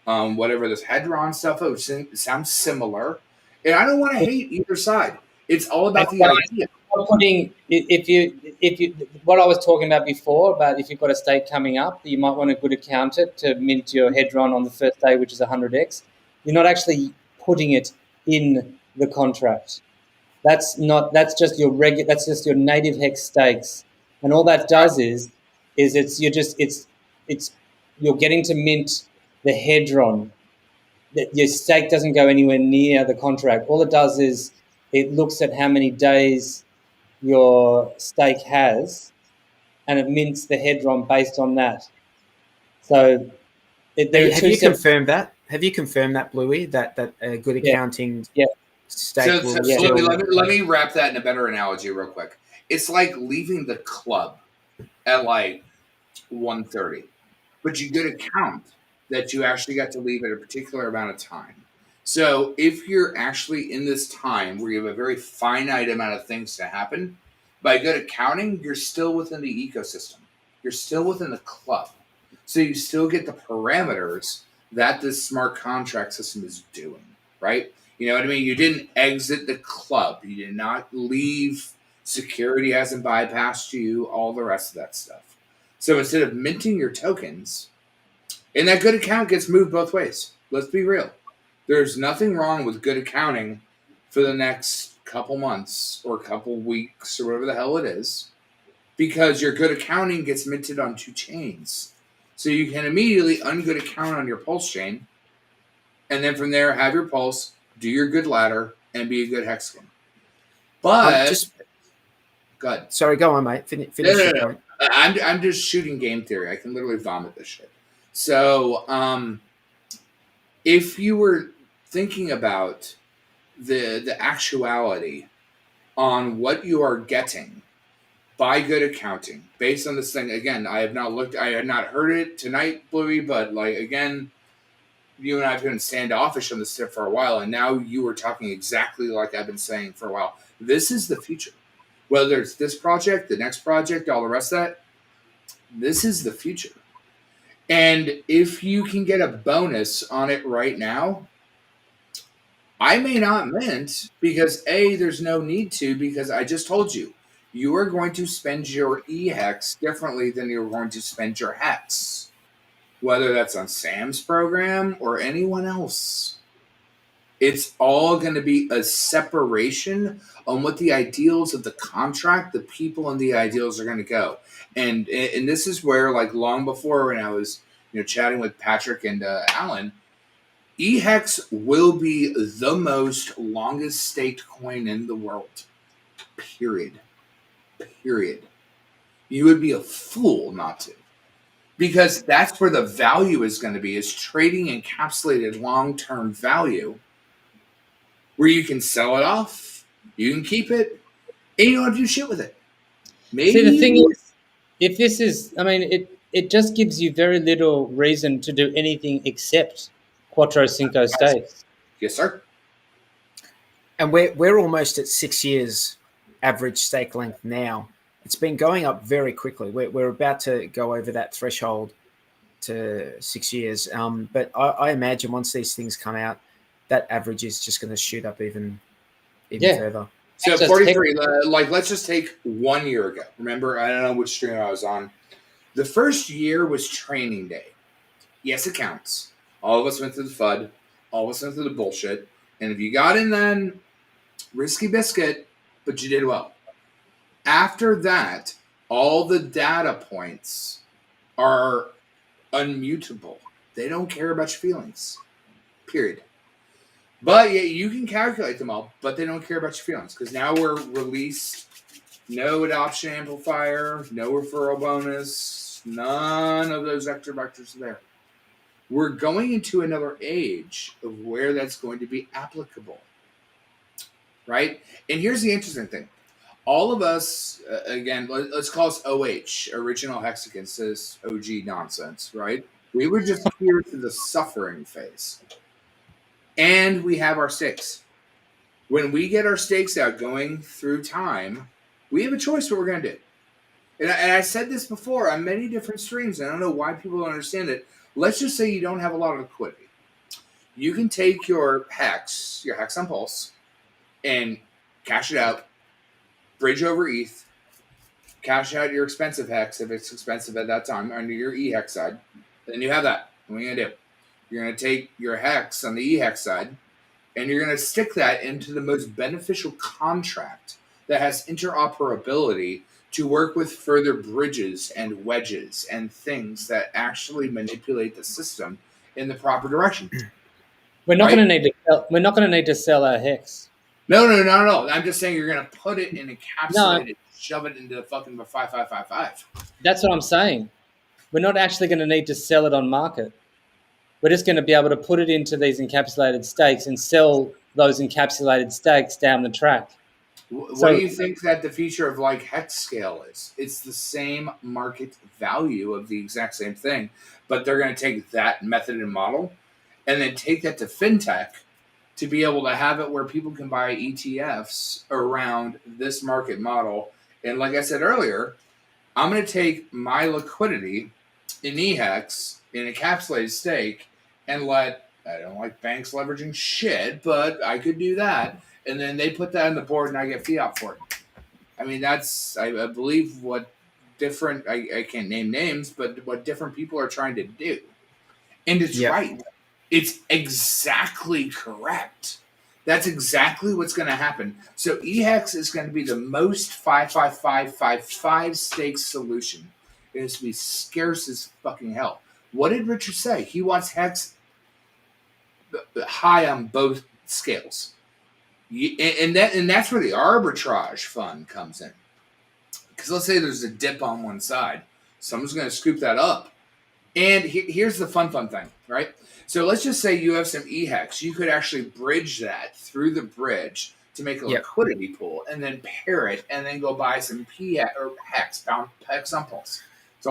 whatever this Hedron stuff, which sounds similar, and I don't want to hate either side. It's all about the idea. Putting, if you, what I was talking about before, about if you've got a stake coming up, you might want to good account it to mint your Hedron on the first day, which is 100x. You're not actually putting it in the contract. That's just your that's just your native HEX stakes, and all that does is you're getting to mint the Hedron. That your stake doesn't go anywhere near the contract. All it does is it looks at how many days your stake has, and it mints the Hedron based on that. So, have you confirmed that? Have you confirmed that, Bluey? That good accounting? Yeah. Stake let me wrap that in a better analogy real quick. It's like leaving the club at like 1:30, but you get a count that you actually got to leave at a particular amount of time. So if you're actually in this time where you have a very finite amount of things to happen, by good accounting, you're still within the ecosystem. You're still within the club. So you still get the parameters that this smart contract system is doing, right? You know what I mean? You didn't exit the club. You did not leave. Security hasn't bypassed you, all the rest of that stuff. So instead of minting your tokens, and that good account gets moved both ways. Let's be real. There's nothing wrong with good accounting for the next couple months or couple weeks or whatever the hell it is, because your good accounting gets minted on 2 chains. So you can immediately ungood account on your Pulse chain, and then from there have your Pulse, do your good ladder, and be a good hexagon. But go ahead. Sorry, go on, mate. Finish. No. I'm just shooting game theory. I can literally vomit this shit. So, if you were thinking about the actuality on what you are getting by good accounting, based on this thing, again, I had not heard it tonight, Bluey, but like, again, you and I have been standoffish on this stuff for a while, and now you were talking exactly like I've been saying for a while. This is the future. Whether it's this project, the next project, all the rest of that, this is the future. And if you can get a bonus on it right now, I may not mint because A, there's no need to, because I just told you, you are going to spend your EHEX differently than you're going to spend your HEX. Whether that's on Sam's program or anyone else. It's all going to be a separation on what the ideals of the contract, the people and the ideals are going to go. And this is where, like, long before when I was chatting with Patrick and Alan, EHEX will be the most longest staked coin in the world. Period. You would be a fool not to. Because that's where the value is going to be, is trading encapsulated long-term value where you can sell it off, you can keep it, and you don't have to do shit with it. Maybe. See, the thing is, if this is, I mean, it just gives you very little reason to do anything except Quattro Cinco stakes. Yes, sir. And we're almost at 6 years average stake length now. It's been going up very quickly. We're about to go over that threshold to 6 years. But I imagine once these things come out, that average is just going to shoot up even further. So 43, like let's just take 1 year ago. Remember, I don't know which stream I was on. The first year was training day. Yes, it counts. All of us went through the FUD. All of us went through the bullshit. And if you got in then, risky biscuit, but you did well. After that, all the data points are unmutable. They don't care about your feelings. Period. But yeah, you can calculate them all, but they don't care about your feelings because now we're released. No adoption amplifier, no referral bonus, none of those extra vectors are there. We're going into another age of where that's going to be applicable, right? And here's the interesting thing. All of us, again, let's call us OH, original hexagons, this OG nonsense, right? We were just here through the suffering phase. And we have our stakes. When we get our stakes out going through time, we have a choice what we're going to do. And I said this before on many different streams, and I don't know why people don't understand it. Let's just say you don't have a lot of liquidity. You can take your HEX on Pulse, and cash it out, bridge over ETH, cash out your expensive HEX if it's expensive at that time under your EHEX side. Then you have that. What are you going to do? You're going to take your HEX on the EHEX side, and you're going to stick that into the most beneficial contract that has interoperability to work with further bridges and wedges and things that actually manipulate the system in the proper direction. We're not going to need to sell. We're not going to need to sell our HEX. No. I'm just saying you're going to put it in encapsulated, shove it into the fucking 5555. That's what I'm saying. We're not actually going to need to sell it on market. We're just going to be able to put it into these encapsulated stakes and sell those encapsulated stakes down the track. What do you think that the feature of like HEX scale is? It's the same market value of the exact same thing, but they're going to take that method and model and then take that to fintech to be able to have it where people can buy ETFs around this market model. And like I said earlier, I'm going to take my liquidity in EHEX in encapsulated stake and I don't like banks leveraging shit, but I could do that. And then they put that on the board and I get fiat for it. I mean, that's, I believe what different, I can't name names, but what different people are trying to do. And it's right. It's exactly correct. That's exactly what's going to happen. So EHEX is going to be the most 55555 stakes solution. It is to be scarce as fucking hell. What did Richard say? He wants HEX high on both scales. And that's where the arbitrage fund comes in. Because let's say there's a dip on one side. Someone's going to scoop that up. And here's the fun thing, right? So let's just say you have some EHEX. You could actually bridge that through the bridge to make a liquidity pool and then pair it and then go buy some HEX, pound HEX on Pulse.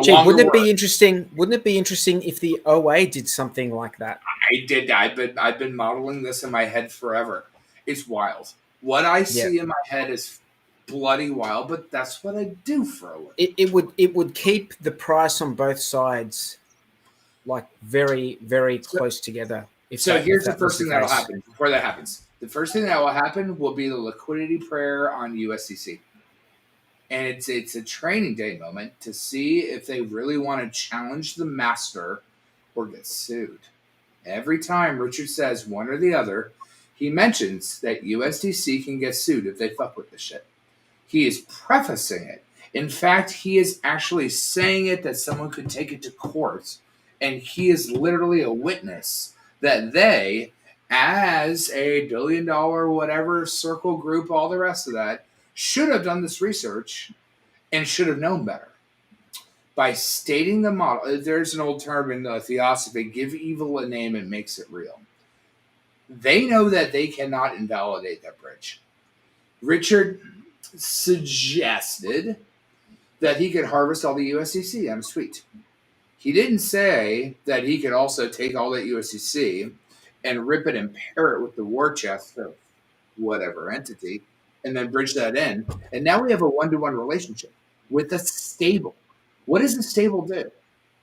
Gee, wouldn't it be interesting? Wouldn't it be interesting if the OA did something like that? I did. I've been modeling this in my head forever. It's wild. What I see in my head is bloody wild, but that's what I do for a living. It would keep the price on both sides like very, very close together. Here's the first thing that will happen before that happens. The first thing that will happen will be the liquidity prayer on USDC. And it's a training day moment to see if they really want to challenge the master or get sued. Every time Richard says one or the other, he mentions that USDC can get sued if they fuck with this shit. He is prefacing it. In fact, he is actually saying it that someone could take it to court. And he is literally a witness that they, as a $1 billion whatever circle group, all the rest of that, should have done this research and should have known better. By stating the model, there's an old term in theosophy, give evil a name and makes it real. They know that they cannot invalidate that bridge. Richard suggested that he could harvest all the USDC on his tweet. He didn't say that he could also take all that USDC and rip it and pair it with the war chest of whatever entity and then bridge that in. And now we have a one-to-one relationship with a stable. What does the stable do?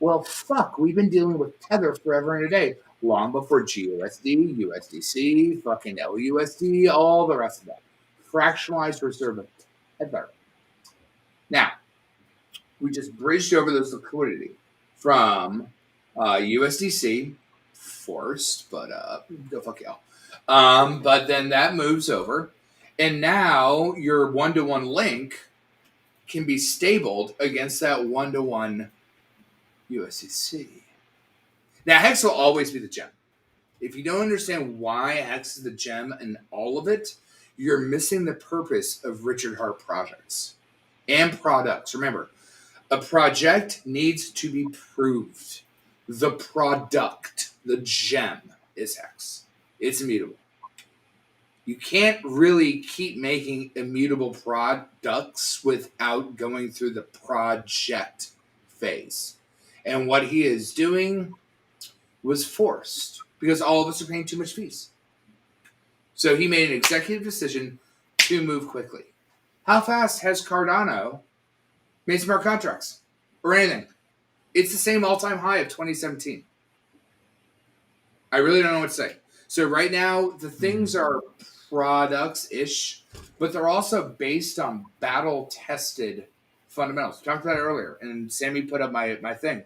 Well, fuck, we've been dealing with Tether forever and a day, long before GUSD, USDC, fucking LUSD, all the rest of that. Fractionalized reserve of Tether. Now, we just bridged over this liquidity from USDC, forced, but go fuck y'all. But then that moves over, and now your one-to-one link can be stabled against that one-to-one USDC. Now, HEX will always be the gem. If you don't understand why HEX is the gem in all of it, you're missing the purpose of Richard Hart projects and products. Remember, a project needs to be proved. The product, the gem, is HEX. It's immutable. You can't really keep making immutable products without going through the project phase. And what he is doing was forced because all of us are paying too much fees. So he made an executive decision to move quickly. How fast has Cardano made smart contracts or anything? It's the same all-time high of 2017. I really don't know what to say. So right now, the things are products-ish, but they're also based on battle-tested fundamentals. We talked about it earlier, and Sammy put up my thing.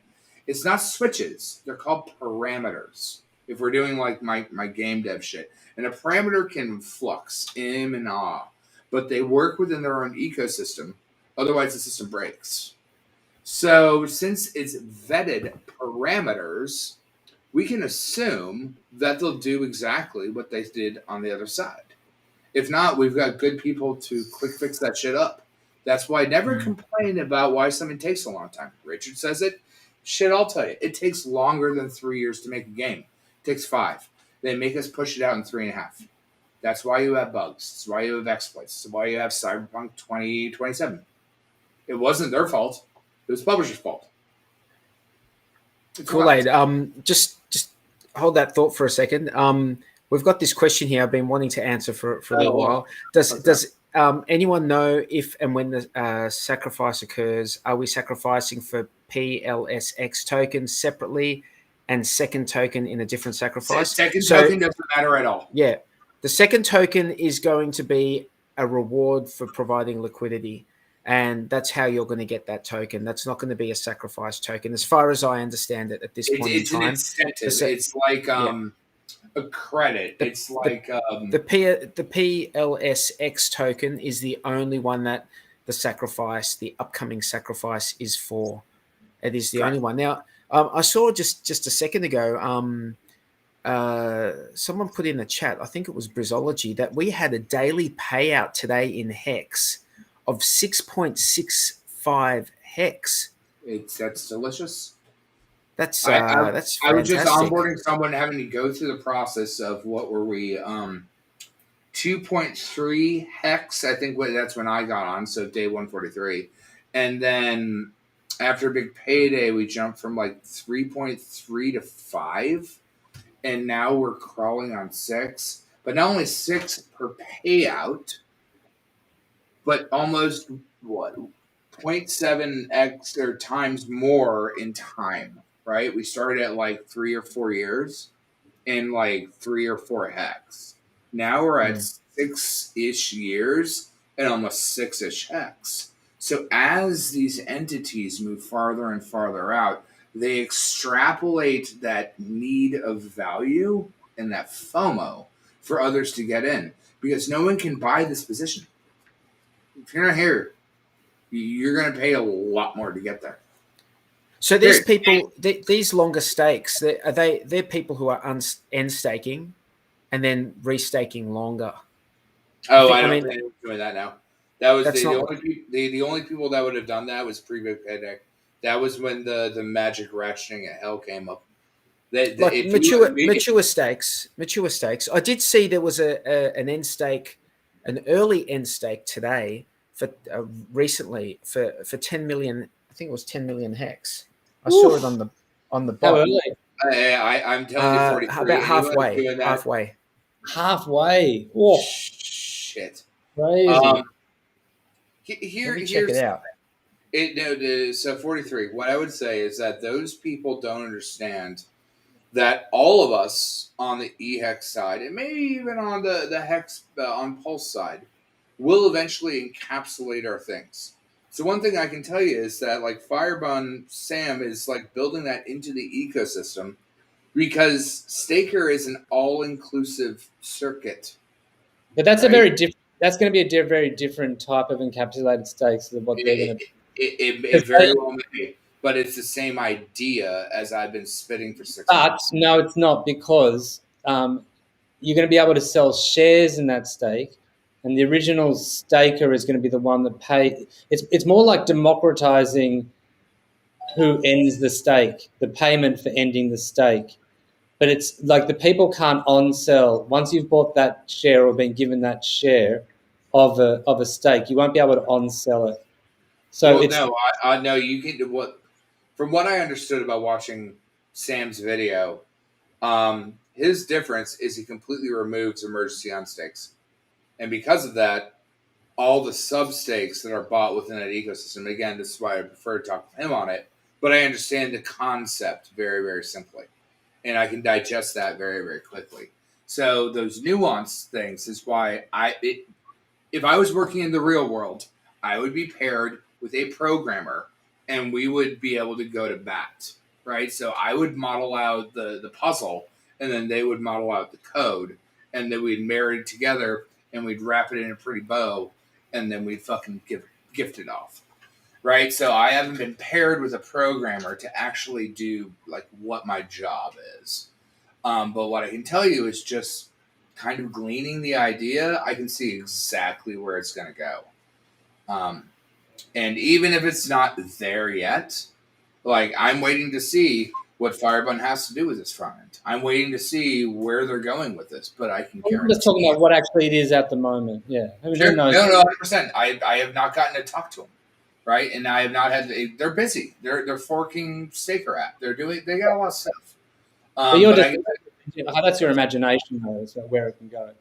It's not switches. They're called parameters. If we're doing like my game dev shit. And a parameter can flux, and ah, but they work within their own ecosystem. Otherwise, the system breaks. So since it's vetted parameters, we can assume that they'll do exactly what they did on the other side. If not, we've got good people to quick fix that shit up. That's why I never complain about why something takes a long time. Richard says it. Shit, I'll tell you. It takes longer than 3 years to make a game. It takes 5. They make us push it out in 3.5. That's why you have bugs. That's why you have exploits. That's why you have Cyberpunk 2027. It wasn't their fault. It was the publisher's fault. Kool-Aid. Just hold that thought for a second. We've got this question here I've been wanting to answer for a little while. Does anyone know if and when the sacrifice occurs? Are we sacrificing for PLSX tokens separately and second token in a different sacrifice? Second token doesn't matter at all. Yeah. The second token is going to be a reward for providing liquidity. And that's how you're going to get that token. That's not going to be a sacrifice token, as far as I understand it at this point in time. It's an incentive. It's like a credit. It's like the PLSX token is the only one that the upcoming sacrifice is for. It is the only one. Now, I saw just a second ago, someone put in the chat, I think it was Brizology, that we had a daily payout today in HEX of 6.65 HEX. That's delicious. That's I fantastic. was just onboarding someone having to go through the process of what were we 2.3 HEX. I think that's when I got on, so day 143, and then after a big payday, we jumped from like 3.3 to 5, and now we're crawling on 6. But not only 6 per payout, but almost 0.7x or times more in time, right? We started at like 3 or 4 years in like 3 or 4 HEX. Now we're at 6-ish years and almost 6-ish HEX. So as these entities move farther and farther out, they extrapolate that need of value and that FOMO for others to get in, because no one can buy this position. If you're not here, you're going to pay a lot more to get there. So these people, these longer stakes, they're people who are end staking and then restaking longer. Oh, I don't think they're doing that now. That was the only people that would have done that was pre-big payday. That was when the magic ratcheting at hell came up. Mature stakes. I did see there was an early end stake today for recently for 10 million. I think it was 10 million HEX. I saw it on the bottom. I'm telling you, 43. About halfway. Halfway. Oh, shit. Crazy. Check it out. So 43. What I would say is that those people don't understand that all of us on the HEX side, and maybe even on the HEX on Pulse side, will eventually encapsulate our things. So one thing I can tell you is that like Firebun Sam is like building that into the ecosystem because Staker is an all-inclusive circuit. But that's a very different. That's going to be a very different type of encapsulated stakes than what they're going to. It very well may be, but it's the same idea as I've been spitting for 6 months. But no, it's not, because you're going to be able to sell shares in that stake, and the original staker is going to be the one that pay. It's more like democratizing who ends the stake, the payment for ending the stake. But it's like the people can't on-sell. Once you've bought that share or been given that share of a stake, you won't be able to on-sell it. So no, you can. From what I understood about watching Sam's video, his difference is he completely removes emergency on stakes, and because of that, all the sub stakes that are bought within that ecosystem. Again, this is why I prefer to talk to him on it. But I understand the concept very, very simply, and I can digest that very, very quickly. So those nuanced things is why if I was working in the real world, I would be paired with a programmer, and we would be able to go to bat, right? So I would model out the puzzle, and then they would model out the code, and then we'd marry it together, and we'd wrap it in a pretty bow, and then we'd fucking gift it off, right? So I haven't been paired with a programmer to actually do like what my job is. But what I can tell you is just kind of gleaning the idea, I can see exactly where it's going to go. And even if it's not there yet, like I'm waiting to see what Firebun has to do with this front end. I'm waiting to see where they're going with this, but I can guarantee. I'm just talking about what actually it is at the moment. Yeah. Sure. No, 100%. I have not gotten to talk to them, right? And I have not had. They're busy. They're forking Staker app. They got a lot of stuff. That's your imagination, though, is where it can go.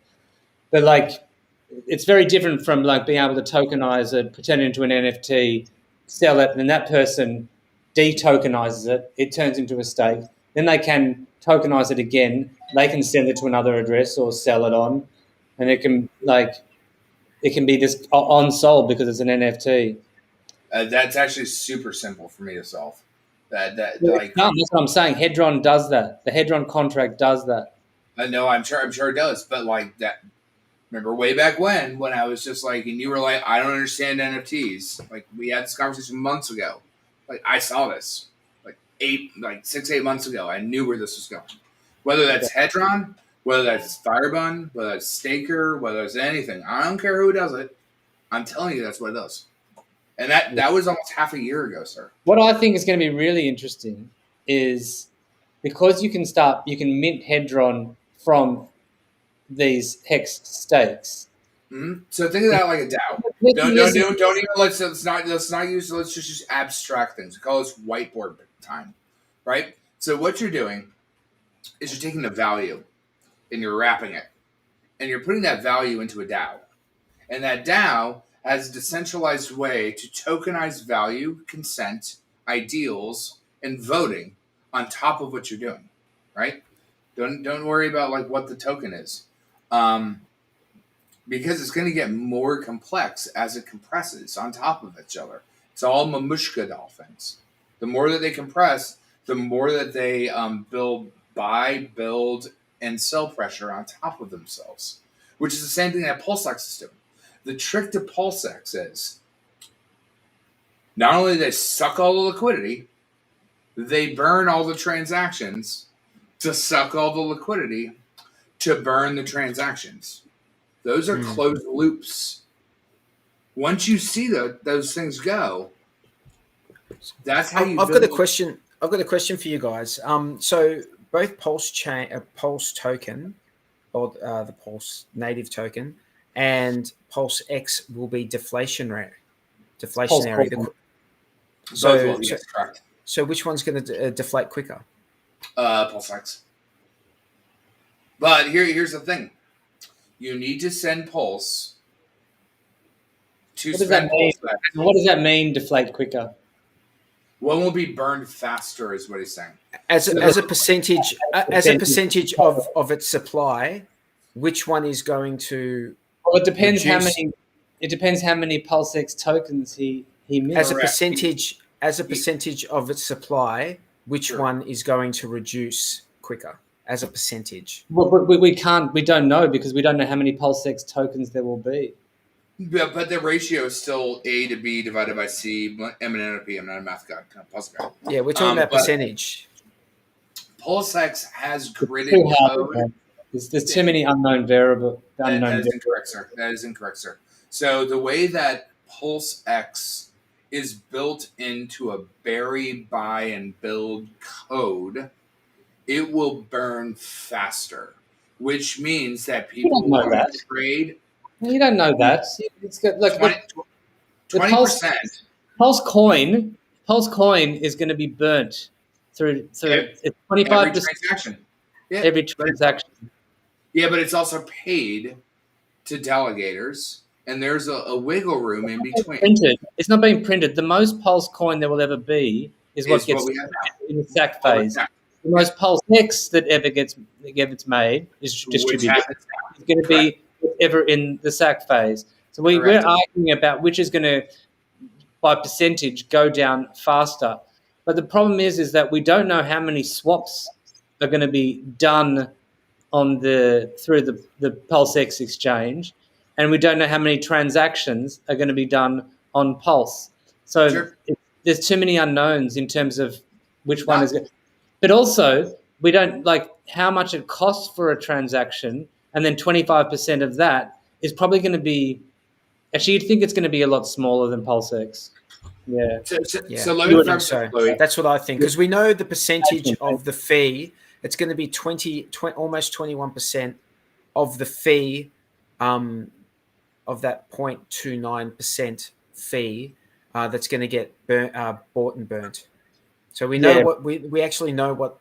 But like, it's very different from like being able to tokenize it, pretend it into an NFT, sell it, and then that person de-tokenizes it. It turns into a stake. Then they can tokenize it again. They can send it to another address or sell it on, and it can be this on-sold because it's an NFT. That's actually super simple for me to solve. That's what I'm saying. Hedron does that. The Hedron contract does that. No, I'm sure it does. But like that, remember way back when I was just like, and you were like, I don't understand NFTs. Like we had this conversation months ago. Like I saw this like 6-8 months ago. I knew where this was going. Whether that's Hedron, whether that's Firebun, whether that's Staker, whether it's anything. I don't care who does it. I'm telling you, that's what it does. And that was almost half a year ago, sir. What I think is going to be really interesting is because you can mint Hedron from these HEX stakes. Mm-hmm. So think of that like a DAO. Don't even let's just use abstract things. We call this whiteboard time, right? So what you're doing is you're taking the value and you're wrapping it, and you're putting that value into a DAO, and that DAO has a decentralized way to tokenize value, consent, ideals, and voting on top of what you're doing, right? Don't worry about like what the token is, because it's going to get more complex as it compresses on top of each other. It's all mamushka dolphins. The more that they compress, the more that they build, and sell pressure on top of themselves, which is the same thing that PulseX is doing. The trick to PulseX is not only do they suck all the liquidity, they burn all the transactions to suck all the liquidity to burn the transactions. Those are closed loops. Once you see those things go, that's how you. I've got a question. I've got a question for you guys. So both PulseChain, Pulse token, or the Pulse native token, and PulseX will be deflationary. So which one's going to deflate quicker? PulseX. But here's the thing: you need to send Pulse What does that mean? What does that mean? Deflate quicker. One will be burned faster, is what he's saying. As a percentage of its supply, which one is going to? Well, it depends reduce? It depends how many PulseX tokens he missed. As a percentage of its supply, which one is going to reduce quicker as a percentage? Well, we don't know because we don't know how many PulseX tokens there will be. But the ratio is still A to B divided by C. M and N to P. I'm not a math guy. Puzzle guy. Yeah, we're talking about percentage. PulseX has gridded code. There's too many unknown variables. That is incorrect, sir. That is incorrect, sir. So the way that PulseX is built into a bury, buy, and build code, it will burn faster, which means that people will trade. You don't know that. It's got like 20%. PulseCoin is going to be burnt through it's 25% every transaction. Yeah, every transaction. Yeah, but it's also paid to delegators, and there's a wiggle room in between. It's not being printed. The most PulseCoin there will ever be is what gets in the sack phase. The most PulseX that ever gets made is distributed. It's going to be ever in the sack phase. So we're arguing about which is going to, by percentage, go down faster. But the problem is that we don't know how many swaps are going to be done through the PulseX exchange, and we don't know how many transactions are going to be done on Pulse. So there's too many unknowns in terms of which one is good. But also, we don't like how much it costs for a transaction, and then 25% of that is probably going to be. Actually, you'd think it's going to be a lot smaller than PulseX. Yeah. So let me that's what I think, because we know the percentage of the fee. It's going to be almost 21% of the fee, of that 0.29% fee that's going to get bought and burnt. So we know what we actually know what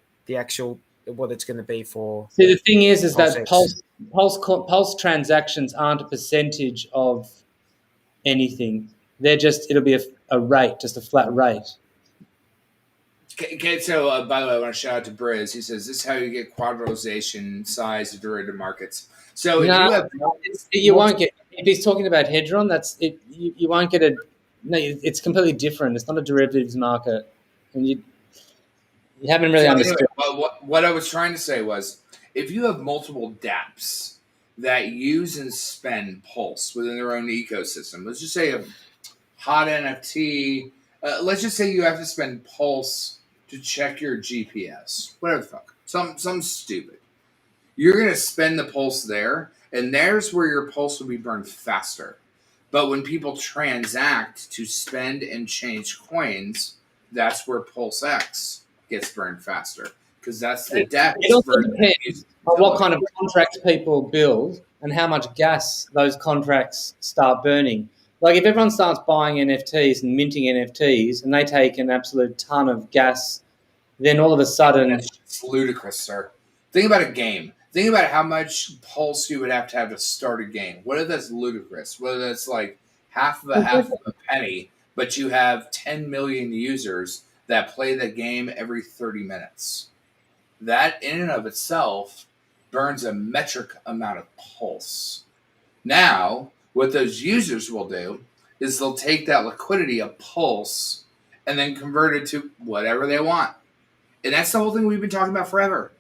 it's going to be for. See, the thing is that Pulse transactions aren't a percentage of anything. It'll be a rate, just a flat rate. Okay, so by the way, I want to shout out to Briz. He says, this is how you get quadrilization size of derivative markets. So you won't get, if he's talking about Hedron, that's it. You won't get it's completely different. It's not a derivatives market. And you haven't really understood. Anyway, what I was trying to say was, if you have multiple dApps that use and spend Pulse within their own ecosystem, let's just say a hot NFT, let's just say you have to spend Pulse to check your GPS, whatever the fuck, something stupid. You're going to spend the Pulse there, and there's where your Pulse will be burned faster. But when people transact to spend and change coins, that's where PulseX gets burned faster, because that's the dApp. It also depends on what kind of contracts people build and how much gas those contracts start burning. Like if everyone starts buying NFTs and minting NFTs and they take an absolute ton of gas, then all of a sudden... It's ludicrous, sir. Think about a game. Think about how much Pulse you would have to start a game. Whether that's ludicrous, whether that's like half of a penny, but you have 10 million users that play the game every 30 minutes. That in and of itself burns a metric amount of Pulse. Now, what those users will do is they'll take that liquidity of Pulse and then convert it to whatever they want. And that's the whole thing we've been talking about forever.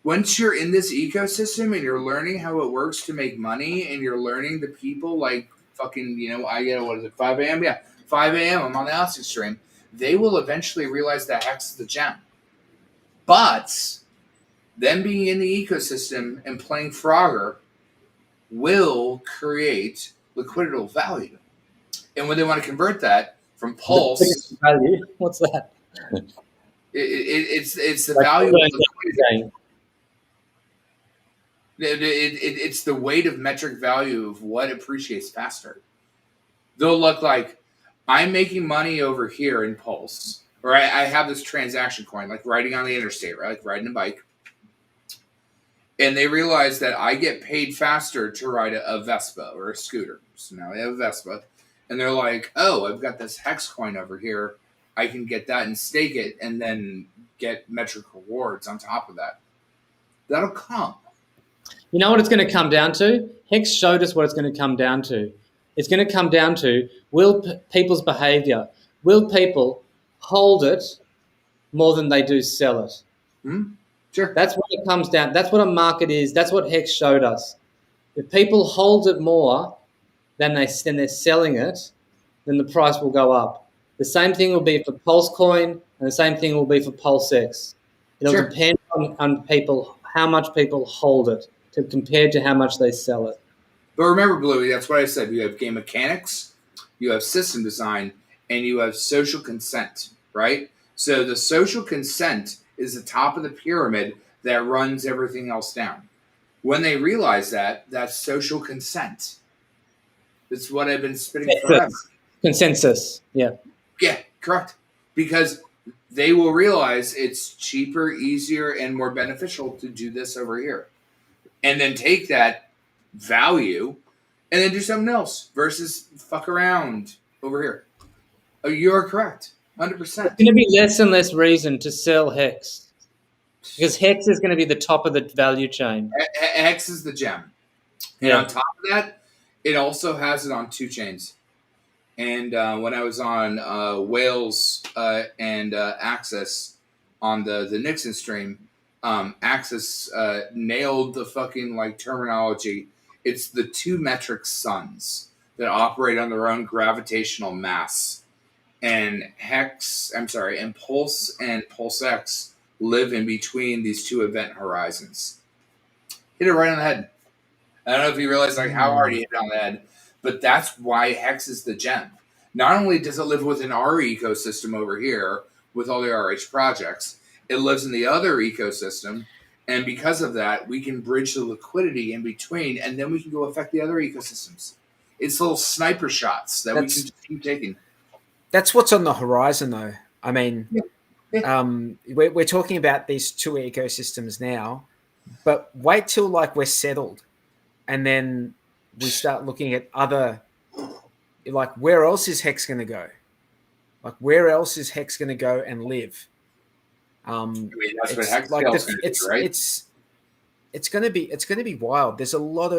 Once you're in this ecosystem and you're learning how it works to make money, and you're learning the people like fucking, I get, 5 a.m.? Yeah, 5 a.m. I'm on the Austin stream. They will eventually realize that HEX is the gem. But them being in the ecosystem and playing Frogger will create liquidity value. And when they want to convert that from Pulse... Value? What's that? It's the value of liquidity. It's the weight of metric value of what appreciates faster. They'll look like, I'm making money over here in Pulse, or I have this transaction coin, like riding on the interstate, right? Like riding a bike. And they realize that I get paid faster to ride a Vespa or a scooter. So now they have a Vespa. and they're like, oh, I've got this HEX coin over here. I can get that and stake it and then get metric rewards on top of that. That'll come. You know what it's going to come down to? HEX showed us what it's going to come down to. It's going to come down to people's behavior. Will people hold it more than they do sell it? Sure. That's what it comes down. That's what a market is. That's what HEX showed us. If people hold it more than they're selling it, then the price will go up. The same thing will be for PulseCoin, and the same thing will be for PulseX. It'll depend on people, how much people hold it compared to how much they sell it. But remember, Bluey, that's what I said. You have game mechanics, you have system design, and you have social consent, right? So the social consent is the top of the pyramid that runs everything else down. When they realize that, that's social consent. That's what I've been spitting forever. Consensus, yeah. Yeah, correct. Because they will realize it's cheaper, easier, and more beneficial to do this over here. And then take that value and then do something else versus fuck around over here. Oh, you're correct. 100%. There's going to be less and less reason to sell HEX. Because HEX is going to be the top of the value chain. HEX is the gem. And on top of that, it also has it on 2 chains. And when I was on Whales and Axis on the Nixon stream, Axis nailed the fucking terminology. It's the 2 metric suns that operate on their own gravitational mass. And and Pulse and PulseX live in between these 2 event horizons. Hit it right on the head. I don't know if you realize how hard he hit it on the head, but that's why HEX is the gem. Not only does it live within our ecosystem over here with all the RH projects, it lives in the other ecosystem, and because of that, we can bridge the liquidity in between, and then we can go affect the other ecosystems. It's little sniper shots that we can just keep taking. That's what's on the horizon, though. I mean, we're talking about these 2 ecosystems now, but wait till we're settled, and then we start looking at other, where else is HEX going to go? Where else is HEX going to go and live? That's what HEX is, right? It's going to be wild. There's a lot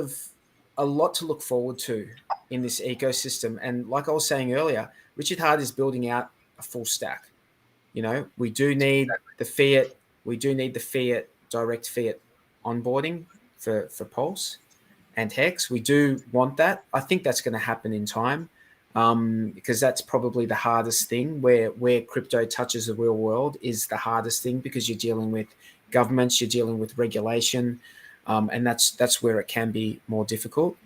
to look forward to in this ecosystem, and like I was saying earlier, Richard Hart is building out a full stack. We do need the fiat. We do need the fiat, direct fiat onboarding for Pulse and HEX. We do want that. I think that's going to happen in time, because that's probably the hardest thing. Where crypto touches the real world is the hardest thing, because you're dealing with governments, you're dealing with regulation, and that's where it can be more difficult.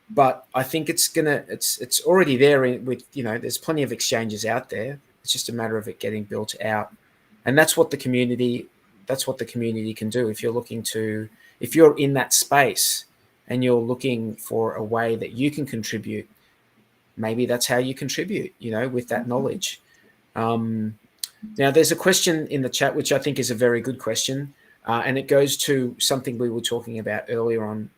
But I think it's already there with, there's plenty of exchanges out there. It's just a matter of it getting built out. And that's what the community can do. If you're in that space and you're looking for a way that you can contribute, maybe that's how you contribute, with that knowledge. Now there's a question in the chat, which I think is a very good question. And it goes to something we were talking about earlier on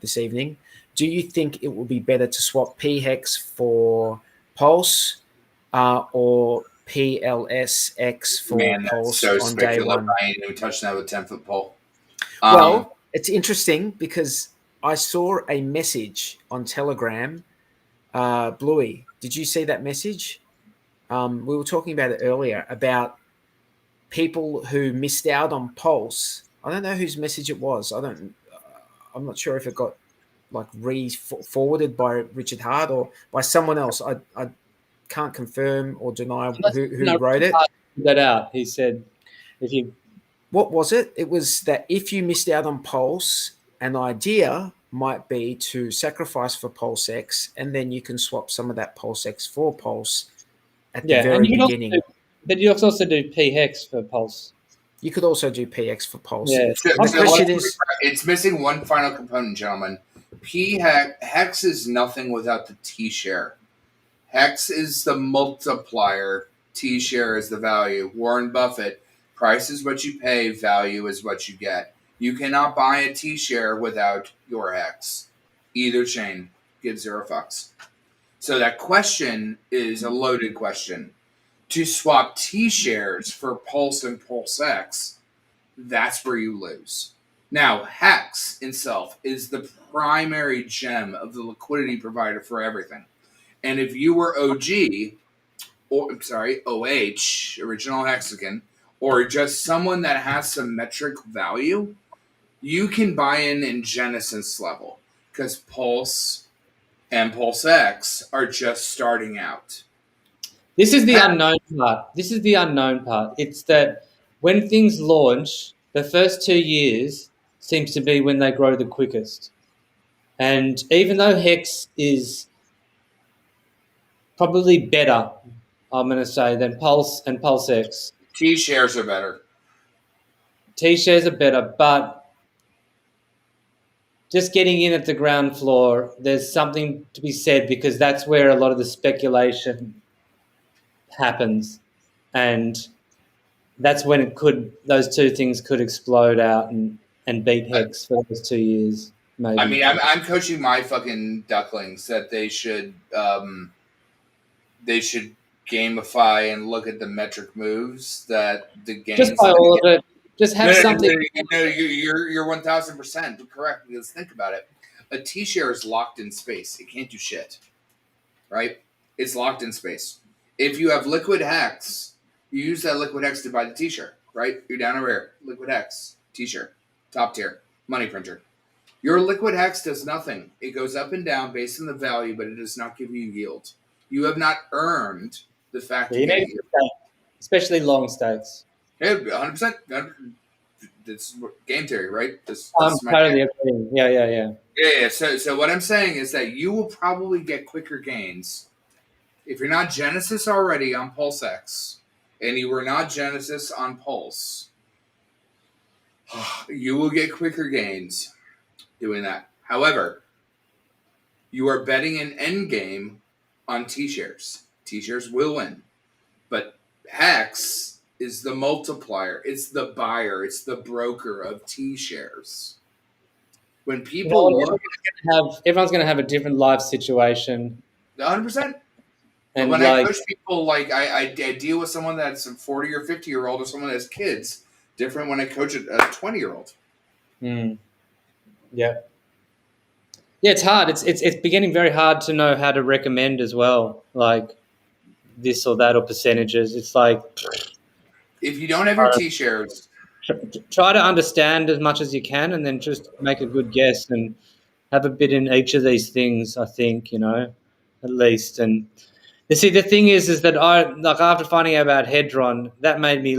this evening. Do you think it will be better to swap PHEX for Pulse or PLSX for Pulse on day one? I ain't even touched that with 10-foot pole. Well, it's interesting because I saw a message on Telegram. Bluey, did you see that message? We were talking about it earlier about people who missed out on Pulse. I don't know whose message it was. I'm not sure if it got re-forwarded by Richard Hart or by someone else. I can't confirm or deny who wrote it. That out. He said, what was it? It was that if you missed out on Pulse, an idea might be to sacrifice for PulseX, and then you can swap some of that PulseX for Pulse at the very beginning. But you also do PHEX for Pulse. You could also do PX for Pulse. Yeah. The question is, it's missing one final component, gentlemen. HEX is nothing without the T-share. HEX is the multiplier. T-share is the value. Warren Buffett, price is what you pay, value is what you get. You cannot buy a T-share without your HEX. Either chain. Give 0 fucks. So that question is a loaded question. To swap T-shares for Pulse and PulseX, that's where you lose. Now, HEX itself is the primary gem of the liquidity provider for everything. And if you were OG, OH, original Hexagon, or just someone that has some metric value, you can buy in Genesis level because Pulse and PulseX are just starting out. This is the unknown part. It's that when things launch, the first 2 years seems to be when they grow the quickest. And even though HEX is probably better, I'm going to say, than Pulse and PulseX. T-shares are better. T-shares are better, but just getting in at the ground floor, there's something to be said because that's where a lot of the speculation happens. And that's when those two things could explode out and beat HEX for those 2 years, maybe. I mean, I'm coaching my fucking ducklings that they should gamify and look at the metric moves that the GAINZ. Just by all of it. Just have something. No, you're 1,000% correct. Because think about it. A T-share is locked in space. It can't do shit. Right? It's locked in space. If you have liquid HEX, you use that liquid HEX to buy the T-shirt. Right? You're down over here. Liquid HEX. T-shirt. Top tier. Money printer. Your liquid HEX does nothing. It goes up and down based on the value, but it does not give you yield. You have not earned the fact that you get yield. Especially long stakes. Yeah, 100%. That's game theory, right? I'm totally agreeing. Yeah. Yeah. So what I'm saying is that you will probably get quicker gains if you're not Genesis already on PulseX and you were not Genesis on Pulse. You will get quicker gains doing that. However, you are betting an endgame on T-shares. T-shares will win, but HEX is the multiplier. It's the buyer. It's the broker of T-shares. When people everyone's going to have a different life situation. 100%. And when I coach people, I deal with someone that's a 40 or 50-year-old or someone that has kids. Different when I coach a 20-year-old. Yeah. Yeah, it's hard. It's beginning very hard to know how to recommend as well, like this or that or percentages. It's like if you don't have your T-shares, try to understand as much as you can, and then just make a good guess and have a bit in each of these things. I think at least. And you see, the thing is that after finding out about Hedron, that made me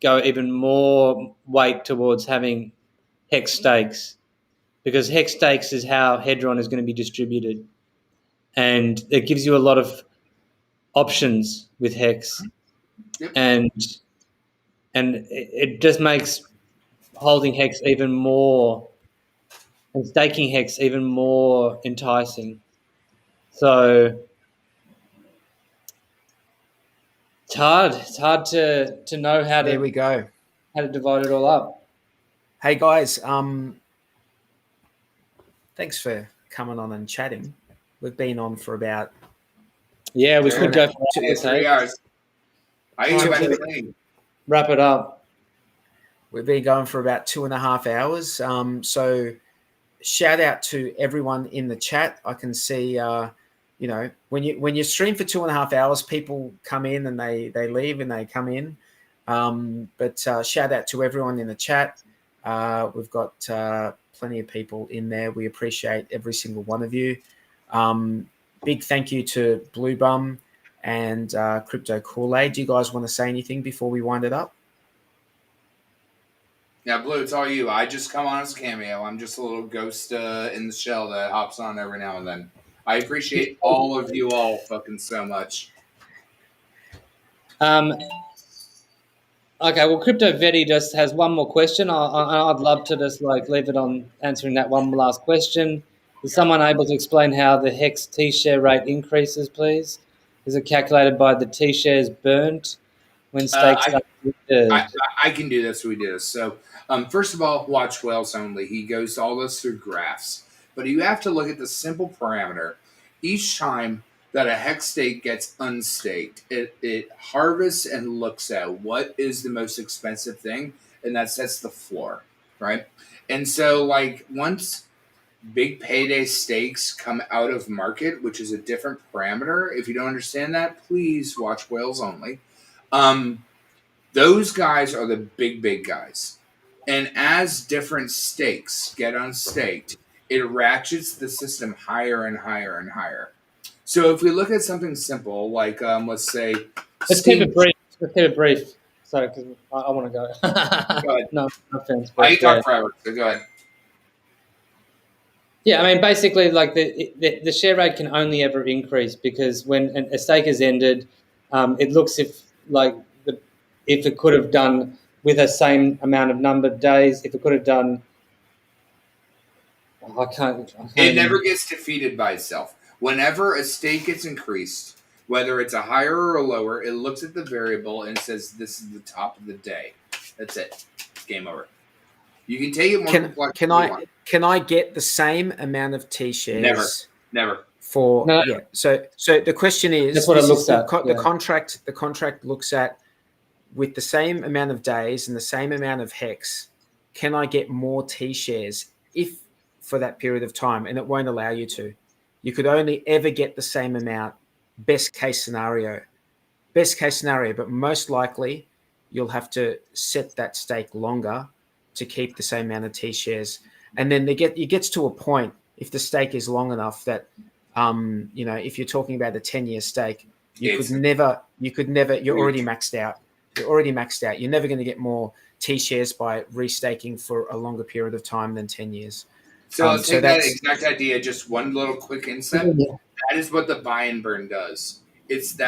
go even more weight towards having HEX stakes, because HEX stakes is how Hedron is going to be distributed, and it gives you a lot of options with HEX. Yep. And it just makes holding HEX even more and staking HEX even more enticing. So it's hard. It's hard to know how to. There we go. How to divide it all up. Hey guys, thanks for coming on and chatting. We've been on for about we could go for 3 hours. I can go back to the thing. Wrap it up. We've been going for about 2.5 hours. So shout out to everyone in the chat. I can see when you stream for 2.5 hours, people come in and they leave and they come in. But shout out to everyone in the chat. We've got plenty of people in there. We appreciate every single one of you. Big thank you to Bloobum and Crypto Kool-Aid. Do you guys want to say anything before we wind it up? Yeah, Blue, it's all you. I just come on as a cameo. I'm just a little ghost in the shell that hops on every now and then. I appreciate all of you all fucking so much. Okay, well, Crypto Vetti just has one more question. I'd love to just leave it on answering that one last question. Is someone able to explain how the HEX T-share rate increases, please? Is it calculated by the T-shares burnt when stakes are I can do this. We do this. So, first of all, watch Whales Only. He goes all this through graphs. But you have to look at the simple parameter. each time that a hex stake gets unstaked, it harvests and looks at what is the most expensive thing, and that sets the floor, right? And so, like, once big payday stakes come out of market, which is a different parameter, if you don't understand that, please watch Whales Only. Those guys are the big guys. And as different stakes get unstaked, it ratchets the system higher and higher and higher. So if we look at something simple, like let's say, let's keep it brief. Sorry, because I want to go. Go ahead. No offense. I talk forever, so go ahead. Yeah, I mean, basically, like the share rate can only ever increase because when a stake is ended, it looks if it could have done with the same amount of number of days, if it could have done. I can't it never gets defeated by itself. Whenever a stake gets increased, whether it's a higher or a lower, it looks at the variable and says, this is the top of the day. That's it. Game over. You can take it more complex. Can I get the same amount of T shares? Never. Yeah. So the question is, that's what it looks at. The contract looks at with the same amount of days and the same amount of hex. Can I get more T shares if for that period of time? And it won't allow you to. You could only ever get the same amount. Best case scenario, but most likely you'll have to set that stake longer to keep the same amount of T shares. And then it gets to a point, if the stake is long enough that, if you're talking about a 10-year stake, you're already maxed out. You're never going to get more T shares by restaking for a longer period of time than 10 years. So let's take that exact idea, just one little quick insight. Yeah. That is what the buy and burn does. It's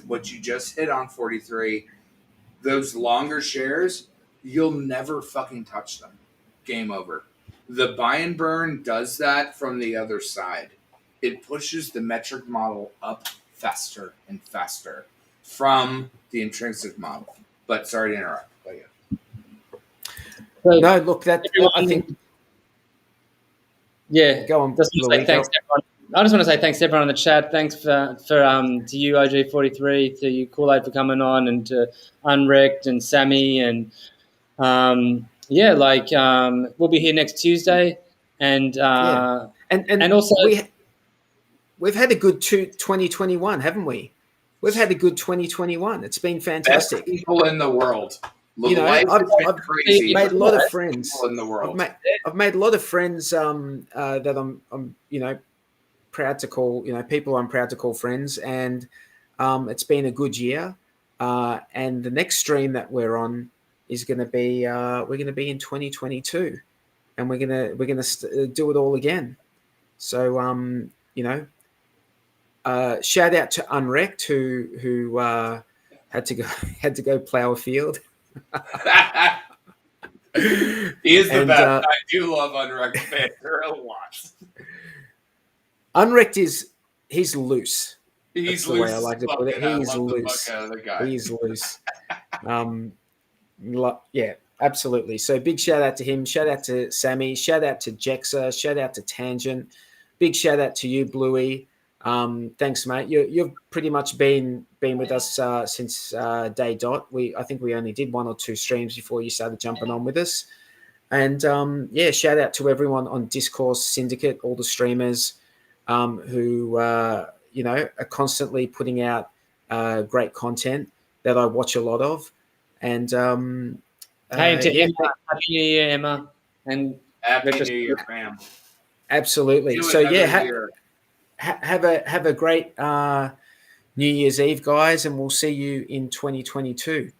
what you just hit on 43. Those longer shares, you'll never fucking touch them. Game over. The buy and burn does that from the other side. It pushes the metric model up faster and faster from the intrinsic model. But sorry to interrupt. But yeah. No, look, I think. Yeah, go on. Thanks, everyone. I just want to say thanks to everyone in the chat. Thanks to you, OG43, to you, Kool-Aid for coming on, and to uNrekt and Sammy, and we'll be here next Tuesday, and also we've had a good 2021, haven't we? We've had a good 2021. It's been fantastic. Best people in the world. I've made a lot of friends in the world. I've made a lot of friends that I'm proud to call people I'm proud to call friends, and it's been a good year. And the next stream that we're on is going to be we're going to be in 2022, and we're going to do it all again. So shout out to uNrekt who had to go plow a field. He is the best. I do love uNrekt Panther a lot. uNrekt he's loose. He's That's loose. The way I like to put it. He's loose. He's loose. Yeah, absolutely. So big shout out to him. Shout out to Sammy. Shout out to Jexxa. Shout out to Tangent. Big shout out to you, Bluey. Thanks, mate. You've pretty much been with us since day dot. I think we only did 1 or 2 streams before you started jumping on with us. And shout out to everyone on Discourse Syndicate, all the streamers who are constantly putting out great content that I watch a lot of. And Emma, Happy New Year, Emma, and Happy New Year, fam. Absolutely. So have a great New Year's Eve, guys, and we'll see you in 2022.